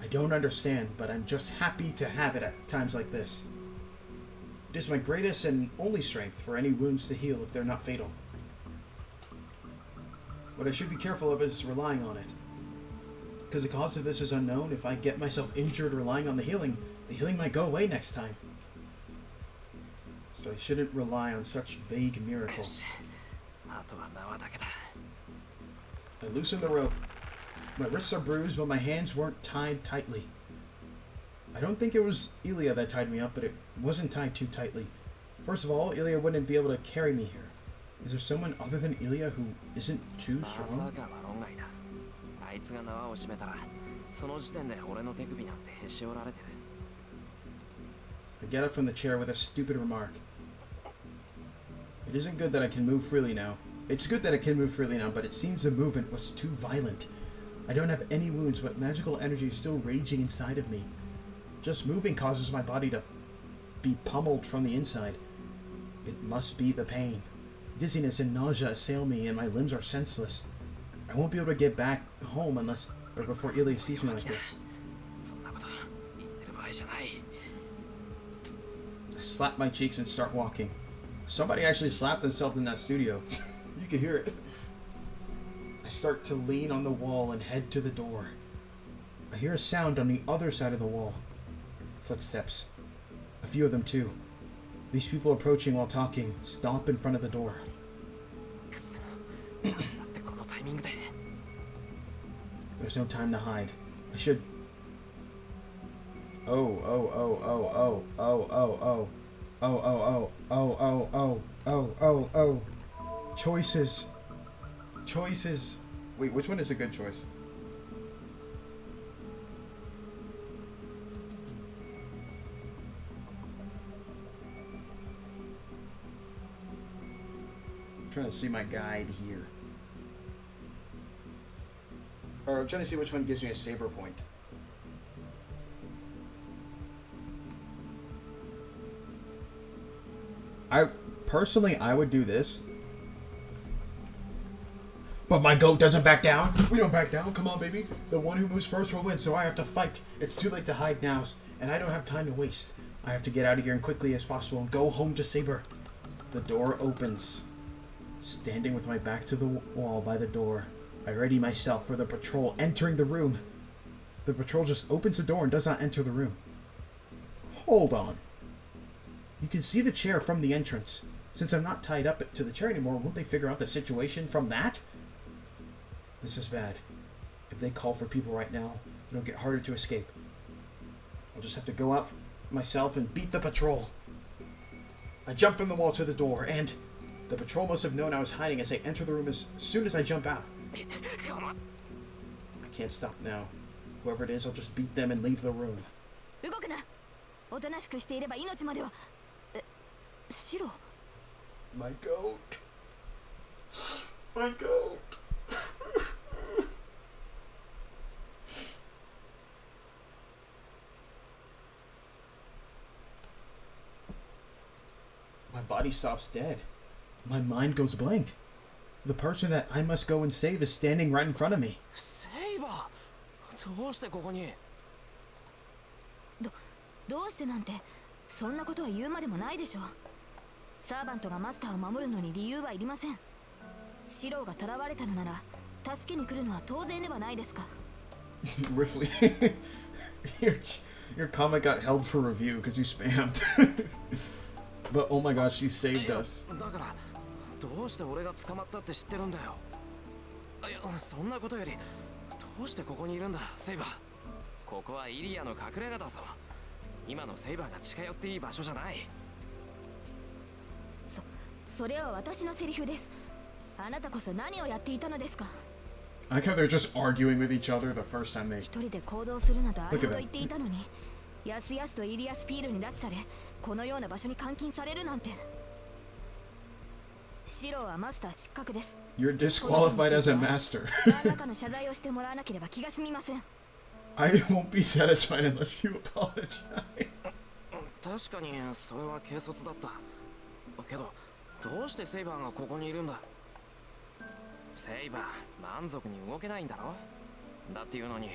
I don't understand, but I'm just happy to have it at times like this. It is my greatest and only strength for any wounds to heal if they're not fatal. What I should be careful of is relying on it. Because the cause of this is unknown. If I get myself injured relying on the healing might go away next time. So I shouldn't rely on such vague miracles. I loosen the rope. My wrists are bruised, but my hands weren't tied tightly. I don't think it was Illya that tied me up, but it wasn't tied too tightly. First of all, Illya wouldn't be able to carry me here. Is there someone other than Illya who isn't too strong? I get up from the chair with a stupid remark. It isn't good that I can move freely now. It's good that I can move freely now, but it seems the movement was too violent. I don't have any wounds, but magical energy is still raging inside of me. Just moving causes my body to be pummeled from the inside. It must be the pain. Dizziness and nausea assail me, and my limbs are senseless. I won't be able to get back home before Illya sees me like this. I slap my cheeks and start walking. Somebody actually slapped themselves in that studio. You can hear it. I start to lean on the wall and head to the door. I hear a sound on the other side of the wall. Footsteps. A few of them too. These people approaching while talking stop in front of the door. There's no time to hide. I should... Oh. Choices. Wait, which one is a good choice? I'm trying to see my guide here. Or I'm trying to see which one gives me a Saber point. I would do this. But my goat doesn't back down. We don't back down. Come on, baby. The one who moves first will win, so I have to fight. It's too late to hide now, and I don't have time to waste. I have to get out of here as quickly as possible and go home to Saber. The door opens. Standing with my back to the wall by the door, I ready myself for the patrol entering the room. The patrol just opens the door and does not enter the room. Hold on. You can see the chair from the entrance. Since I'm not tied up to the chair anymore, won't they figure out the situation from that? This is bad. If they call for people right now, it'll get harder to escape. I'll just have to go out myself and beat the patrol. I jump from the wall to the door, and the patrol must have known I was hiding as they enter the room as soon as I jump out. I can't stop now. Whoever it is, I'll just beat them and leave the room. My goat. My goat. My body stops dead. My mind goes blank. The person that I must go and save is standing right in front of me. Saber! どうしてここに？どうしてなんてそんなことは言うまでもないでしょう。サーバントがマスターを守るのに理由はいりません。シローが囚われたのなら助けに来るのは当然ではないですか。Riffly, your comment got held for review because you spammed. But oh my gosh, she saved us. だからどうして俺が捕まったって知ってるんだよ。いや、そんなことよりどうしてここにいるんだ、セイバー。ここはイリアの隠れ家だぞ。今のセイバーが近寄っていい場所じゃない。それは私のセリフです。あなたこそ何をやっていたのですか。I like how they're just arguing with each other the first time they. 一人で行動するなとあれほど言っていたのに、やすやすとイリアスピールに拉致され、このような場所に監禁されるなんて。シローはマスター失格です。You're disqualified as a master. 何らかの謝罪をしてもらわなければ気が済みません。I won't be satisfied unless you apologize. 確かにそれは軽率だった。けどどうしてセイバーがここにいるんだ。セイバー満足に動けないんだろ。だっていうのに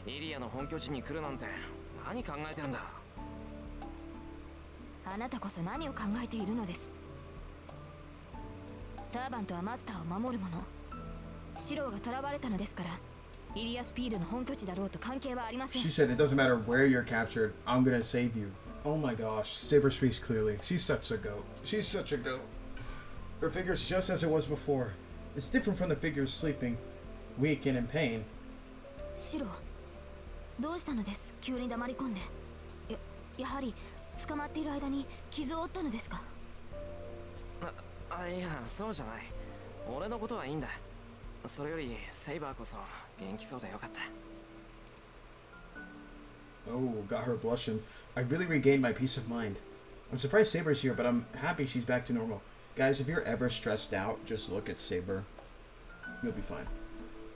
イリアの本拠地に来るなんて何考えてるんだ。あなたこそ何を考えているのです。サーバントはマスターを守る者。シローが囚われたのですから、イリアスピールの本拠地だろうと関係はありません。 She said it doesn't matter where you're captured, I'm gonna save you. Oh my gosh, Saber speaks clearly. She's such a goat. She's such a goat. Her figure's just as it was before. It's different from the figures sleeping, weak and in pain. シロー、どうしたのです？急に黙り込んで。やはり捕まっている間に傷を負ったのですか？いや、そうじゃない。俺のことはいいんだ。それよりセイバーこそ元気そうでよかった。Oh, got her blushing. I really regained my peace of mind. I'm surprised Saber's here, but I'm happy she's back to normal. Guys, if you're ever stressed out, just look at Saber. You'll be fine.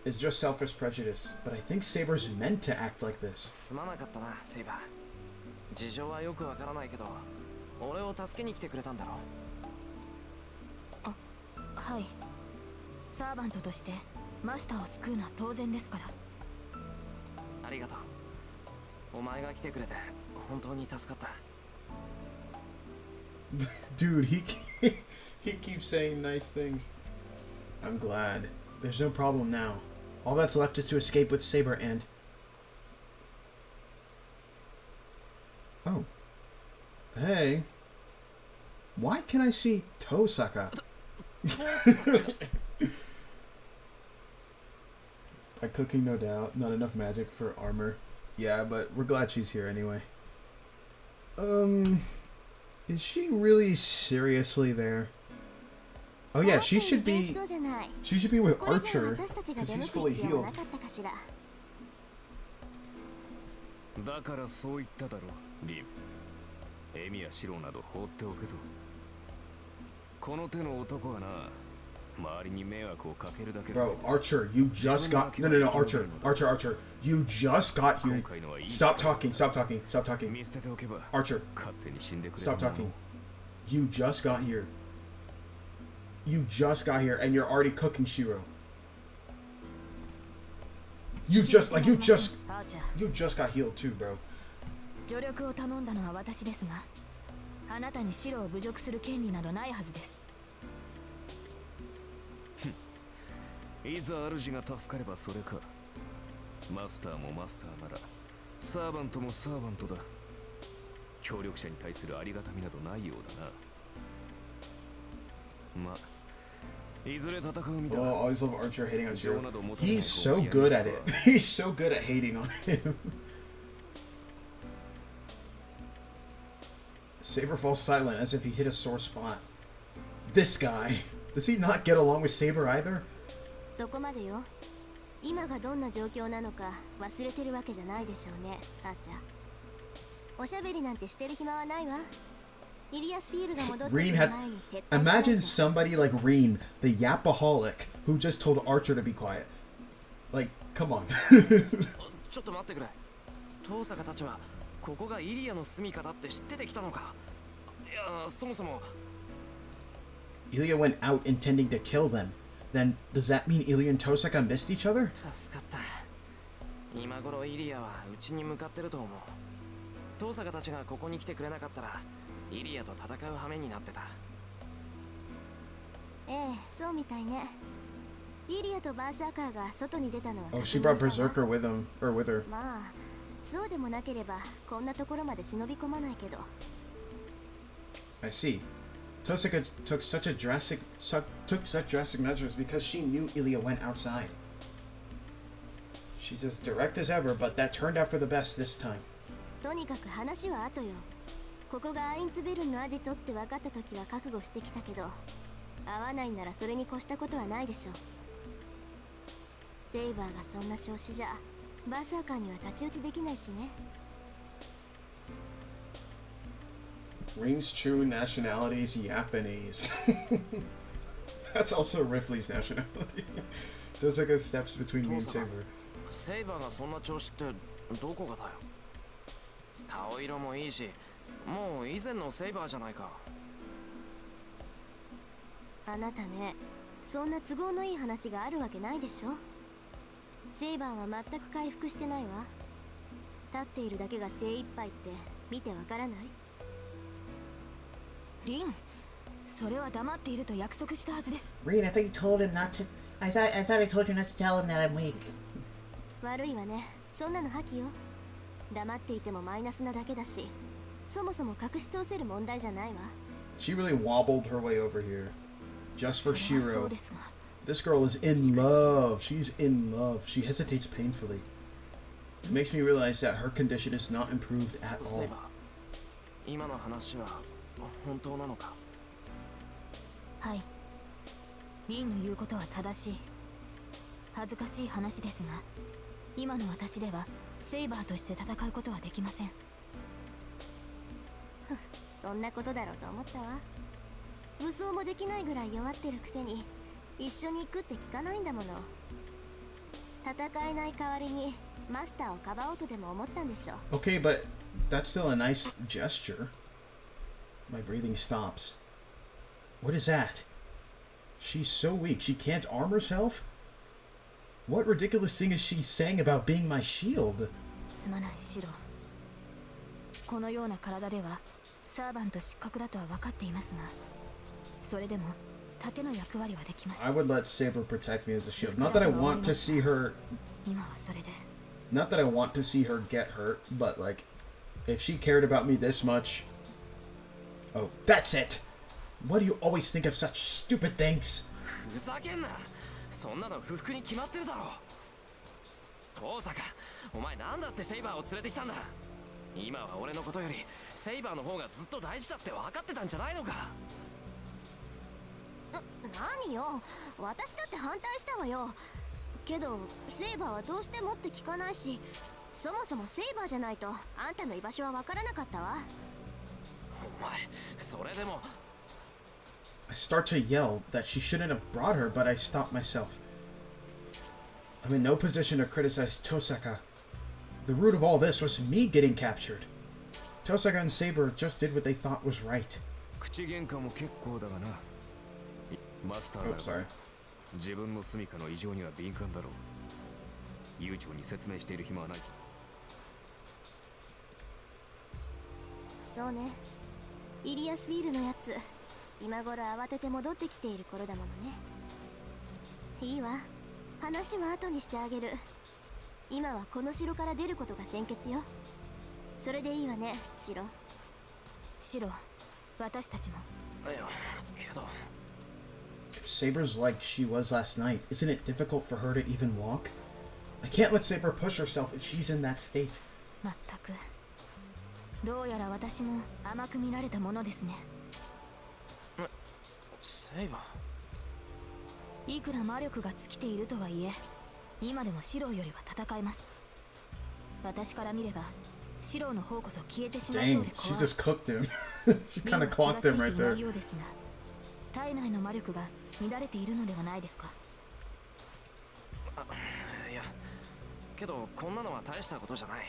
It's just selfish prejudice, but I think Saber's meant to act like this. すまなかったな、セイバー。事情はよくわからないけど、俺を助けに来てくれたんだろ。はい。サーバントとしてマスターを救うのは当然ですから。ありがとう。お前が来てくれて本当に助かった。Dude, he keeps saying nice things. I'm glad. There's no problem now. All that's left is to escape with Saber and... Oh. Hey. Why can I see Tohsaka? By cooking, no doubt. Not enough magic for armor. Yeah, but we're glad she's here anyway. Is she really seriously there? Oh yeah, she should be with Archer, because he's fully healed. だからそう言っただろ、リン。エミやシローなど放っておけと。この手の男はな、周りに迷惑をかけるだけだ。 Bro, Archer, you just got... No, Archer. You just got here. Stop talking. Archer, stop talking. You just got here. And you're already cooking Shirou. You just got healed too, bro. 助力を頼んだのは私ですが、あなたに白を侮辱する権利などないはずです。いざ主が助かればそれか。マスターもマスターならサーバントもサーバントだ。協力者に対するありがたみなどないようだな。ま、いずれ戦う身だ。Oh, I always love Archer hating on Shirou. He's so good at it. He's so good at hating on him. Saber falls silent as if he hit a sore spot. This guy. Does he not get along with Saber either? そこまでよ。今がどんな状況なのか忘れてるわけじゃないでしょうね、アーチャー。おしゃべりなんてしてる暇はないわ。イリアスフィールが戻ってくる前に撤退しないと。 Imagine somebody like Rin, the yapaholic, who just told Archer to be quiet. Like, come on. ちょっと待ってくれ。トーサカたちはここがイリアの住みかだって知っててきたのか。いや、そもそも。Illya went out intending to kill them. Then does that mean Illya and Tohsaka missed each other? 助かった。今頃イリアはうちに向かってると思う。トーサカたちがここに来てくれなかったらイリアと戦う羽目になってた。ええ、そうみたいね。イリアとバーサーカーが外に出たのは。Oh, she brought Berserker with him, or with her. まあ、そうでもなければこんなところまで忍び込まないけど。I see. Tohsaka took such drastic measures because she knew Illya went outside. She's as direct as ever, but that turned out for the best this time. とにかく話は後よ。ここがアインツベルンのアジトって分かった時は覚悟してきたけど、合わないならそれに越したことはないでしょう。セイバーがそんな調子じゃ、バーサーカーには太刀打ちできないしね。Ring's true nationality is Japanese. That's also Rifley's nationality. Tohsaka steps between me and Saber. セイバーがそんな調子ってどこがだよ。顔色もいいし、もう以前のセイバーじゃないか。あなたね、そんな都合のいい話があるわけないでしょ。セイバーは全く回復してないわ。立っているだけが精一杯って見てわからない？リン、それは黙っていると約束したはずです。Rin, I thought you told him not to. I thought I told you not to tell him that I'm weak. 悪いわね。そんなの破棄よ。黙っていてもマイナスなだけだし、そもそも隠し通せる問題じゃないわ。She really wobbled her way over here just for Shirou. This girl is in love. She's in love. She hesitates painfully. It makes me realize that her condition is not improved at all. 今の話は本当なのか？はい。リンの言うことは正しい。恥ずかしい話ですが、今の私ではセイバーとして戦うことはできません。そんなことだろうと思ったわ。武装もできないぐらい弱ってるくせに一緒に行くって聞かないんだもの。戦えない代わりにマスターをかばおうとでも思ったんでしょ。Okay, but that's still a nice gesture. My breathing stops. What is that? She's so weak, she can't arm herself? What ridiculous thing is she saying about being my shield? すまない、シロ。このような体ではサーバント失格だとは分かっていますが、それでも盾の役割はできます。I would let Saber protect me as a shield. Not that I want to see her. 今はそれで。Not that I want to see her get hurt, but like, if she cared about me this much. Oh, that's it! Why do you always think of such stupid things? ふざけんな。そんなの不服に決まってるだろう。トーサカ、お前なんだってセイバーを連れてきたんだ。今は俺のことよりセイバーの方がずっと大事だって分かってたんじゃないのか。何よ、私だって反対したわよ。けどセイバーはどうしてもって聞かないし、そもそもセイバーじゃないとあんたの居場所は分からなかったわ。お前、それでも。I start to yell that she shouldn't have brought her, but I stop myself. I'm in no position to criticize Tohsaka. The root of all this was me getting captured. Tohsaka and Saber just did what they thought was right. 口喧嘩も結構だがな。マスターは自分の住処の異常には敏感だろう。悠長に説明している暇はないぞ。そうね。イリアスフィールのやつ、今頃慌てて戻ってきている頃だものね。いいわ、話は後にしてあげる。今はこの城から出ることが先決よ。それでいいわね、シロ。シロ、私たちも。いや、けど。If Saber's like she was last night, isn't it difficult for her to even walk? I can't let Saber push herself if she's in that state. まったく。どうやら私も甘く見られたものですね。セイバー。いくら魔力が尽きているとはいえ、今でもシローよりは戦えます。私から見れば、シローの方こそ消えてしまいそうで Dang, 怖い。she just cooked him. She kind of clocked him right there. ようですが、体内の魔力が乱れているのではないですか。いや、けどこんなのは大したことじゃない。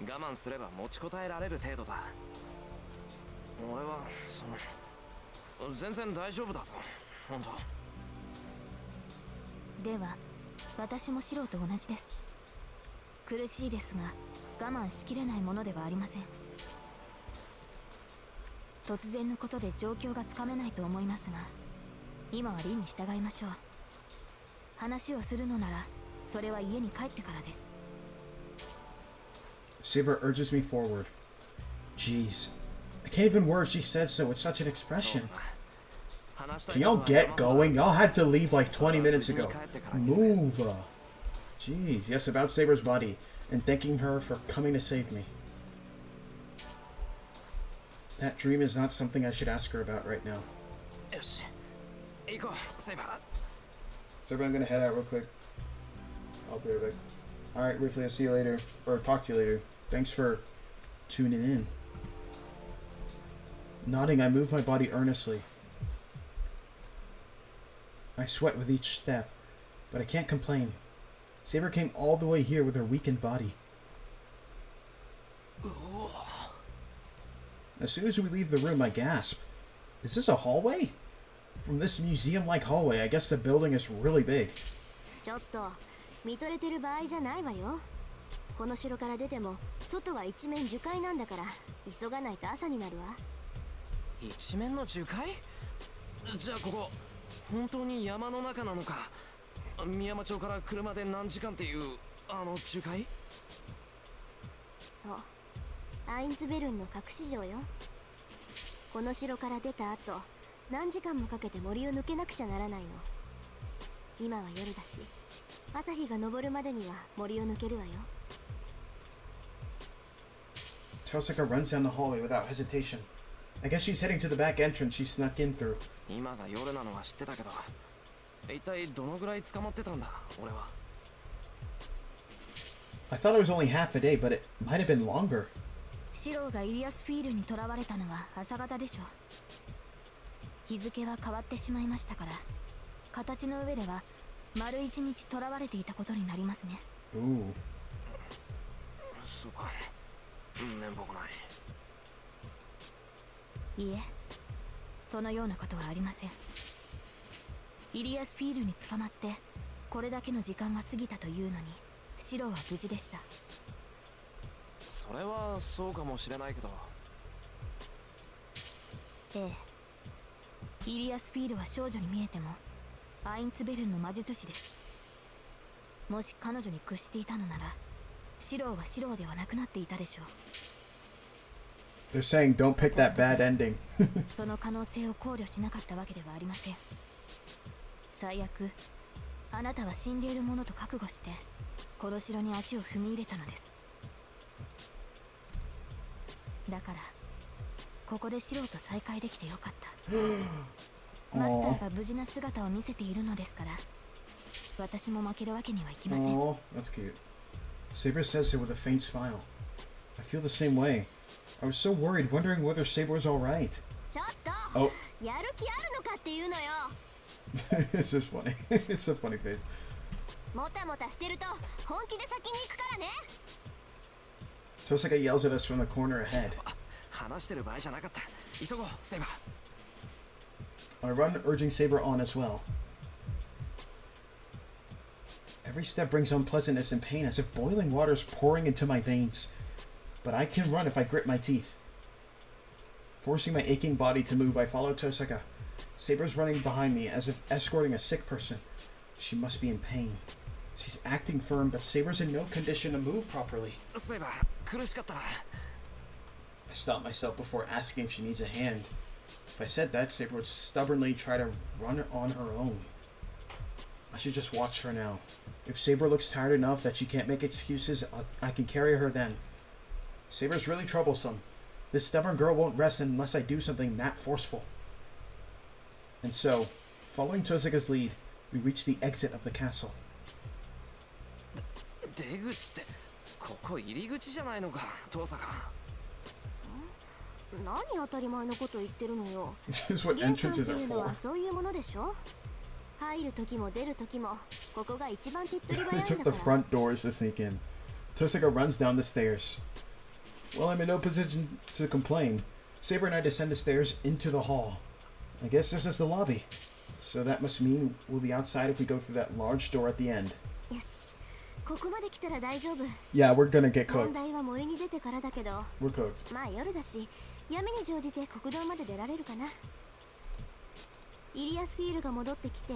我慢すれば持ちこたえられる程度だ。俺は全然大丈夫だぞ、本当。では、私もシローと同じです。苦しいですが、我慢しきれないものではありません。突然のことで状況がつかめないと思いますが、今はリンに従いましょう。話をするのなら、それは家に帰ってからです。Saber urges me forward. Jeez. I can't even word she said so with such an expression. Can y'all get going? Y'all had to leave like 20 minutes ago. Move. Jeez. Yes, about Saber's body. And thanking her for coming to save me. That dream is not something I should ask her about right now. Saber, I'm gonna head out real quick. I'll be right back. Alright, briefly, I'll see you later. Or talk to you later. Thanks for tuning in. Nodding, I move my body earnestly. I sweat with each step, but I can't complain. Saber came all the way here with her weakened body. As soon as we leave the room, I gasp. Is this a hallway? From this museum-like hallway, I guess the building is really big. ちょっと、見とれてる場合じゃないわよ。この城から出ても、外は一面樹海なんだから、急がないと朝になるわ。一面の樹海？じゃあここ、本当に山の中なのか。宮山町から車で何時間っていう樹海？そう、アインツベルンの隠し城よ。この城から出た後、何時間もかけて森を抜けなくちゃならないの。今は夜だし、朝日が昇るまでには森を抜けるわよ。Tohsaka runs down the hallway without hesitation. I guess she's heading to the back entrance she snuck in through. 今が夜なのは知ってたけど、一体どのぐらい捕まってたんだ、俺は。I thought it was only half a day, but it might have been longer. シローがイリアスフィールに囚われたのは朝方でしょう。日付は変わってしまいましたから、形の上では丸一日囚われていたことになりますね。そうか。面目ない。いいえ、そのようなことはありません。イリアスフィールに捕まってこれだけの時間が過ぎたというのに、シローは無事でした。それはそうかもしれないけど。ええ、イリアスフィールは少女に見えてもアインツベルンの魔術師です。もし彼女に屈していたのなら、シローはシローではなくなっていたでしょう。They're saying don't pick that bad ending. その可能性を考慮しなかったわけではありません。最悪、あなたは死んでいるものと覚悟してこの城に足を踏み入れたのです。だからここでシローと再会できてよかった。マスターが無事な姿を見せているのですから、私も負けるわけにはいきません。 Oh, that's cute. Saber says it with a faint smile. I feel the same way. I was so worried, wondering whether Saber was alright. ちょっと、やる気あるのかっていうのよ。It's just funny. It's a funny face. もたもたしてると本気で先に行くからね。Tohsaka yells at us from the corner ahead. 話してる場合じゃなかった。急ごう、セイバー。I run, urging Saber on as well. Every step brings unpleasantness and pain, as if boiling water is pouring into my veins. But I can run if I grit my teeth. Forcing my aching body to move, I follow Tohsaka. Saber's running behind me, as if escorting a sick person. She must be in pain. She's acting firm, but Saber's in no condition to move properly. Saber, 苦しかったな。 I stop myself before asking if she needs a hand. If I said that, Saber would stubbornly try to run on her own. I should just watch her now. If Saber looks tired enough that she can't make excuses, I can carry her then. Saber's really troublesome. This stubborn girl won't rest unless I do something that forceful. And so, following Tohsaka's lead, we reach the exit of the castle. 出口ってここ入り口じゃないのか、遠坂。何当たり前のこと言ってるのよ。This is what entrances are 玄関っていうの for. はそういうものでしょ。入る時も出る時もここが一番手っ取り I 早いん took だ the から。 front doors to sneak in. Tohsaka runs down the stairs. Well, I'm in no position to complain. Saber and I descend the stairs into the hall. I guess this is the lobby. So that must mean we'll be outside if we go through that large door at the end. よし、ここまで来たら大丈夫。 Yeah, we're gonna get 問 cooked. 題は森に出てからだけど、 We're cooked. まあ夜だし、闇に乗じて国道まで出られるかな。イリアスフィールが戻ってきて、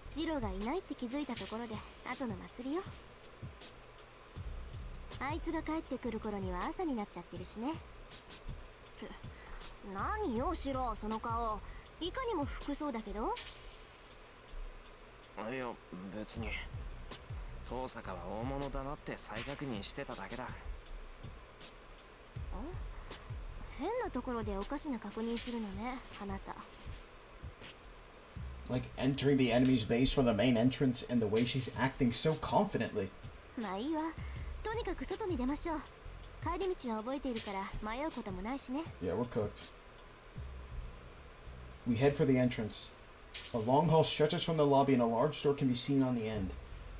シロがいないって気づいたところで、後の祭りよ。あいつが帰ってくる頃には朝になっちゃってるしね。何よ、シロ、その顔。いかにも服装だけど。いや、別に。遠坂は大物だなって再確認してただけだ。変なところでおかしな確認するのね、あなた。Like entering the enemy's base from the main entrance and the way she's acting so confidently. まあいいわ。とにかく外に出ましょう。帰り道は覚えているから迷うこともないしね。Yeah, we're cooked. We head for the entrance. A long hall stretches from the lobby and a large door can be seen on the end.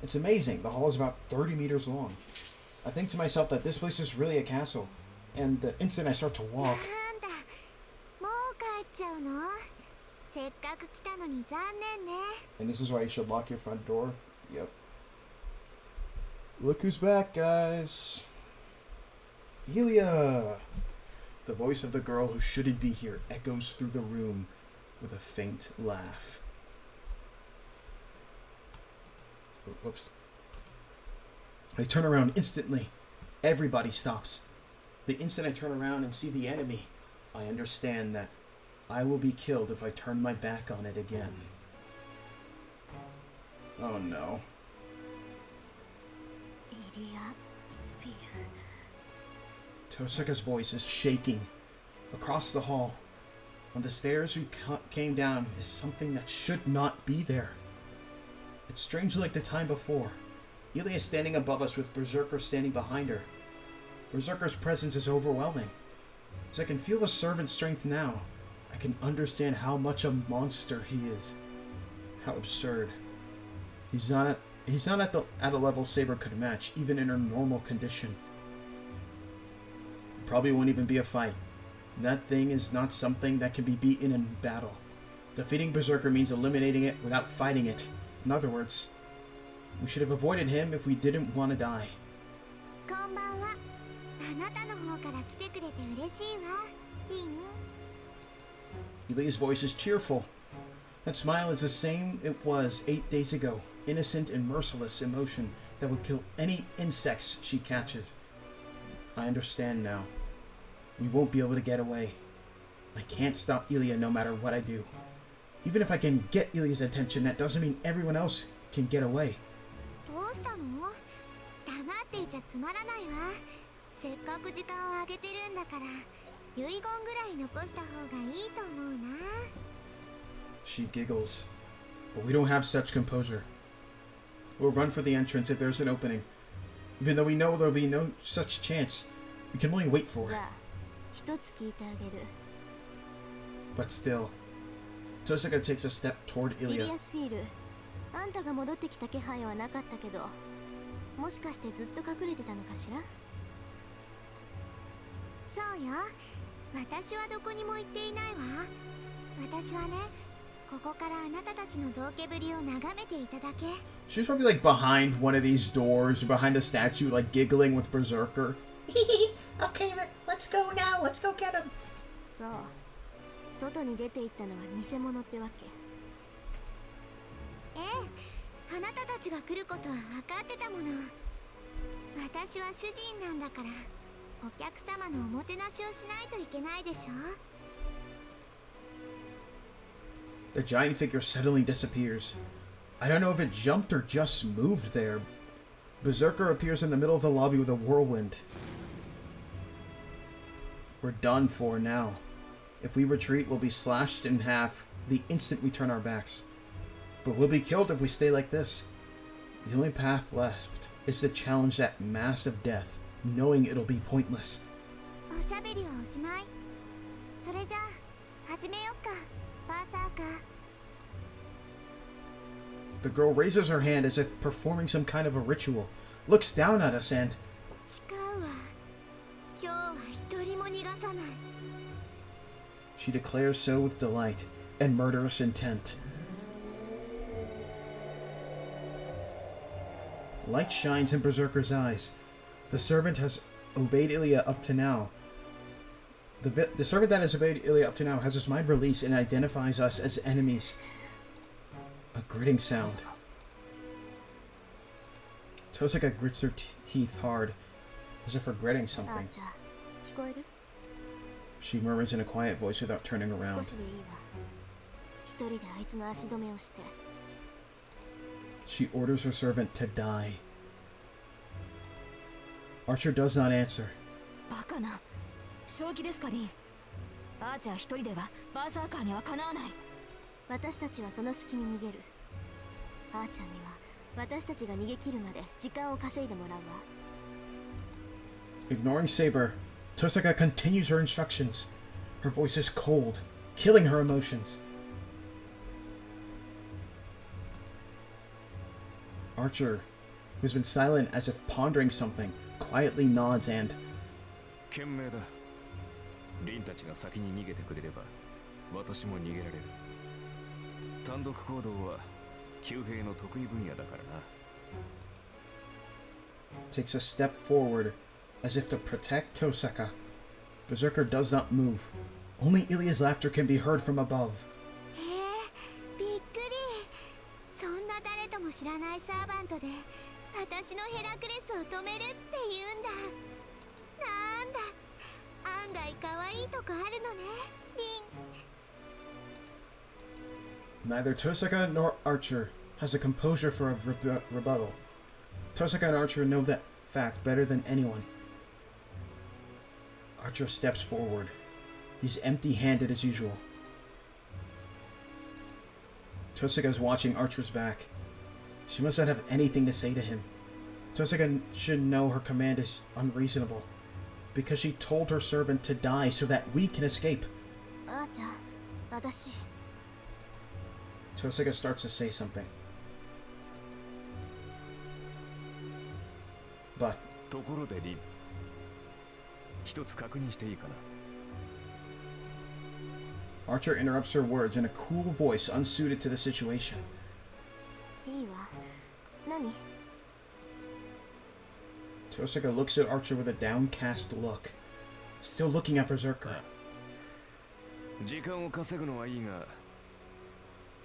It's amazing. The hall is about 30 meters long. I think to myself that this place is really a castle. And the instant I start to walk... なんだ、もう帰っちゃうの？せっかく来たのに残念ね。 And this is why you should lock your front door? Yep. Look who's back, guys. Illya! The voice of the girl who shouldn't be here echoes through the room with a faint laugh. Whoops. I turn around instantly. Everybody stops. The instant I turn around and see the enemy, I understand that I will be killed if I turn my back on it again. Oh no. Tohsaka's voice is shaking. Across the hall, on the stairs we came down, is something that should not be there. It's strangely like the time before. Illya is standing above us with Berserker standing behind her. Berserker's presence is overwhelming. As I can feel the servant's strength now, I can understand how much a monster he is. How absurd. He's not at a level Saber could match, even in her normal condition. It probably won't even be a fight. That thing is not something that can be beaten in battle. Defeating Berserker means eliminating it without fighting it. In other words, we should have avoided him if we didn't want to die. こんばんは。あなたの方から来てくれて嬉しいわ、リン。Illya's voice is cheerful. That smile is the same it was 8 days ago. Innocent and merciless emotion that would kill any insects she catches. I understand now. We won't be able to get away. I can't stop Illya no matter what I do. Even if I can get Illya's attention, that doesn't mean everyone else can get away. どうしたの？黙っていちゃつまらないわ。せっかく時間をあげてるんだから、遺言ぐらい残した方がいいと思うな。She giggles. But we don't have such composure. We'll run for the entrance if there's an opening. Even though we know there'll be no such chance, we can only wait for it. じゃあ、一つ聞いてあげる。But still, Tohsaka takes a step toward イリ Illya. アスフィール、あんたが戻ってきた気配はなかったけど、もしかしてずっと隠れてたのかしら？そうよ。私はどこにも行っていないわ。私はね、ここからあなたたちの道化ぶりを眺めていただけ。 She's probably like behind one of these doors or behind a statue, like giggling with Berserker. Okay, let's go now. Let's go get him. そう、外に出て行ったのは偽物ってわけ。ええ、あなたたちが来ることは分かってたもの。私は主人なんだから、お客様のおもてなしをしないといけないでしょ。 The giant figure suddenly disappears. I don't know if it jumped or just moved there. Berserker appears in the middle of the lobby with a whirlwind. We're done for now. If we retreat, we'll be slashed in half the instant we turn our backs. But we'll be killed if we stay like this. The only path left is to challenge that massive death, knowing it'll be pointless. おしゃべりはおしまい。それじゃあ始めよっか、バーサーカー。 The girl raises her hand as if performing some kind of a ritual, looks down at us and... 誓うわ。今日は一人も逃がさない。 She declares so with delight and murderous intent. Light shines in Berserker's eyes. The servant has obeyed Illya up to now. The servant that has obeyed Illya up to now has his mind released and identifies us as enemies. A gritting sound. Tohsaka grits her teeth hard, as if regretting something. She murmurs in a quiet voice without turning around. She orders her servant to die. Archer does not answer. バカな。正気ですか、リン。アーチャー一人ではバーサーカーにはかなわない。私たちはその隙に逃げる。アーチャーには私たちが逃げ切るまで時間を稼いでもらうわ。Ignoring Saber, Tohsaka continues her instructions. Her voice is cold, killing her emotions. Archer, who's been silent as if pondering something, quietly nods and... 賢明だ。リンたちが先に逃げてくれれば、私も逃げられる。単独行動は騎兵の得意分野だからな。Takes a step forward, as if to protect Tohsaka. Berserker does not move. Only Illya's laughter can be heard from above. へえ、びっくり。そんな誰とも知らないサーバントで私のヘラクレスを止めるって言うんだ。なんだ、案外可愛いとこあるのね、リン。 Neither Tohsaka nor Archer has the composure for a rebuttal. Tohsaka and Archer know that fact better than anyone. Archer steps forward. He's empty-handed as usual. Tohsaka is watching Archer's back. She must not have anything to say to him. Tohsaka should know her command is unreasonable, because she told her servant to die so that we can escape. Archer, 私。Tohsaka starts to say something. But... ところでリン、一つ確認していいかな。Archer interrupts her words in a cool voice unsuited to the situation. いいわ。何? Tohsaka looks at Archer with a downcast look, still looking at Berserker. 時間を稼ぐのはいいが、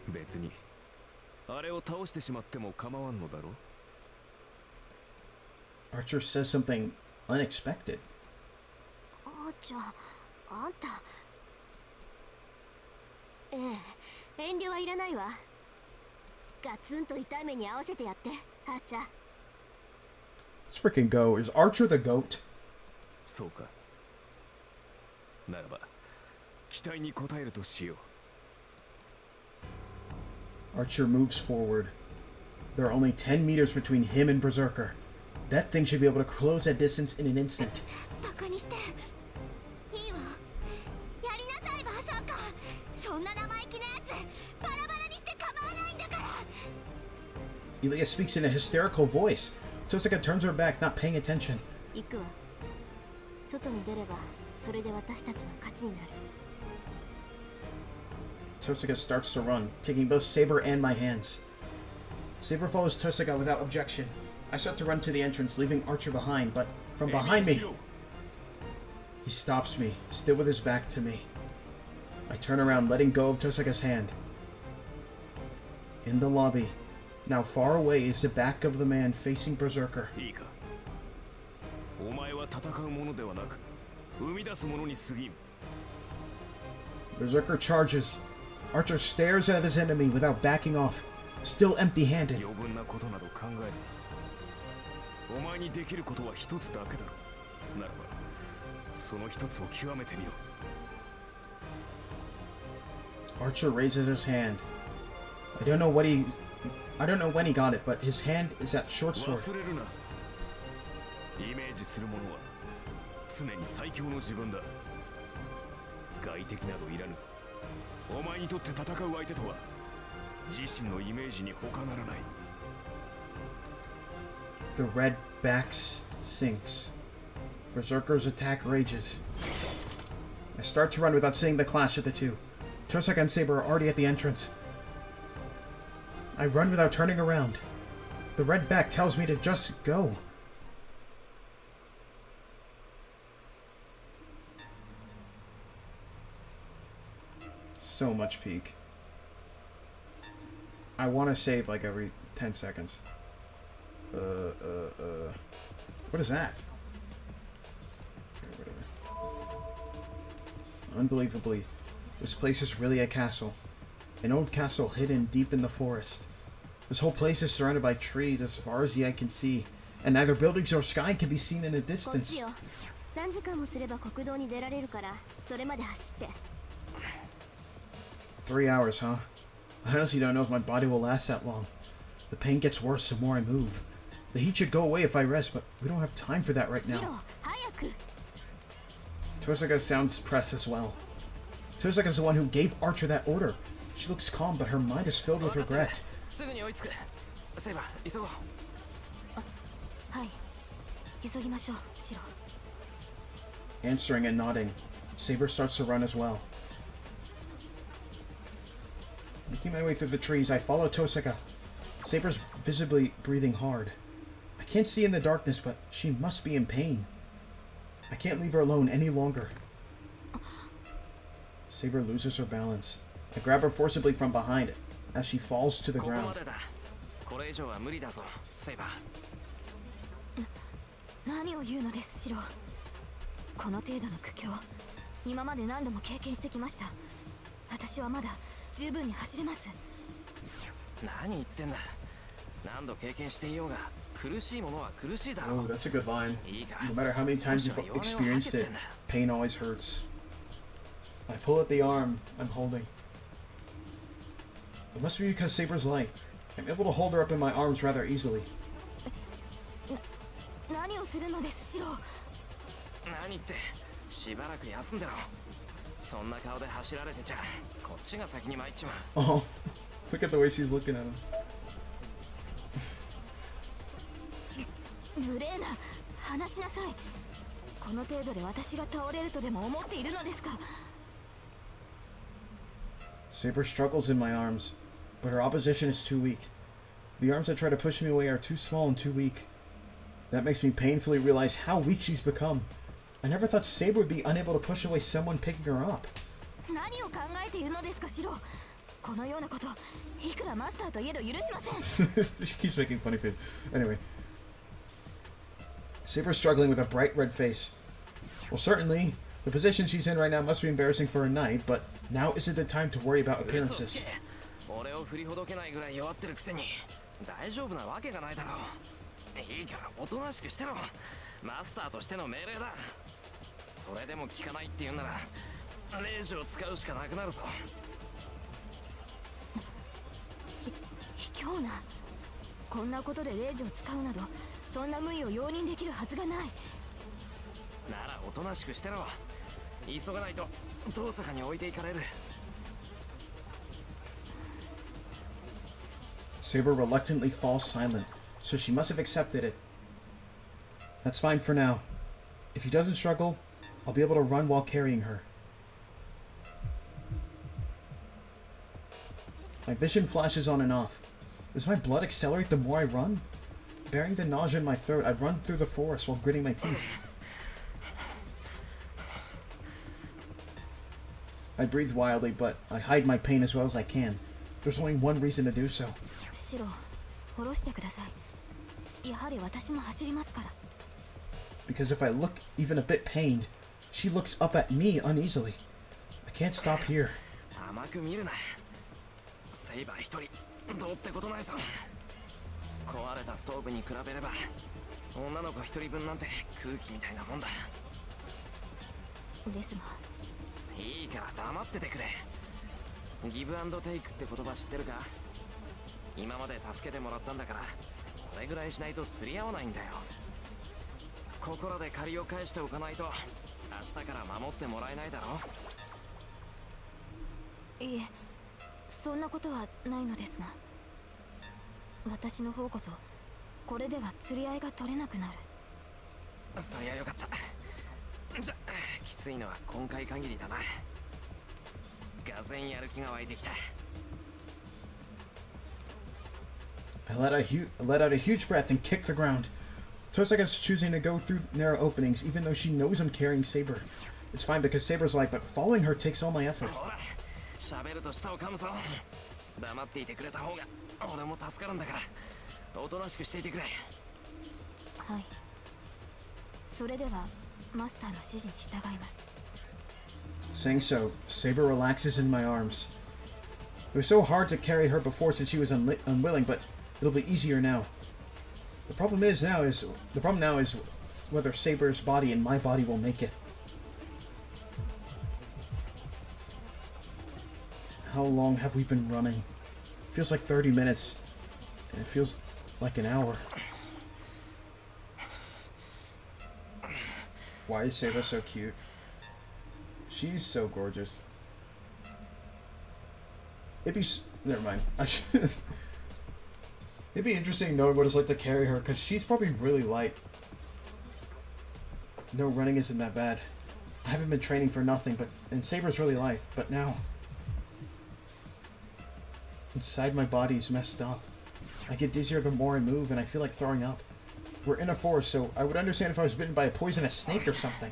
別にあれを倒してしまっても構わんのだろ。Archer says something unexpected. Archer, あんた。ええ、遠慮はいらないわ。ガツンと痛い目に合わせてやって、アーチャー。Let's freaking go. Is Archer the goat? そうか。ならば、期待に応えるとしよう。Archer moves forward. There are only 10 meters between him and Berserker. That thing should be able to close that distance in an instant. バカにして。いいわ。やりなさい、バーサーカー。そんな生意気なやつ、バラバラにして構わないんだから。Illya speaks in a hysterical voice. Tohsaka turns her back, not paying attention. 行くわ。外に出れば、それで私たちの勝ちになる。Tohsaka starts to run, taking both Saber and my hands. Saber follows Tohsaka without objection. I start to run to the entrance, leaving Archer behind, but from behind me, he stops me, still with his back to me. I turn around, letting go of Tohsaka's hand. In the lobby, now far away, is the back of the man facing Berserker. Berserker charges. Archer stares at his enemy without backing off, still empty-handed. Archer raises his hand. I don't know when he got it, but his hand is at short sword. The red back sinks. Berserker's attack rages. I start to run without seeing the clash of the two. Tohsaka and Saber are already at the entrance. I run without turning around. The red back tells me to just go. So much peak. I want to save like every 10 seconds. What is that? Okay, whatever. Unbelievably, this place is really a castle. An old castle hidden deep in the forest. This whole place is surrounded by trees as far as the eye can see, and neither buildings or sky can be seen in a distance. 3時間もすれば国道に出られるからそれまで走って 3 hours, huh? I honestly don't know if my body will last that long. The pain gets worse the more I move. The heat should go away if I rest, but we don't have time for that right now. Tohsaka sounds pressed as well. Tohsaka's the one who gave Archer that order. She looks calm, but her mind is filled with regret. Answering and nodding, Saber starts to run as well. Making my way through the trees, I follow Tohsaka. Saber's visibly breathing hard. I can't see in the darkness, but she must be in pain. I can't leave her alone any longer. Saber loses her balance. I grab her forcibly from behind as she falls to the ground. 何を言うのです、シロ。この程度の苦境、今まで何度も経験してきました。私はまだ十分に走れます。何言ってんだ。何度経験していようが、苦しいものは苦しいだろう。 Oh, that's a good line. No matter how many times you've experienced it, pain always hurts. I pull at the arm I'm holding. It must be because Saber's light. I'm able to hold her up in my arms rather easily. 何をするのです、シロ。何ってしばらく休んでろ。そんな顔で走られてちゃこっちが先に参っちまう。 Oh, look at the way she's looking at him. 無礼な、話しなさい。この程度で私が倒れるとでも思っているのですか。 Saber struggles in my arms, but her opposition is too weak. The arms that try to push me away are too small and too weak. That makes me painfully realize how weak she's become. I never thought Saber would be unable to push away someone picking her up. 何を考えているのですか、シロ。このようなこと、いくらマスターといえど許しません。 She keeps making funny faces. Anyway. Saber's struggling with a bright red face. Well, certainly, the position she's in right now must be embarrassing for a knight, but now isn't the time to worry about appearances. 俺を振りほどけないぐらい弱ってるくせに大丈夫なわけがないだろう。いいからおとなしくしてろ。マスターとしての命令だ。それでも聞かないって言うならレージを使うしかなくなるぞ。卑怯な。こんなことでレージを使うなど、そんな無意を容認できるはずがない。ならおとなしくしてろ。急がないと遠坂に置いていかれる。Saber reluctantly falls silent, so she must have accepted it. That's fine for now. If he doesn't struggle, I'll be able to run while carrying her. My vision flashes on and off. Does my blood accelerate the more I run? Bearing the nausea in my throat, I run through the forest while gritting my teeth. I breathe wildly, but I hide my pain as well as I can. There's only one reason to do so. Because if I look even a bit pained, she looks up at me uneasily. I can't stop here. I let out a huge breath and kicked the ground. Tohsaka's choosing to go through narrow openings, even though she knows I'm carrying Saber. It's fine because Saber's light, but following her takes all my effort. Saying so, Saber relaxes in my arms. It was so hard to carry her before since she was unwilling, but it'll be easier now. The problem now is whether Saber's body and my body will make it. How long have we been running? It feels like 30 minutes, and it feels like an hour. Why is Saber so cute? She's so gorgeous. Never mind. It'd be interesting knowing what it's like to carry her, because she's probably really light. No, running isn't that bad. I haven't been training for nothing, and Saber's really light, but now... Inside my body's messed up. I get dizzier the more I move, and I feel like throwing up. We're in a forest, so I would understand if I was bitten by a poisonous snake or something.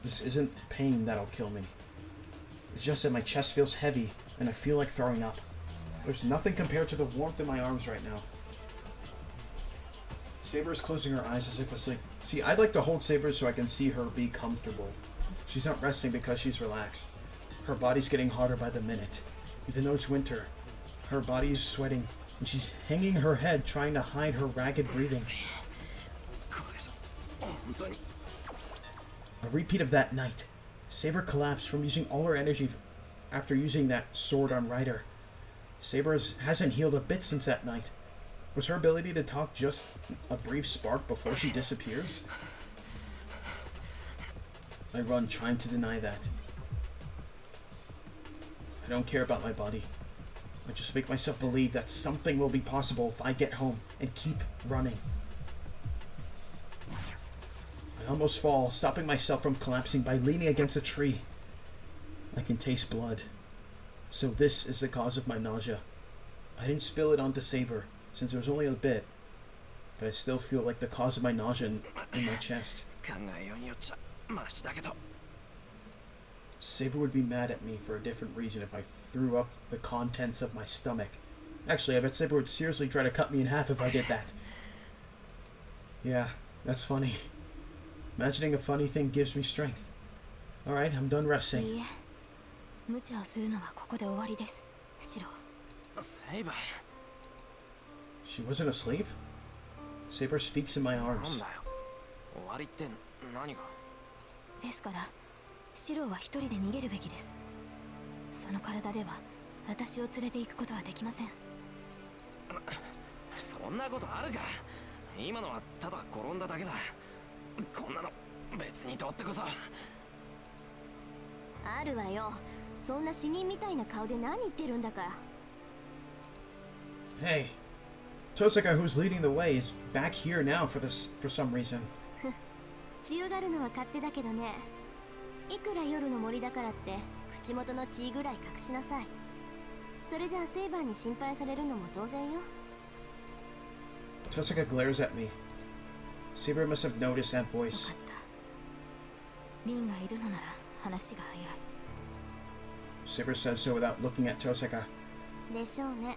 This isn't pain that'll kill me. It's just that my chest feels heavy, and I feel like throwing up. There's nothing compared to the warmth in my arms right now. Saber is closing her eyes as if asleep. See, I'd like to hold Saber so I can see her be comfortable. She's not resting because she's relaxed. Her body's getting hotter by the minute. Even though it's winter, her body is sweating, and she's hanging her head trying to hide her ragged breathing. A repeat of that night. Saber collapsed from using all her energy after using that sword on Ryder. Saber hasn't healed a bit since that night. Was her ability to talk just a brief spark before she disappears? I run, trying to deny that. I don't care about my body. I just make myself believe that something will be possible if I get home and keep running. I almost fall, stopping myself from collapsing by leaning against a tree. I can taste blood. So this is the cause of my nausea. I didn't spill it onto Saber, since it was only a bit, but I still feel like the cause of my nausea in my chest. Saber would be mad at me for a different reason if I threw up the contents of my stomach. Actually, I bet Saber would seriously try to cut me in half if I did that. Yeah, that's funny. Imagining a funny thing gives me strength. Alright, I'm done resting. Saber. She wasn't asleep? Saber speaks in my arms. Hey, Tohsaka, who's leading the way, is back here now for some reason. いくら夜の森だからって口元の血ぐらい隠しなさい。それじゃあセイバーに心配されるのも当然よ。 Tohsaka glares at me. Saber must have noticed that voice. リンがいるのなら話が早い。 Saber says so without looking at Tohsaka. でしょうね。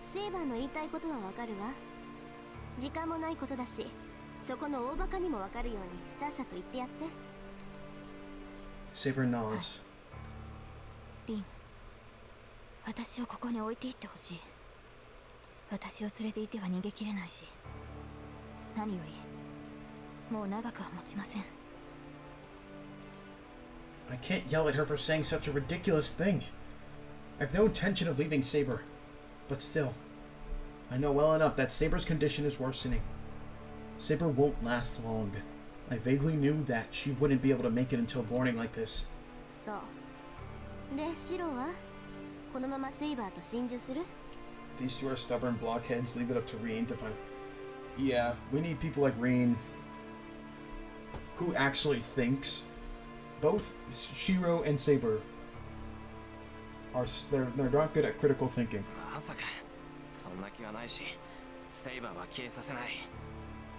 セイバーの言いたいことはわかるわ。時間もないことだし、そこの大バカにもわかるようにさっさと言ってやって。 Saber nods. リン、私をここに置いていってほしい。私を連れていては逃げきれないし、何よりもう長くは持ちません。 I can't yell at her for saying such a ridiculous thing. I have no intention of leaving Saber, but still, I know well enough that Saber's condition is worsening. Saber won't last long. I vaguely knew that she wouldn't be able to make it until morning like this. そう。で、シロはこのままセイバーと心中する？ These two are stubborn blockheads. Leave it up to Rin to find. Yeah, we need people like Rin who actually thinks. Both Shirou and Saber are they're not good at critical thinking. まさかそんな気はないし、セイバーは消えさせない。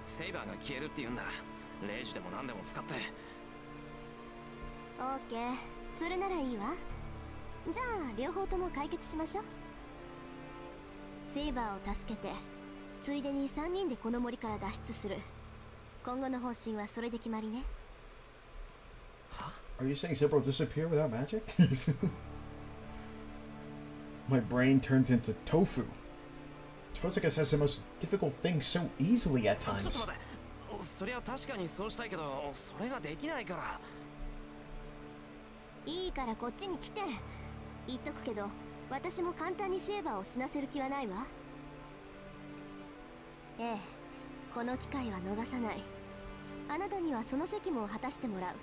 セイバーが消えるって言うんなら、レイジでも何でも使って。オーケー、それならいいわ。じゃあ両方とも解決しましょう。セイバーを助けて、ついでに3人でこの森から脱出する。今後の方針はそれで決まりね。Are you saying Saber will disappear without magic? My brain turns into tofu. Tohsaka says the most difficult things so easily at ちょっと times. 待って。そりゃ確かにそうしたいけど、それができないから。いいからこっちに来て。言っとくけど、私も簡単にセイバーを死なせる気はないわ。ええ、この機会は逃さない。あなたにはその責務を果たしてもらう。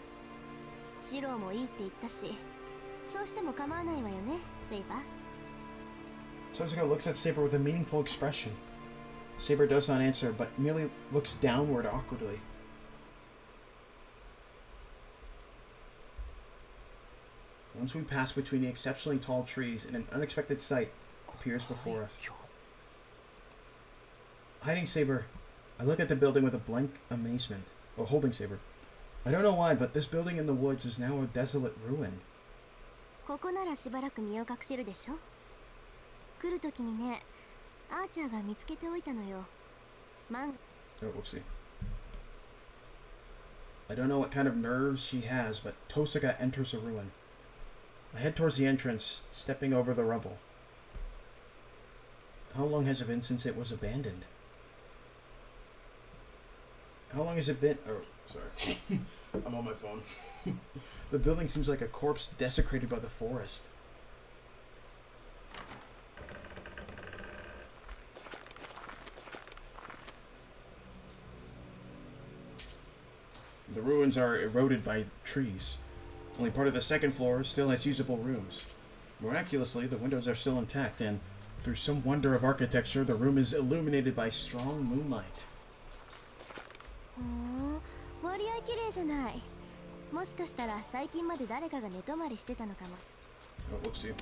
シローもいいって言ったし、そうしても構わないわよね、セイバー。 Tohsaka looks at Saber with a meaningful expression. Saber does not answer, but merely looks downward awkwardly. Once we pass between the exceptionally tall trees, and an unexpected sight appears before us. Hiding Saber, I look at the building with a blank amazement. Or holding Saber. I don't know why, but this building in the woods is now a desolate ruin. ここならしばらく身を隠せるでしょ。来るときにね、アーチャーが見つけておいたのよ。Oh, whoopsie. I don't know what kind of nerves she has, but Tohsaka enters a ruin. I head towards the entrance, stepping over the rubble. How long has it been since it was abandoned? How long has it been? Oh, sorry. I'm on my phone. The building seems like a corpse desecrated by the forest. The ruins are eroded by trees. Only part of the second floor still has usable rooms. Miraculously, the windows are still intact, and through some wonder of architecture, the room is illuminated by strong moonlight. 割合綺麗じゃない。もしかしたら最近まで誰かが寝泊まりしてたのかも。Oh, whoopsie.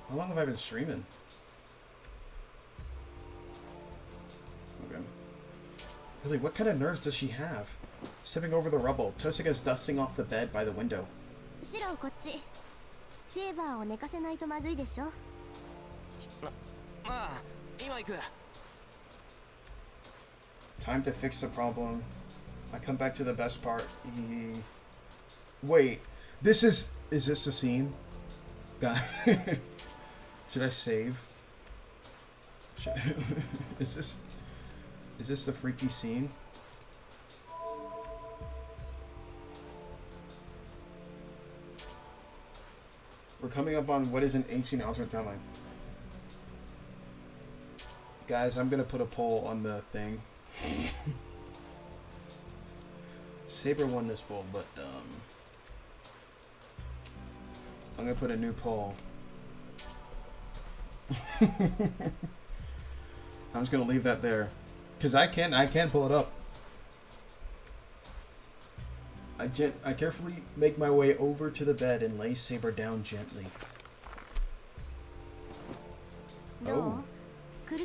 How long have I been streaming? Okay. Really, what kind of nerves does she have? Stepping over the rubble, Tohsaka's dusting off the bed by the window. シロこっち。セーバーを寝かせないとまずいでしょ。ああ、今行く。Time to fix the problem. I come back to the best part. Wait, is this the scene? God. Should I save? Is this the freaky scene? We're coming up on what is an ancient alternate timeline. Guys, I'm gonna put a poll on the thing. Saber won this poll, but I'm gonna put a new poll. I'm just gonna leave that there, cause I can pull it up. I carefully make my way over to the bed and lay Saber down gently. Oh. If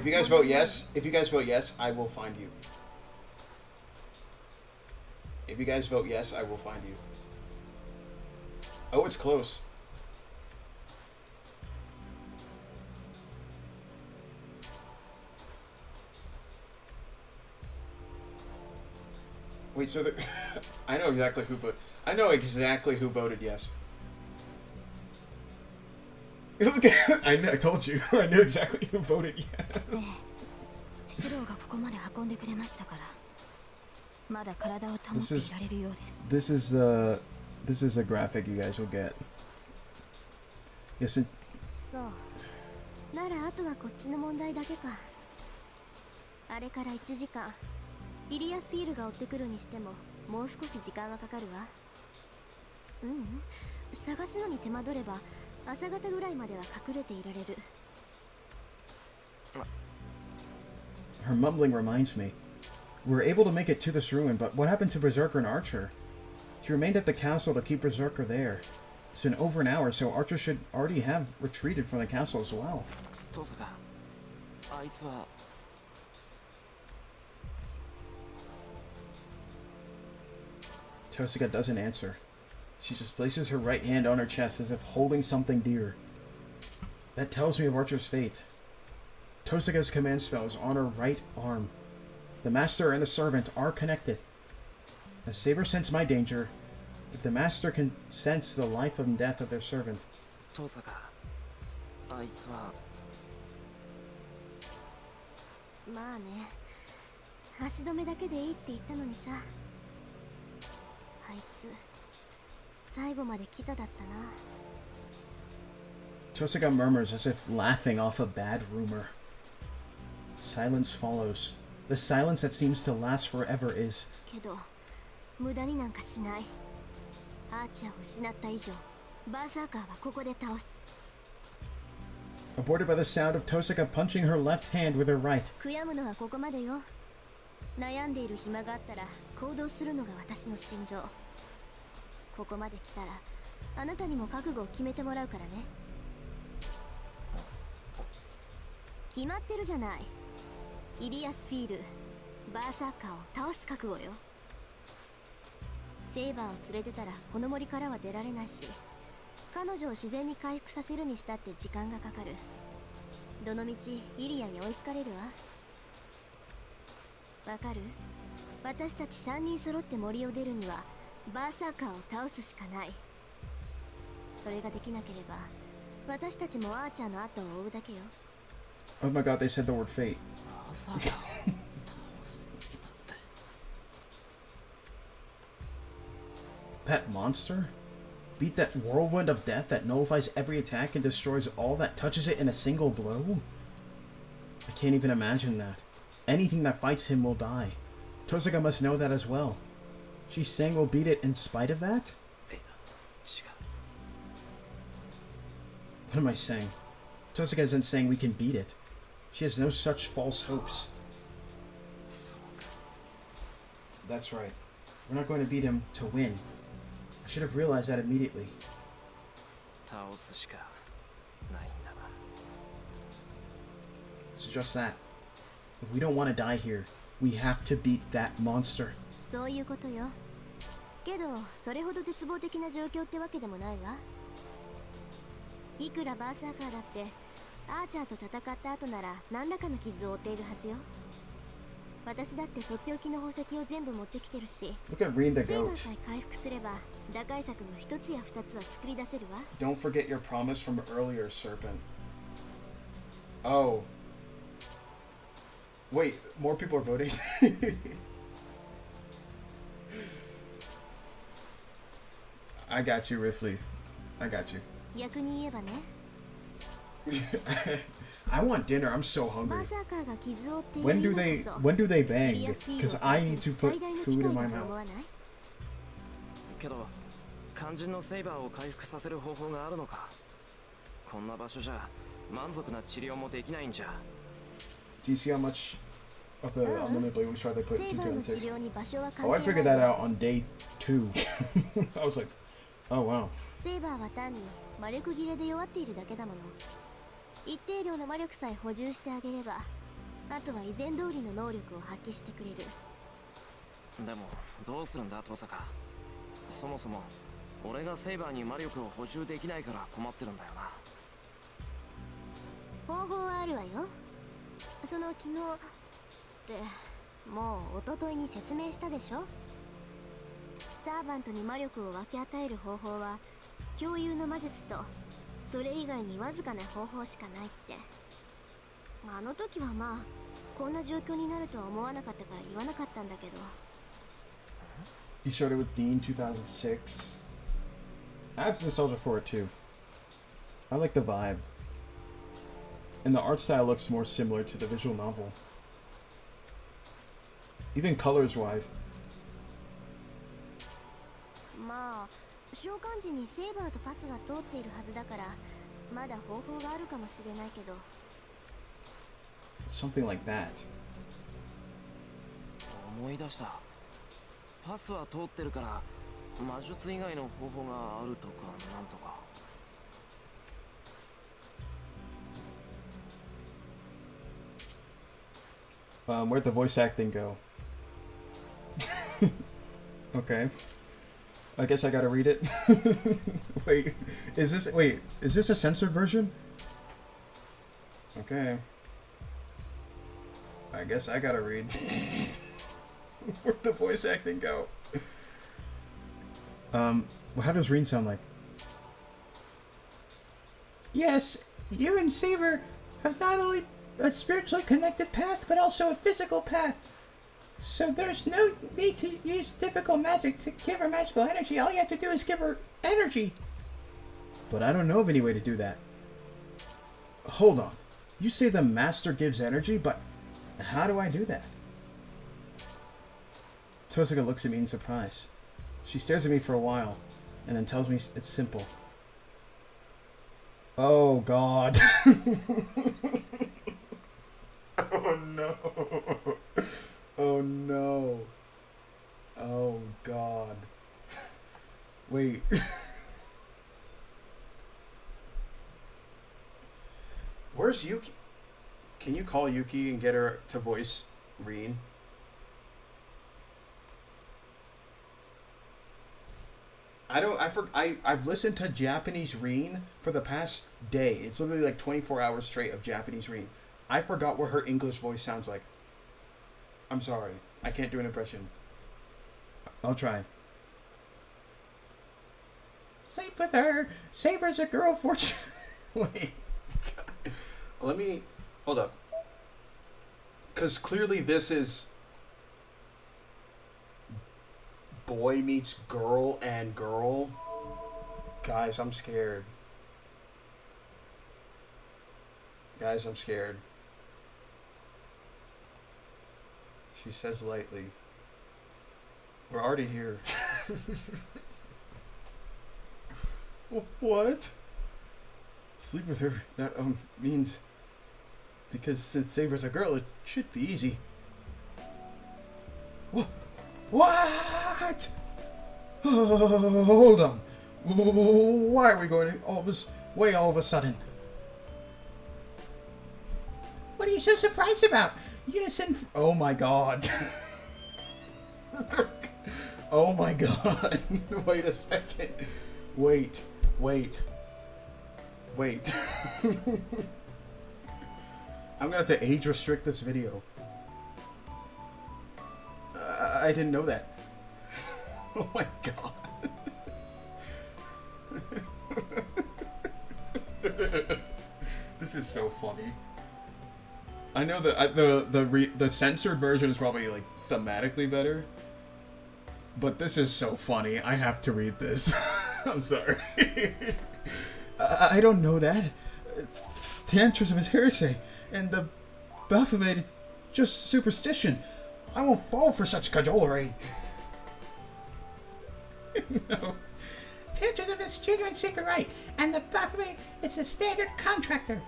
you guys vote yes, I will find you. If you guys vote yes, I will find you. Oh, it's close. Wait, so the I know exactly who voted. I know exactly who voted yes. I told you. I knew exactly who voted yes. This is a graphic you guys will get. Yes. So. ならあとはこっちの問題だけか。あれから1時間。イリアスフィールが追ってくるにしてももう少し時間はかかるわ。探すのに手間取れば朝方ぐらいまでは隠れていられる。Her mumbling reminds me. We were able to make it to this ruin, but what happened to Berserker and Archer? She remained at the castle to keep Berserker there. It's been over an hour, so Archer should already have retreated from the castle as well. Tohsaka, あいつは Tohsaka doesn't answer. She just places her right hand on her chest as if holding something dear. That tells me of Archer's fate. Tohsaka's command spell is on her right arm. The Master and the Servant are connected. As Saber sensed my danger, if the Master can sense the life and death of their servant. Tohsaka, あいつはまあね、足止めだけでいいって言ったのにさ。あいつ最後までキザだったな。Tohsaka murmurs as if laughing off a bad rumor. Silence follows. The silence that seems to last forever is. けど無駄になんかしない。アーチャーを失った以上、バーサーカーはここで倒す。Aborted by the sound of Tohsaka punching her left hand with her right. 悔やむのはここまでよ。悩んでいる暇があったら行動するのが私の信条。ここまで来たらあなたにも覚悟を決めてもらうからね。決まってるじゃない。イリアスフィール、バーサーカーを倒す覚悟よ。セイバーを連れてたらこの森からは出られないし、彼女を自然に回復させるにしたって時間がかかる。どのみちイリアに追いつかれるわ。わかる？私たち3人揃って森を出るにはバーサーカーを倒すしかない。それができなければ私たちもアーチャーの後を追うだけよ。Oh my god, they said the word fate. That monster? Beat that whirlwind of death that nullifies every attack and destroys all that touches it in a single blow? I can't even imagine that. Anything that fights him will die. Tohsaka must know that as well. She's saying we'll beat it in spite of that? What am I saying? Tohsaka isn't saying we can beat it. She has no such false hopes. That's right. We're not going to beat him to win. I should have realized that immediately. It's just that. If we don't want to die here, we have to beat that monster. そういうことよ。けど、それほど絶望的な状況ってわけでもないわ。いくらバーサーカーだって、アーチャーと戦った後なら何らかの傷を負っているはずよ。私だってとっておきの宝石を全部持ってきてるし。Look at Rin the goat. さえ回復すれば、打開策の一つや二つは作り出せるわ。Don't forget your promise from earlier, Serpent. Oh. Wait, more people are voting? I got you, Rifley. I got you. 逆に言えばね。I want dinner. I'm so hungry. When do they bang? Because I need to put food in my mouth. けど、肝心のセイバーを回復させる方法があるのか。こんな場所じゃ満足な治療もできないんじゃ。Do you see how much of the unlimited blade, we tried to put セイバーの治 226. 療に場所は関 Oh, I 係 figured ない that out on day 2. I was like, oh wow. セイバーは単に魔力切れで弱っているだけだもの。一定量の魔力さえ補充してあげれば、あとは以前通りの能力を発揮してくれる。でもどうするんだトサカ。そもそも俺がセイバーに魔力を補充できないから困ってるんだよな。方法はあるわよ。その昨日ってもう一昨日に説明したでしょ。サーバントに魔力を分け与える方法は共有の魔術とそれ以外にわずかな方法しかないって。あの時はまあこんな状況になるとは思わなかったから言わなかったんだけど。You showed it with Dean 2006. I have nostalgia for it too. I like the vibe. And the art style looks more similar to the visual novel. Even colors wise. まあ召喚時にセーバーとパスが通っているはずだからまだ方法があるかもしれないけど。 Something like that. 思い出した。パスは通ってるから魔術以外の方法があるとかなんとか。Where'd the voice acting go? Okay. I guess I gotta read it. Wait, is this a censored version? Okay. I guess I gotta read. Where'd the voice acting go? How does Rin sound like? Yes, you and Saber have not only a spiritually connected path, but also a physical path. So there's no need to use difficult magic to give her magical energy. All you have to do is give her energy. But I don't know of any way to do that. Hold on. You say the master gives energy, but how do I do that? Tohsaka looks at me in surprise. She stares at me for a while, and then tells me it's simple. Oh God. Oh no. Oh no. Oh God. Wait. Where's Yuki? Can you call Yuki and get her to voice Rin? I've listened to Japanese Rin for the past day. It's literally like 24 hours straight of Japanese Rin. I forgot what her English voice sounds like. I'm sorry. I can't do an impression. I'll try. Sleep with her. Saber's a girl fortune. Wait. Let me... Hold up. Because clearly this is... boy meets girl and girl. Guys, I'm scared. Guys, I'm scared. She says lightly. We're already here. What? Sleep with her. That means... because since Saber's a girl, it should be easy. What? What? Hold on. Why are we going all this way all of a sudden? What are you so surprised about? Unison. Oh my God. Oh my God. Wait a second. Wait. I'm gonna have to age restrict this video. I didn't know that. Oh my God. This is so funny. I know that the censored version is probably like thematically better, but this is so funny. I have to read this. I'm sorry. I don't know that. Tantrism is heresy, and the Baphomet is just superstition. I won't fall for such cajolery. No. Tantrism is genuine sacred right, and the Baphomet is a standard contractor.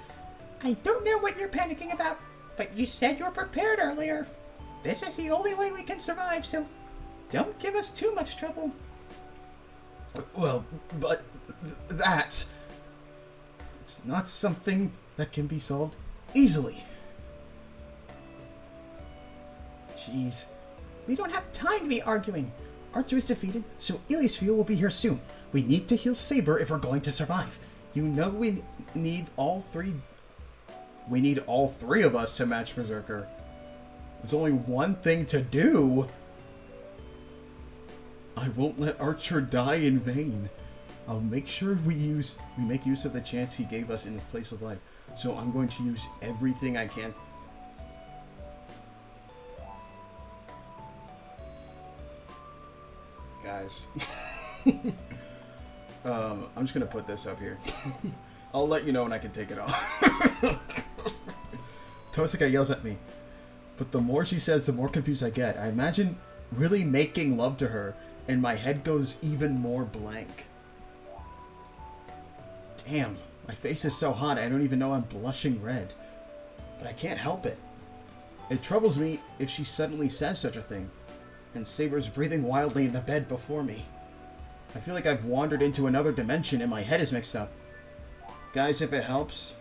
I don't know what you're panicking about, but you said you were prepared earlier. This is the only way we can survive, so don't give us too much trouble. Well, but that's... It's not something that can be solved easily. Jeez. We don't have time to be arguing. Archer is defeated, so Illya's fuel will be here soon. We need to heal Saber if we're going to survive. You know we need all three... We need all three of us to match Berserker. There's only one thing to do. I won't let Archer die in vain. I'll make sure we make use of the chance he gave us in his place of life. So I'm going to use everything I can. Guys. I'm just gonna put this up here. I'll let you know when I can take it off. Tohsaka yells at me, but the more she says, the more confused I get. I imagine really making love to her, and my head goes even more blank. Damn, my face is so hot I don't even know I'm blushing red. But I can't help it. It troubles me if she suddenly says such a thing, and Saber's breathing wildly in the bed before me. I feel like I've wandered into another dimension and my head is mixed up. Guys, if it helps,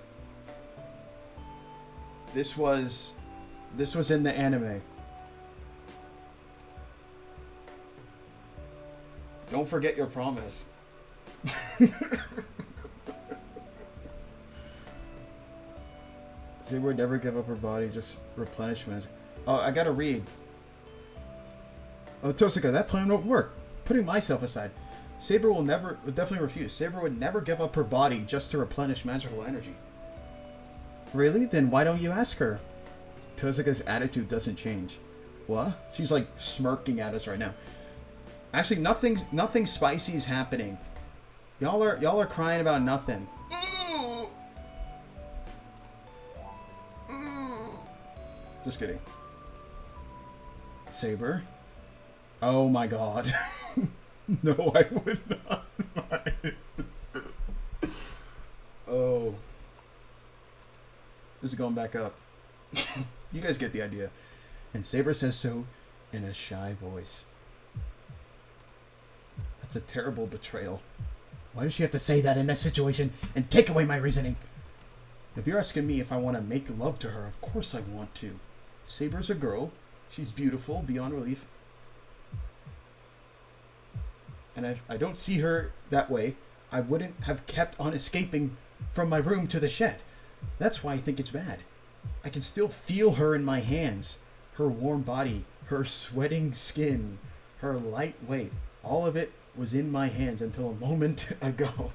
this was in the anime. Don't forget your promise. Saber would never give up her body, just replenishment. Oh, I gotta read. Oh, Tohsaka, that plan won't work. Putting myself aside, Saber would definitely refuse. Saber would never give up her body just to replenish magical energy. Really? Then why don't you ask her? Tohsaka's attitude doesn't change. What? She's like smirking at us right now. Actually, nothing spicy is happening. Y'all are crying about nothing. Just kidding. Saber? Oh my god. No, I would not mind. Oh. This is going back up. You guys get the idea. And Saber says so in a shy voice. That's a terrible betrayal. Why does she have to say that in this situation and take away my reasoning? If you're asking me if I want to make love to her, of course I want to. Saber's a girl. She's beautiful beyond relief. And I don't see her that way. I wouldn't have kept on escaping from my room to the shed. That's why I think it's bad. I can still feel her in my hands. Her warm body, her sweating skin, her light weight. All of it was in my hands until a moment ago.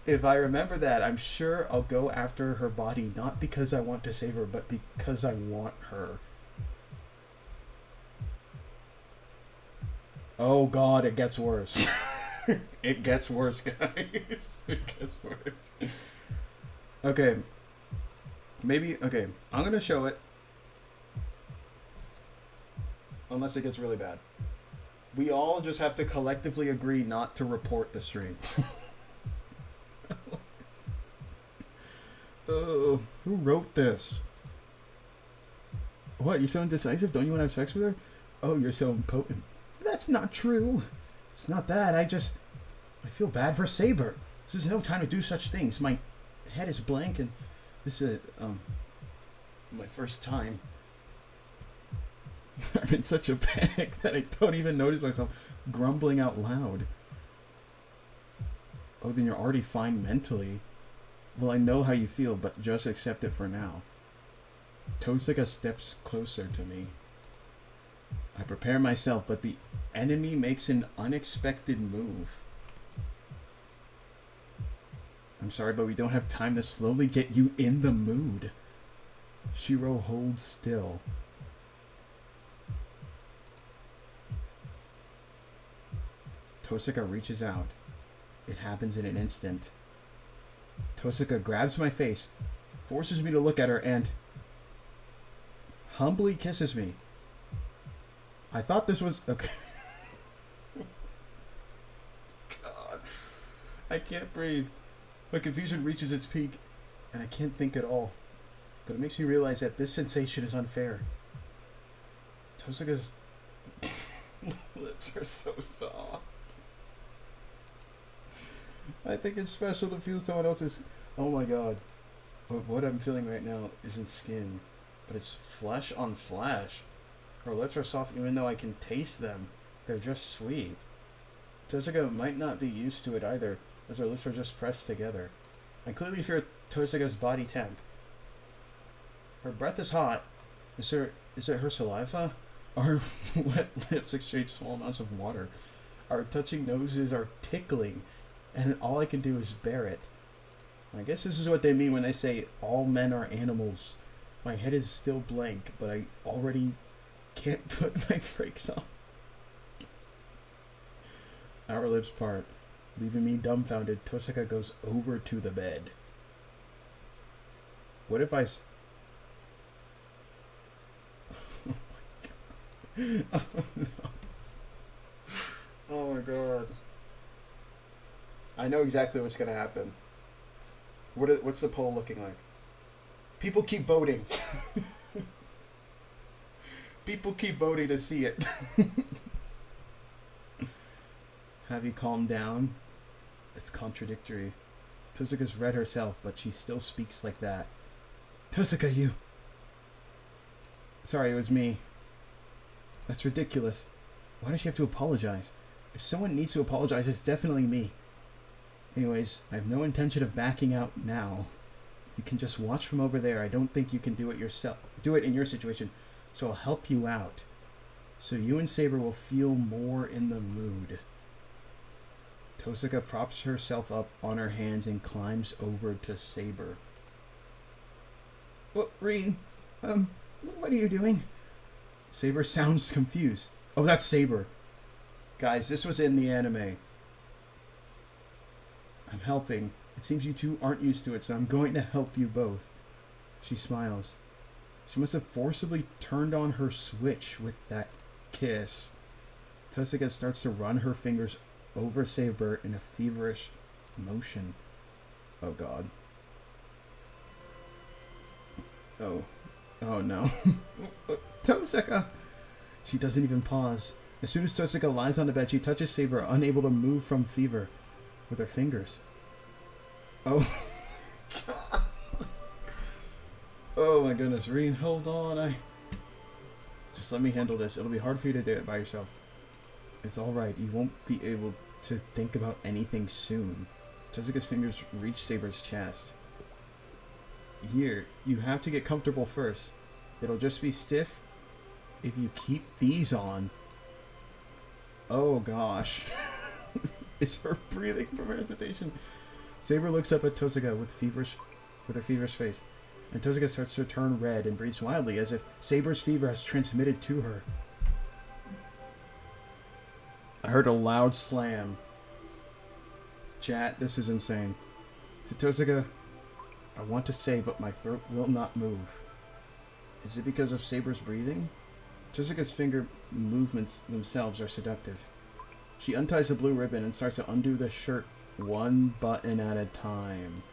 If I remember that, I'm sure I'll go after her body, not because I want to save her, but because I want her. Oh god, it gets worse. It gets worse, guys. It gets worse. Okay. Okay, I'm gonna show it. Unless it gets really bad. We all just have to collectively agree not to report the stream. Oh, who wrote this? What, you're so indecisive? Don't you want to have sex with her? Oh, you're so impotent. That's not true. It's not that. I feel bad for Saber. This is no time to do such things. My head is blank and this is, my first time. I'm in such a panic that I don't even notice myself grumbling out loud. Oh, then you're already fine mentally. Well, I know how you feel, but just accept it for now. Tohsaka steps closer to me. I prepare myself, but the enemy makes an unexpected move. I'm sorry, but we don't have time to slowly get you in the mood. Shirou holds still. Tohsaka reaches out. It happens in an instant. Tohsaka grabs my face, forces me to look at her, and humbly kisses me. I thought this was... Okay. God. I can't breathe. My confusion reaches its peak, and I can't think at all. But it makes me realize that this sensation is unfair. Tohsaka's lips are so soft. I think it's special to feel someone else's. Oh my god. But what I'm feeling right now isn't skin, but it's flesh on flesh. Her lips are soft even though I can taste them. They're just sweet. Tohsaka might not be used to it either, as her lips are just pressed together. I clearly feel Tohsaka's body temp. Her breath is hot. Is it her saliva? Our wet lips exchange small amounts of water. Our touching noses are tickling, and all I can do is bear it. I guess this is what they mean when they say all men are animals. My head is still blank, but I already can't put my brakes on. Our lips part. Leaving me dumbfounded, Tohsaka goes over to the bed. What if I... Oh no. Oh my god. I know exactly what's gonna happen. What's the poll looking like? People keep voting. People keep voting to see it. Have you calmed down? It's contradictory. Tohsaka's read herself, but she still speaks like that. Tohsaka, you... Sorry, it was me. That's ridiculous. Why does she have to apologize? If someone needs to apologize, it's definitely me. Anyways, I have no intention of backing out now. You can just watch from over there. I don't think you can do it yourself. Do it in your situation, so I'll help you out. So you and Saber will feel more in the mood. Tohsaka props herself up on her hands and climbs over to Saber. What, Rin? What are you doing? Saber sounds confused. Oh, that's Saber. Guys, this was in the anime. I'm helping. It seems you two aren't used to it, so I'm going to help you both. She smiles. She must have forcibly turned on her switch with that kiss. Tohsaka starts to run her fingers over Saber in a feverish motion. Oh god. Oh. Oh no. Tohsaka! She doesn't even pause. As soon as Tohsaka lies on the bed, she touches Saber, unable to move from fever, with her fingers. Oh. God. Oh my goodness. Rin, hold on. Just let me handle this. It'll be hard for you to do it by yourself. It's alright. You won't be able to think about anything soon. Tohsaka's fingers reach Saber's chest. Here, you have to get comfortable first. It'll just be stiff if you keep these on. Oh gosh. Is her breathing from her hesitation? Saber looks up at Tohsaka with her feverish face, and Tohsaka starts to turn red and breathes wildly as if Saber's fever has transmitted to her. I heard a loud slam. Chat, this is insane. To Tohsaka, I want to say, but my throat will not move. Is it because of Saber's breathing? Tohsaka's finger movements themselves are seductive. She unties the blue ribbon and starts to undo the shirt one button at a time.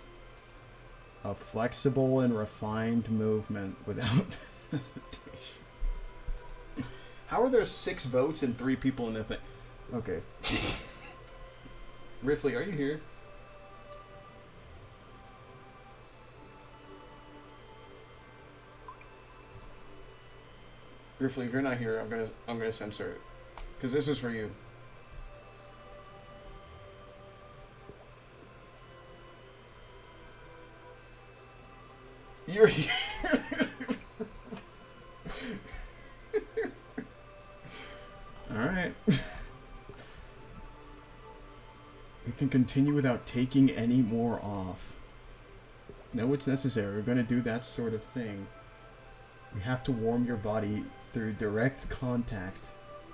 A flexible and refined movement without hesitation. How are there 6 votes and 3 people in the thing? Okay. Riffley, are you here? Riffley, if you're not here, I'm gonna censor it, because this is for you. You're here. All right. We can continue without taking any more off. No, it's necessary. We're gonna do that sort of thing. You have to warm your body through direct contact.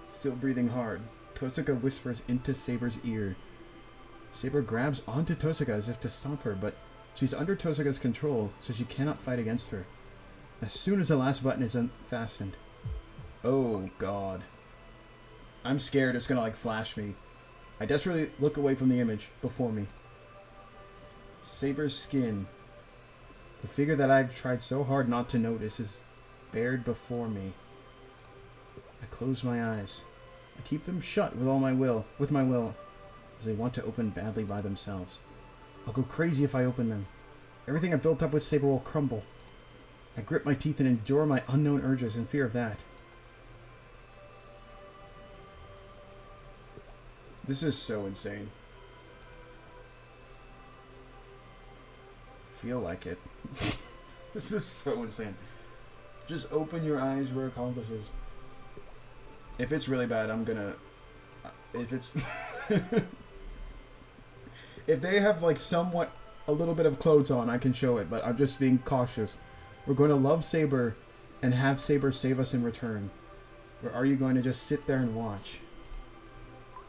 Still breathing hard, Tohsaka whispers into Saber's ear. Saber grabs onto Tohsaka as if to stop her, but she's under Tohsaka's control, so she cannot fight against her. As soon as the last button is unfastened... Oh, God. I'm scared it's gonna, flash me. I desperately look away from the image before me. Saber's skin. The figure that I've tried so hard not to notice is bared before me. I close my eyes. I keep them shut with my will, as they want to open badly by themselves. I'll go crazy if I open them. Everything I built up with Saber will crumble. I grip my teeth and endure my unknown urges in fear of that. This is so insane. Feel like it. This is so insane. Just open your eyes where accomplices. If it's really bad, I'm gonna... If it's... If they have, like, somewhat... a little bit of clothes on, I can show it, but I'm just being cautious. We're going to love Saber and have Saber save us in return. Or are you going to just sit there and watch?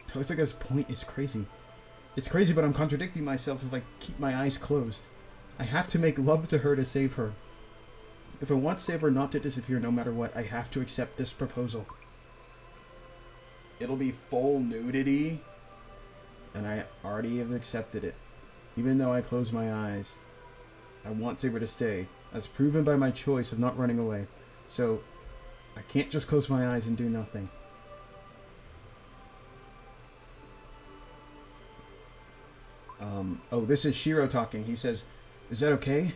Tosaka's point is crazy. It's crazy, but I'm contradicting myself if I keep my eyes closed. I have to make love to her to save her. If I want Saber not to disappear no matter what, I have to accept this proposal. It'll be full nudity, and I already have accepted it. Even though I close my eyes, I want Saber to stay, as proven by my choice of not running away. So, I can't just close my eyes and do nothing. Oh, this is Shirou talking. He says, "Is that okay?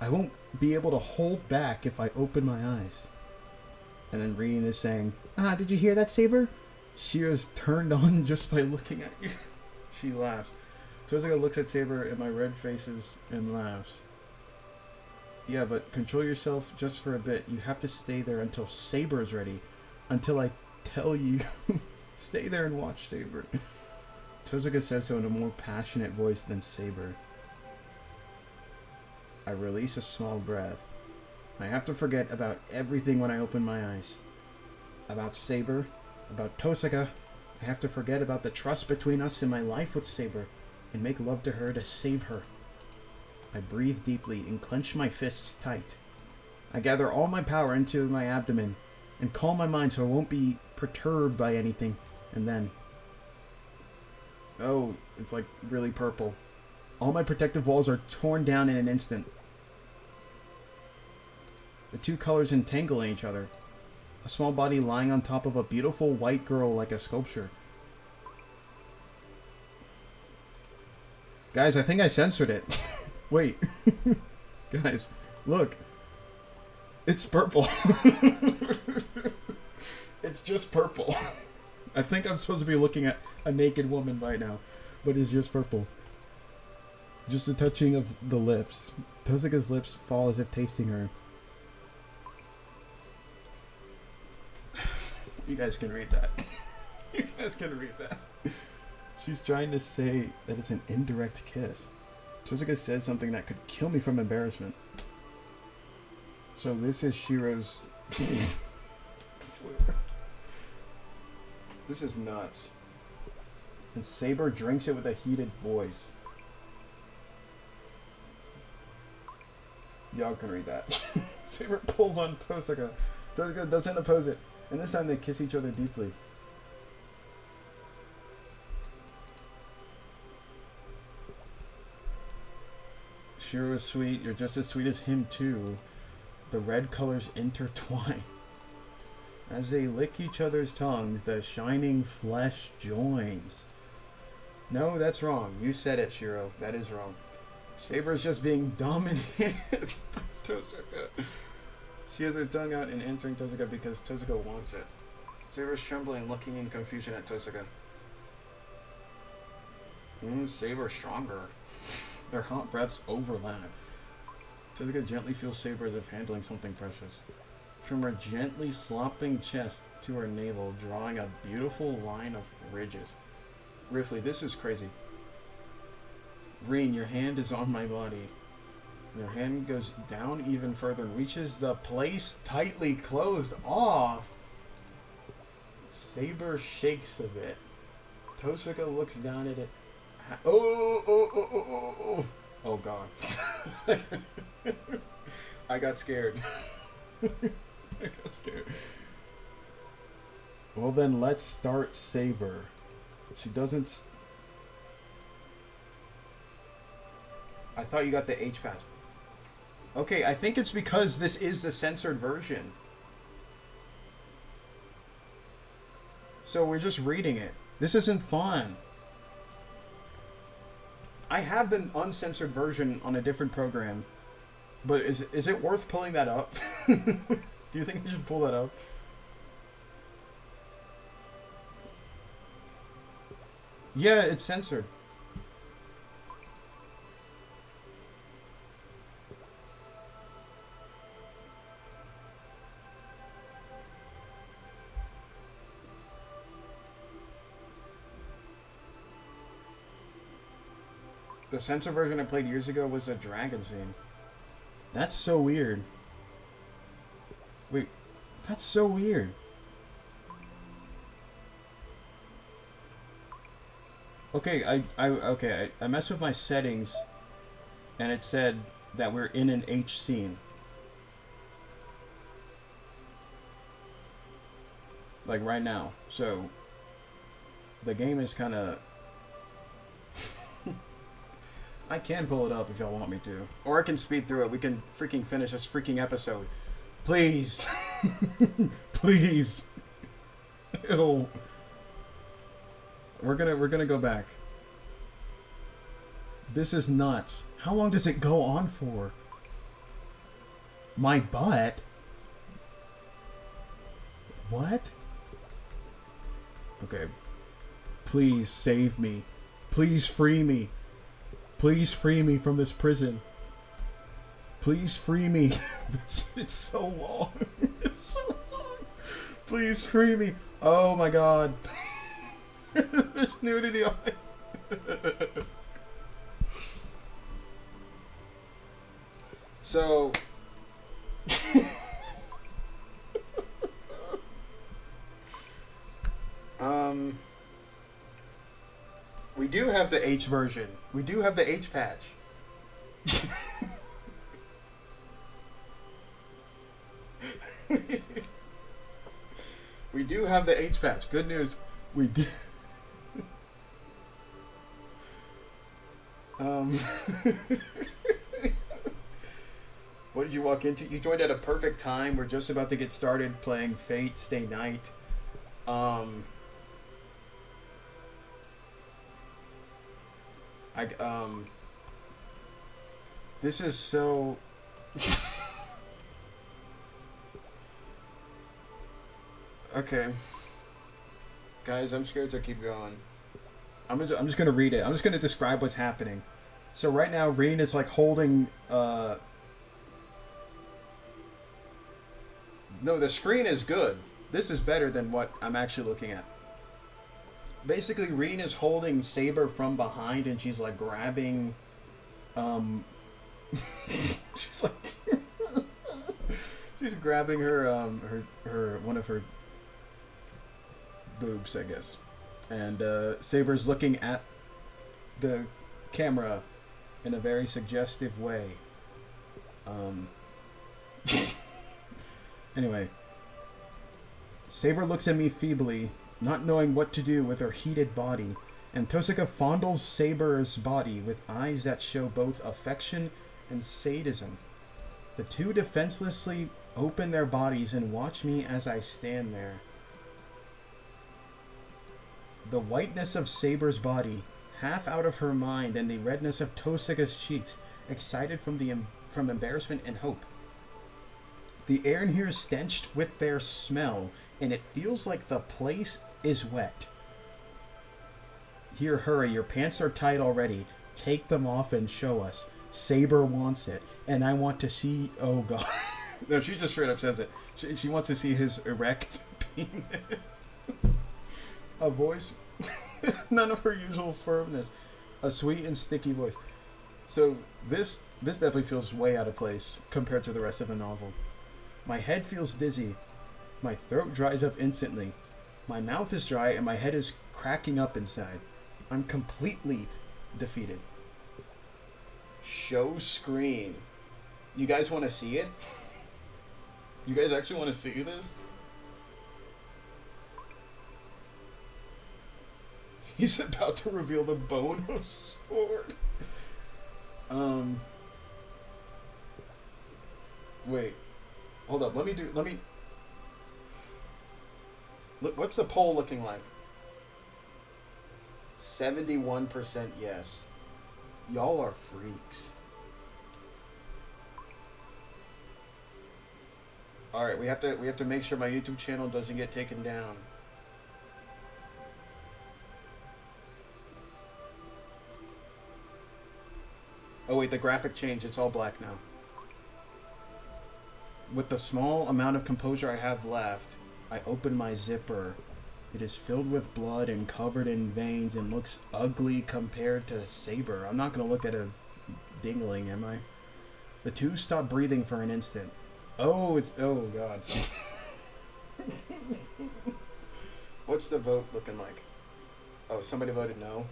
I won't be able to hold back if I open my eyes." And then Rin is saying, "Did you hear that, Saber? Shirou's turned on just by looking at you." She laughs. Tosaka looks at Saber and my red faces and laughs. "Yeah, but control yourself just for a bit. You have to stay there until Saber is ready. Until I tell you." Stay there and watch, Saber. Tosaka says so in a more passionate voice than Saber. I release a small breath. I have to forget about everything when I open my eyes. About Saber, about Tosaka. I have to forget about the trust between us and my life with Saber, and make love to her to save her. I breathe deeply and clench my fists tight. I gather all my power into my abdomen and calm my mind so I won't be perturbed by anything. And then... oh, it's like really purple. All my protective walls are torn down in an instant. The two colors entangle in each other. A small body lying on top of a beautiful white girl like a sculpture. Guys, I think I censored it. Wait. Guys, look. It's purple. It's just purple. I think I'm supposed to be looking at a naked woman right now, but it's just purple. Just a touching of the lips. Tosaka's lips fall as if tasting her. You guys can read that. You guys can read that. She's trying to say that it's an indirect kiss. Tosaka says something that could kill me from embarrassment. So this is Shirou's... This is nuts. And Saber drinks it with a heated voice. Y'all can read that. Saber pulls on Tosaka. Tosaka doesn't oppose it. And this time they kiss each other deeply. Shirou is sweet. You're just as sweet as him too. The red colors intertwine. As they lick each other's tongues, the shining flesh joins. No, that's wrong. You said it, Shirou. That is wrong. Saber's just being dominated by Tosaka. She has her tongue out and answering Tosaka because Tosaka wants it. Saber's trembling, looking in confusion at Tosaka. Saber stronger. Their hot breaths overlap. Tosaka gently feels Saber as if handling something precious. From her gently slopping chest to her navel, drawing a beautiful line of ridges. Riffley, this is crazy. Rin, your hand is on my body. Your hand goes down even further and reaches the place tightly closed off. Saber shakes a bit. Tosaka looks down at it. Oh God. I got scared. I got scared. Well then, let's start Saber. She doesn't... I thought you got the H patch. Okay, I think it's because this is the censored version. So we're just reading it. This isn't fun. I have the uncensored version on a different program. But is it worth pulling that up? Do you think I should pull that up? Yeah, it's censored. The censored version I played years ago was a dragon scene. That's so weird. Wait, that's so weird. Okay, I messed with my settings, and it said that we're in an H scene. Like right now. So the game is kind of... I can pull it up if y'all want me to. Or I can speed through it. We can freaking finish this freaking episode. Please. Please. Ew. We're gonna go back. This is nuts. How long does it go on for? My butt? What? Okay. Please save me. Please free me. Please free me from this prison. Please free me. It's so long. It's so long. Please free me. Oh my god. There's nudity on it. So... we do have the H version. We do have the H patch. We do have the H patch. Good news. We do. What did you walk into? You joined at a perfect time. We're just about to get started playing Fate Stay Night. This is so... Okay. Guys, I'm scared to keep going. I'm just gonna read it. I'm just gonna describe what's happening. So right now, Rin is like holding, No, the screen is good. This is better than what I'm actually looking at. Basically, Rin is holding Saber from behind, and she's like grabbing, she's like, she's grabbing her, her one of her boobs, I guess. And Saber's looking at the camera in a very suggestive way. Anyway, Saber looks at me feebly, not knowing what to do with her heated body, and Tohsaka fondles Saber's body with eyes that show both affection and sadism. The two defenselessly open their bodies and watch me as I stand there. The whiteness of Saber's body, half out of her mind, and the redness of Tohsaka's cheeks, excited from embarrassment and hope. The air in here is stenched with their smell, and it feels like the place is wet. Here, hurry, your pants are tight already. Take them off and show us. Saber wants it, and I want to see... Oh, God. No, she just straight up says it. She wants to see his erect penis. A voice, none of her usual firmness. A sweet and sticky voice. So, this definitely feels way out of place compared to the rest of the novel. My head feels dizzy. My throat dries up instantly. My mouth is dry and my head is cracking up inside. I'm completely defeated. Show screen. You guys want to see it? You guys actually want to see this? He's about to reveal the bone of sword. Wait. Hold up, let me... Look, what's the poll looking like? 71% yes. Y'all are freaks. Alright, we have to make sure my YouTube channel doesn't get taken down. Oh wait, the graphic changed. It's all black now. With the small amount of composure I have left, I open my zipper. It is filled with blood and covered in veins and looks ugly compared to Saber. I'm not going to look at a dingling, am I? The two stop breathing for an instant. Oh, it's... Oh, God. What's the vote looking like? Oh, somebody voted no.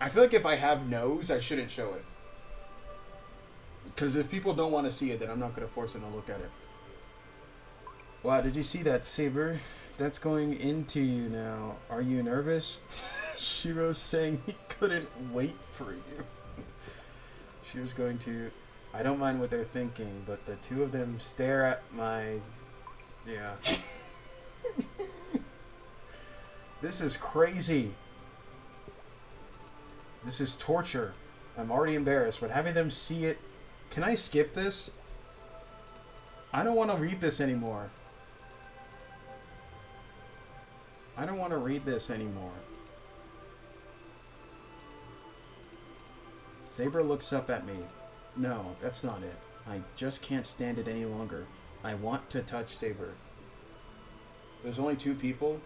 I feel like if I have no's, I shouldn't show it. Because if people don't want to see it, then I'm not going to force them to look at it. Wow, did you see that, Saber? That's going into you now. Are you nervous? Shiro's saying he couldn't wait for you. She was going to... I don't mind what they're thinking, but the two of them stare at my... Yeah. This is crazy. This is torture. I'm already embarrassed, but having them see it... Can I skip this? I don't want to read this anymore. I don't want to read this anymore. Saber looks up at me. No, that's not it. I just can't stand it any longer. I want to touch Saber. There's only two people?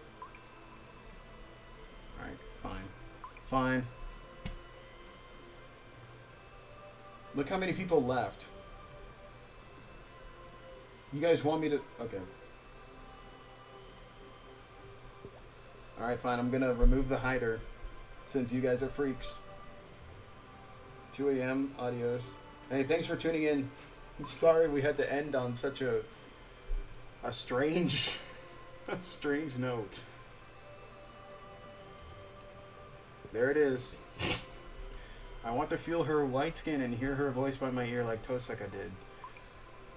Alright, fine. Fine. Look how many people left. You guys want me to... Okay. Alright, fine. I'm gonna remove the hider. Since you guys are freaks. 2 a.m. Adios. Hey, thanks for tuning in. Sorry we had to end on such a strange... a strange note. There it is. I want to feel her white skin and hear her voice by my ear like Tohsaka did.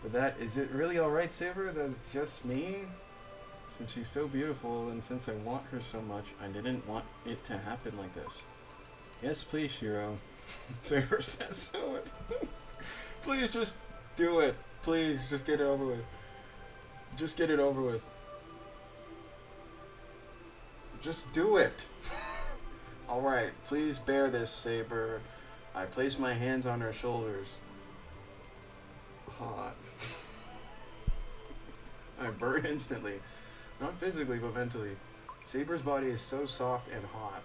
But that, is it really alright, Saber? That's just me? Since she's so beautiful and since I want her so much, I didn't want it to happen like this. Yes, please, Shirou. Saber says so. Please just do it. Please, just get it over with. Just get it over with. Just do it. Alright, please bear this, Saber. I place my hands on her shoulders. Hot. I burn instantly. Not physically, but mentally. Saber's body is so soft and hot.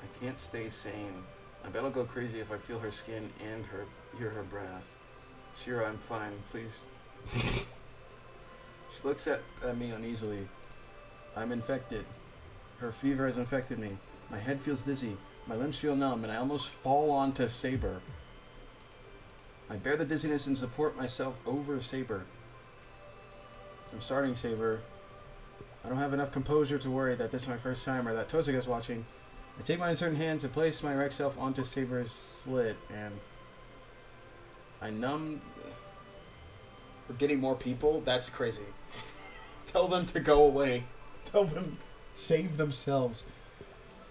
I can't stay sane. I bet I'll go crazy if I feel her skin and hear her breath. Shirou, I'm fine. Please. She looks at me uneasily. I'm infected. Her fever has infected me. My head feels dizzy. My limbs feel numb, and I almost fall onto Saber. I bear the dizziness and support myself over Saber. I'm starting, Saber. I don't have enough composure to worry that this is my first time or that Tohsaka's watching. I take my uncertain hands and place my erect self onto Saber's slit, and I numb... We're getting more people? That's crazy. Tell them to go away. Tell them... Save themselves.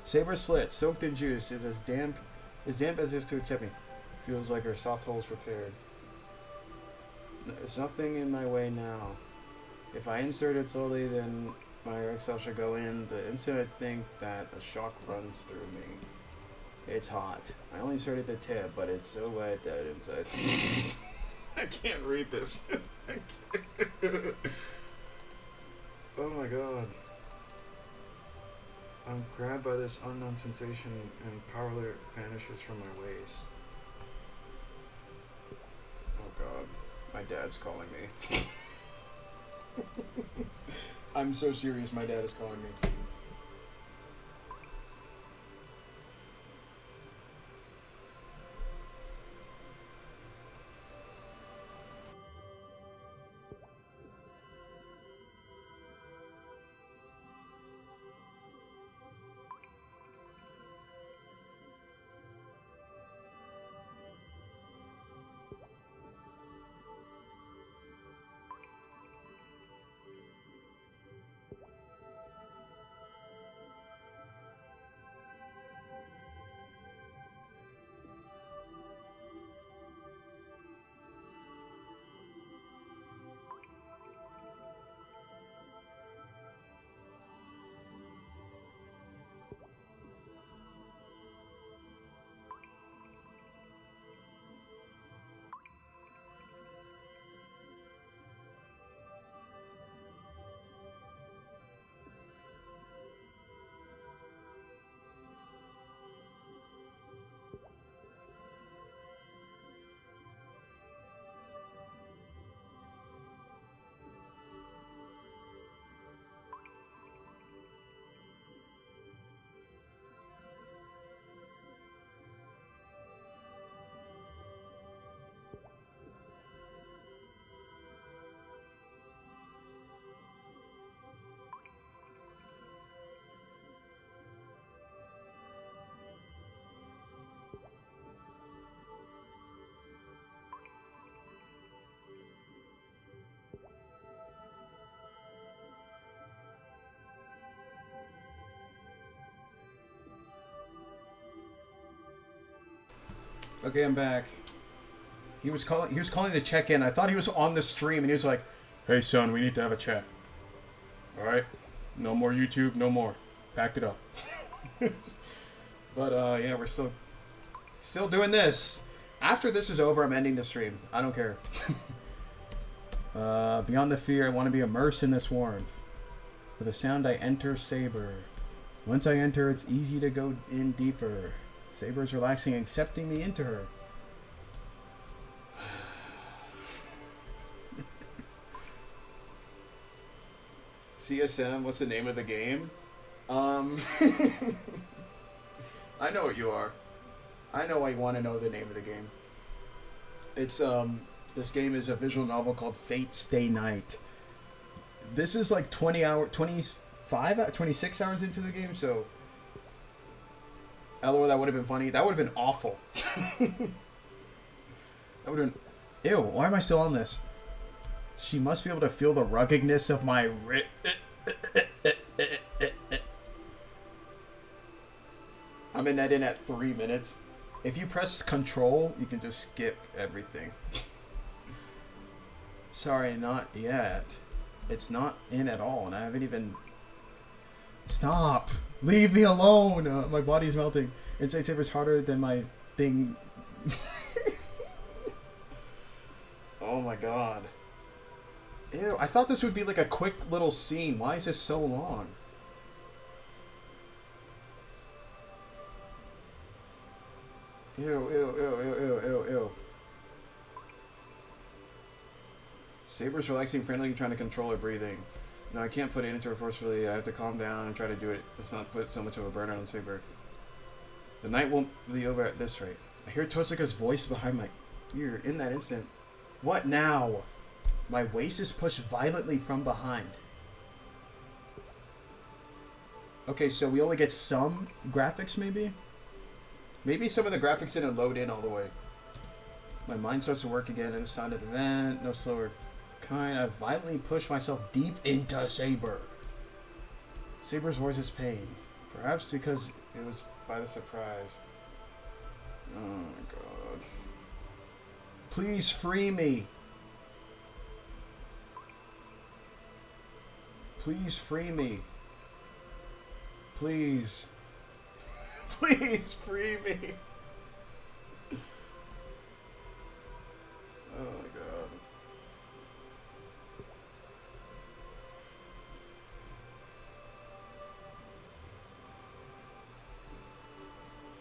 Saber's slit, soaked in juice, is as damp as if to accept me. Feels like her soft hole's repaired. There's nothing in my way now. If I insert it slowly, then my erect self should go in. The instant I think that, a shock runs through me. It's hot. I only inserted the tip, but it's so wet that inside. I can't read this. Oh my god. I'm grabbed by this unknown sensation and power vanishes from my waist. Oh god. My dad's calling me. I'm so serious, my dad is calling me. Okay, I'm back. He was calling to check in. I thought he was on the stream, and he was like, "Hey, son, we need to have a chat. All right, no more YouTube, no more. Packed it up." But yeah, we're still doing this. After this is over, I'm ending the stream. I don't care. Beyond the fear, I want to be immersed in this warmth. With a sound, I enter Saber. Once I enter, it's easy to go in deeper. Saber's relaxing, accepting me into her. CSM, what's the name of the game? I know what you are. I know I want to know the name of the game. It's, this game is a visual novel called Fate Stay Night. This is like 26 hours into the game, so... LOL, that would have been funny. That would have been awful. That would have been... Ew, why am I still on this? She must be able to feel the ruggedness of my... I'm in at 3 minutes. If you press control, you can just skip everything. Sorry, not yet. It's not in at all, and I haven't even... Stop! Leave me alone! My body's melting. Inside Saber's harder than my thing. Oh my god. Ew, I thought this would be like a quick little scene. Why is this so long? Ew, ew, ew, ew, ew, ew, ew. Saber's relaxing, friendly, trying to control her breathing. No, I can't put it into her forcefully. I have to calm down and try to do it. Let's not put so much of a burnout on Saber. The night won't be over at this rate. I hear Tohsaka's voice behind my ear. In that instant. What now? My waist is pushed violently from behind. Okay, so we only get some graphics, maybe? Maybe some of the graphics didn't load in all the way. My mind starts to work again in a sounded event. No slower kind. I violently push myself deep into Saber. Saber's voice is pained. Perhaps because it was by the surprise. Oh my god. Please free me. Please free me. Please. Please free me. Oh my god.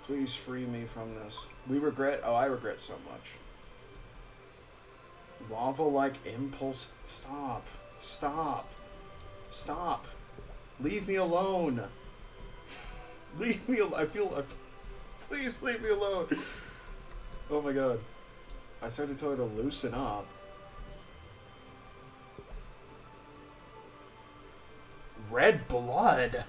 Please free me from this. I regret so much. Lava-like impulse. Stop. Stop. Stop. Leave me alone. Leave me alone. Please leave me alone. Oh my god. I started to tell her to loosen up. Red blood?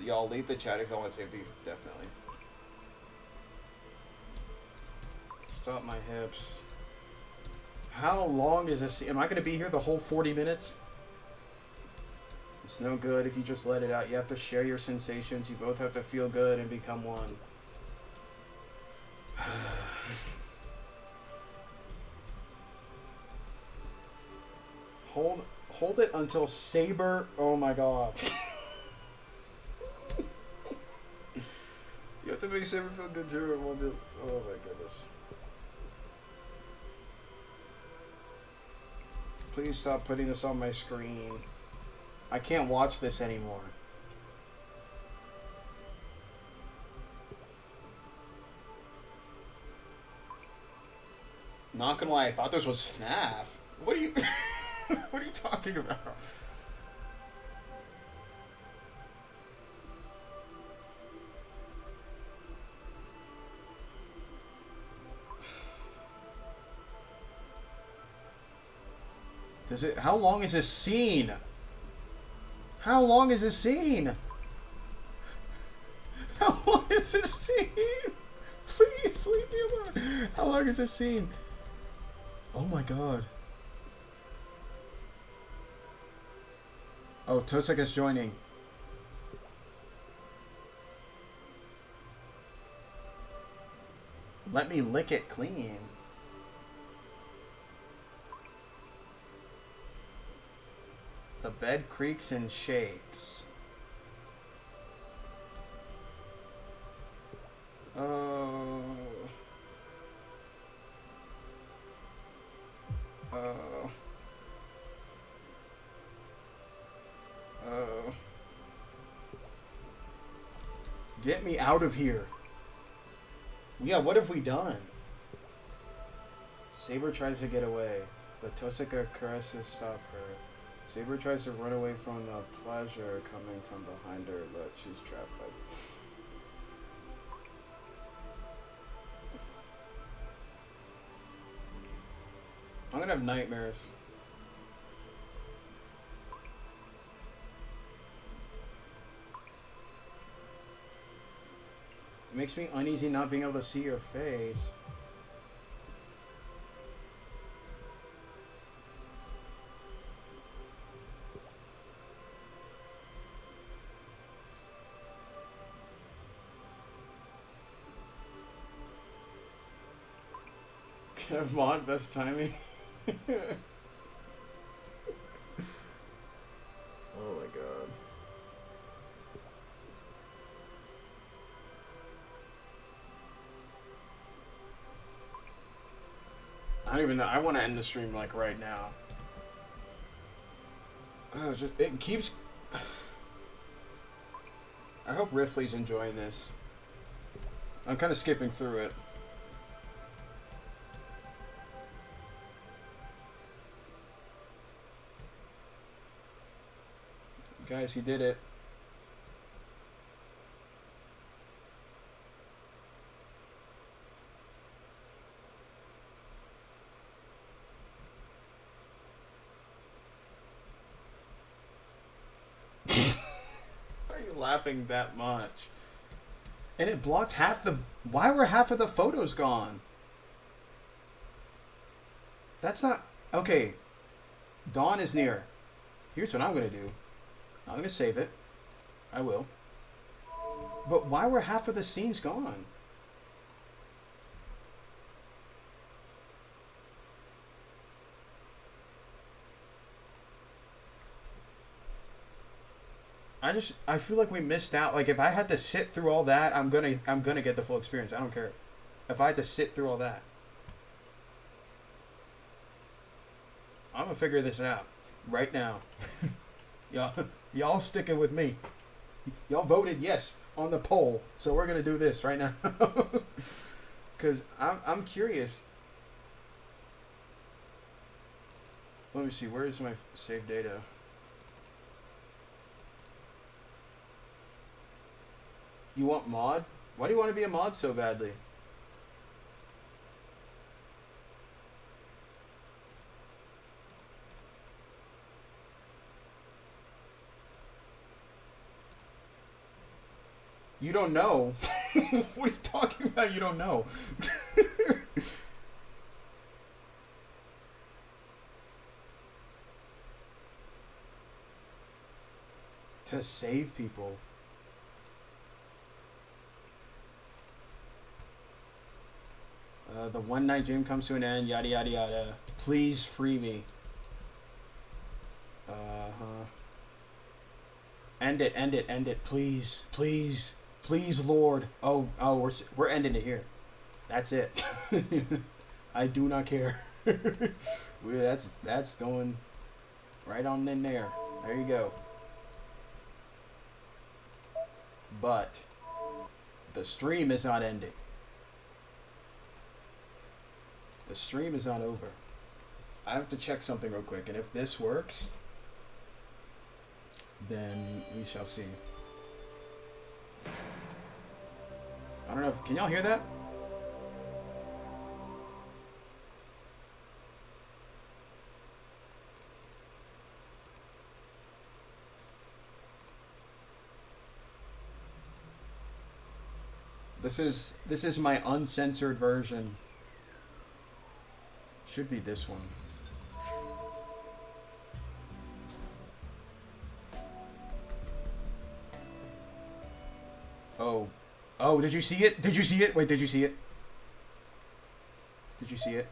Y'all leave the chat if y'all want safety, definitely. Stop my hips. How long is this? Am I going to be here the whole 40 minutes? It's no good if you just let it out. You have to share your sensations. You both have to feel good and become one. Hold it until Saber. Oh my god. You have to make Saber feel good too. Oh my goodness. Please stop putting this on my screen. I can't watch this anymore. Not gonna lie, I thought this was FNAF. What are you what are you talking about? How long is this scene? How long is this scene? is this scene? Please leave me alone. How long is this scene? Oh my god. Oh, Tohsaka's joining. Let me lick it clean. The bed creaks and shakes. Oh. Oh. Oh. Get me out of here. Yeah, what have we done? Saber tries to get away, but Tohsaka caresses stop her. Saber tries to run away from the pleasure coming from behind her, but she's trapped by... I'm gonna have nightmares. It makes me uneasy not being able to see your face. Kev mod, best timing. Oh my god. I don't even know. I want to end the stream like right now. Oh, just it keeps. I hope Rifley's enjoying this. I'm kind of skipping through it. Guys, he did it. Why are you laughing that much? And it blocked half the... Why were half of the photos gone? That's not... Okay. Dawn is near. Here's what I'm going to do. I'm going to save it. I will. But why were half of the scenes gone? I feel like we missed out. Like if I had to sit through all that, I'm gonna get the full experience. I don't care. If I had to sit through all that. I'm gonna figure this out right now. Y'all sticking with me. Y'all voted yes on the poll, so we're gonna do this right now. Cause I'm curious. Let me see, where is my saved data? You want mod? Why do you want to be a mod so badly? You don't know? What are you talking about? You don't know? To save people. The one night dream comes to an end, yada yada yada. Please free me. End it, please, please, please, Lord. Oh, we're ending it here. That's it. I do not care. That's going right on in there. There you go. But the stream is not ending. The stream is not over. I have to check something real quick, and if this works, then we shall see. I don't know. Can y'all hear that? This is my uncensored version. Should be this one. Oh. Oh, did you see it? Did you see it? Wait, did you see it? Did you see it?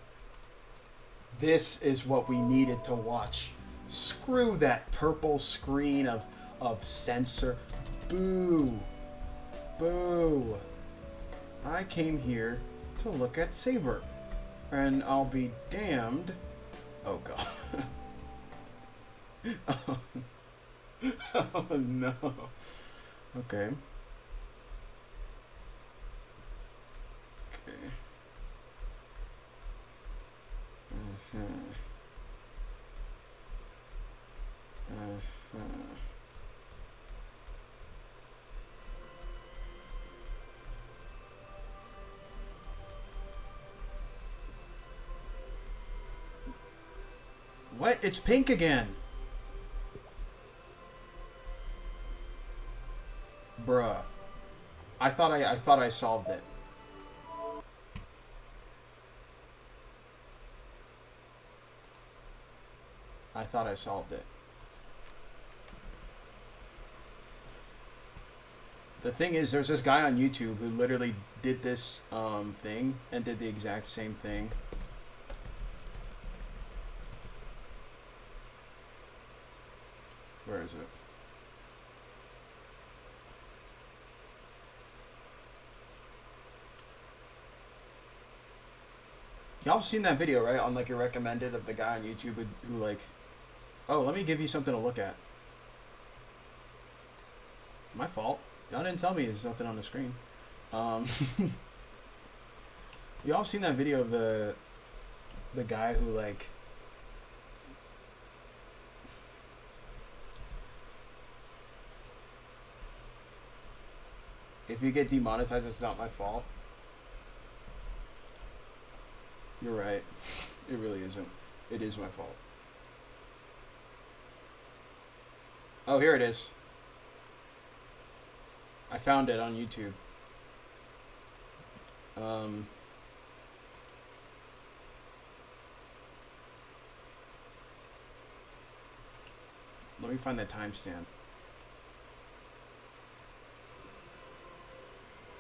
This is what we needed to watch. Screw that purple screen of censor. Boo. Boo. I came here to look at Saber. And I'll be damned. Oh, God. Oh. Oh, no. Okay. Okay. What? It's pink again. Bruh. I thought I solved it. I thought I solved it. The thing is, there's this guy on YouTube who literally did this thing and did the exact same thing. Where is it? Y'all seen that video, right? On like your recommended of the guy on YouTube who like, oh, let me give you something to look at. My fault. Y'all didn't tell me there's nothing on the screen. Y'all seen that video of the guy who like if you get demonetized, it's not my fault. You're right. It really isn't. It is my fault. Oh, here it is. I found it on YouTube. Let me find that timestamp.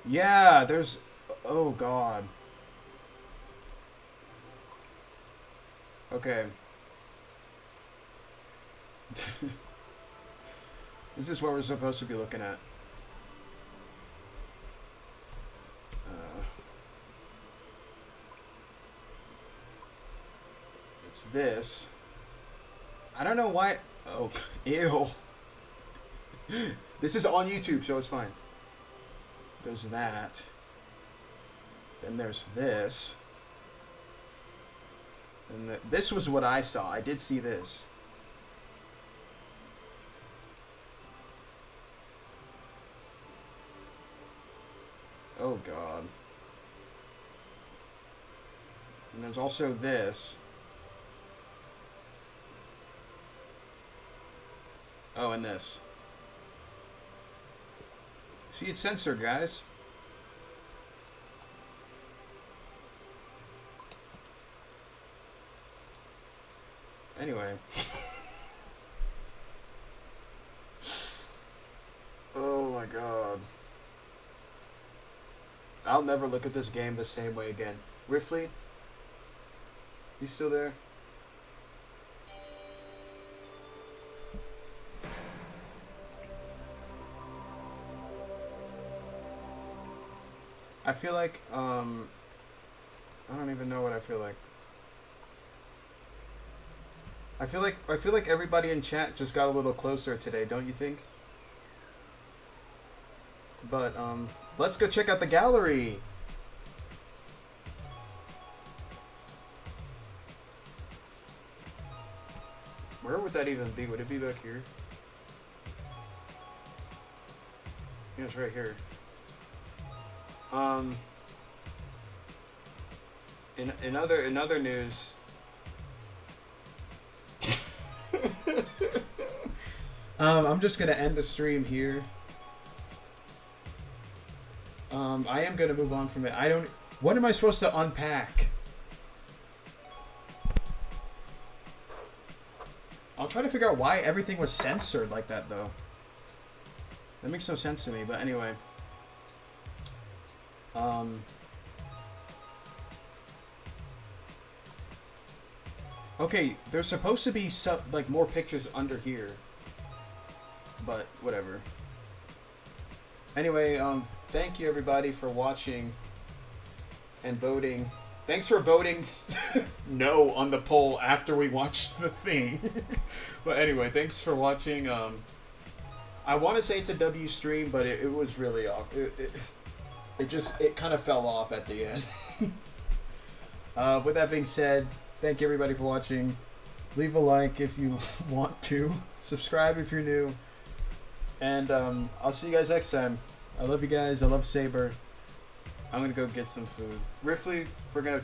Yeah, there's... Oh, God. Okay. This is what we're supposed to be looking at. It's this. I don't know why... Oh, ew. This is on YouTube, so it's fine. There's that. Then there's this. And this was what I saw. I did see this. Oh, God. And there's also this. Oh, and this. See, it's censored, guys. Anyway. Oh my God. I'll never look at this game the same way again. Riffley? You still there? I feel like, I don't even know what I feel like. I feel like everybody in chat just got a little closer today, don't you think? But, let's go check out the gallery! Where would that even be? Would it be back here? Yeah, it's right here. In other news, I'm just gonna end the stream here. I am gonna move on from it. What am I supposed to unpack? I'll try to figure out why everything was censored like that, though. That makes no sense to me, but anyway. Okay, there's supposed to be some, like, more pictures under here. But, whatever. Anyway, thank you everybody for watching and voting. Thanks for voting no on the poll after we watched the thing. But anyway, thanks for watching. I want to say it's a W stream, but it was really off. It kind of fell off at the end. With that being said, thank you everybody for watching. Leave a like if you want to. Subscribe if you're new. And I'll see you guys next time. I love you guys. I love Saber. I'm gonna go get some food. Riffley, we're gonna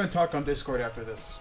talk on Discord after this.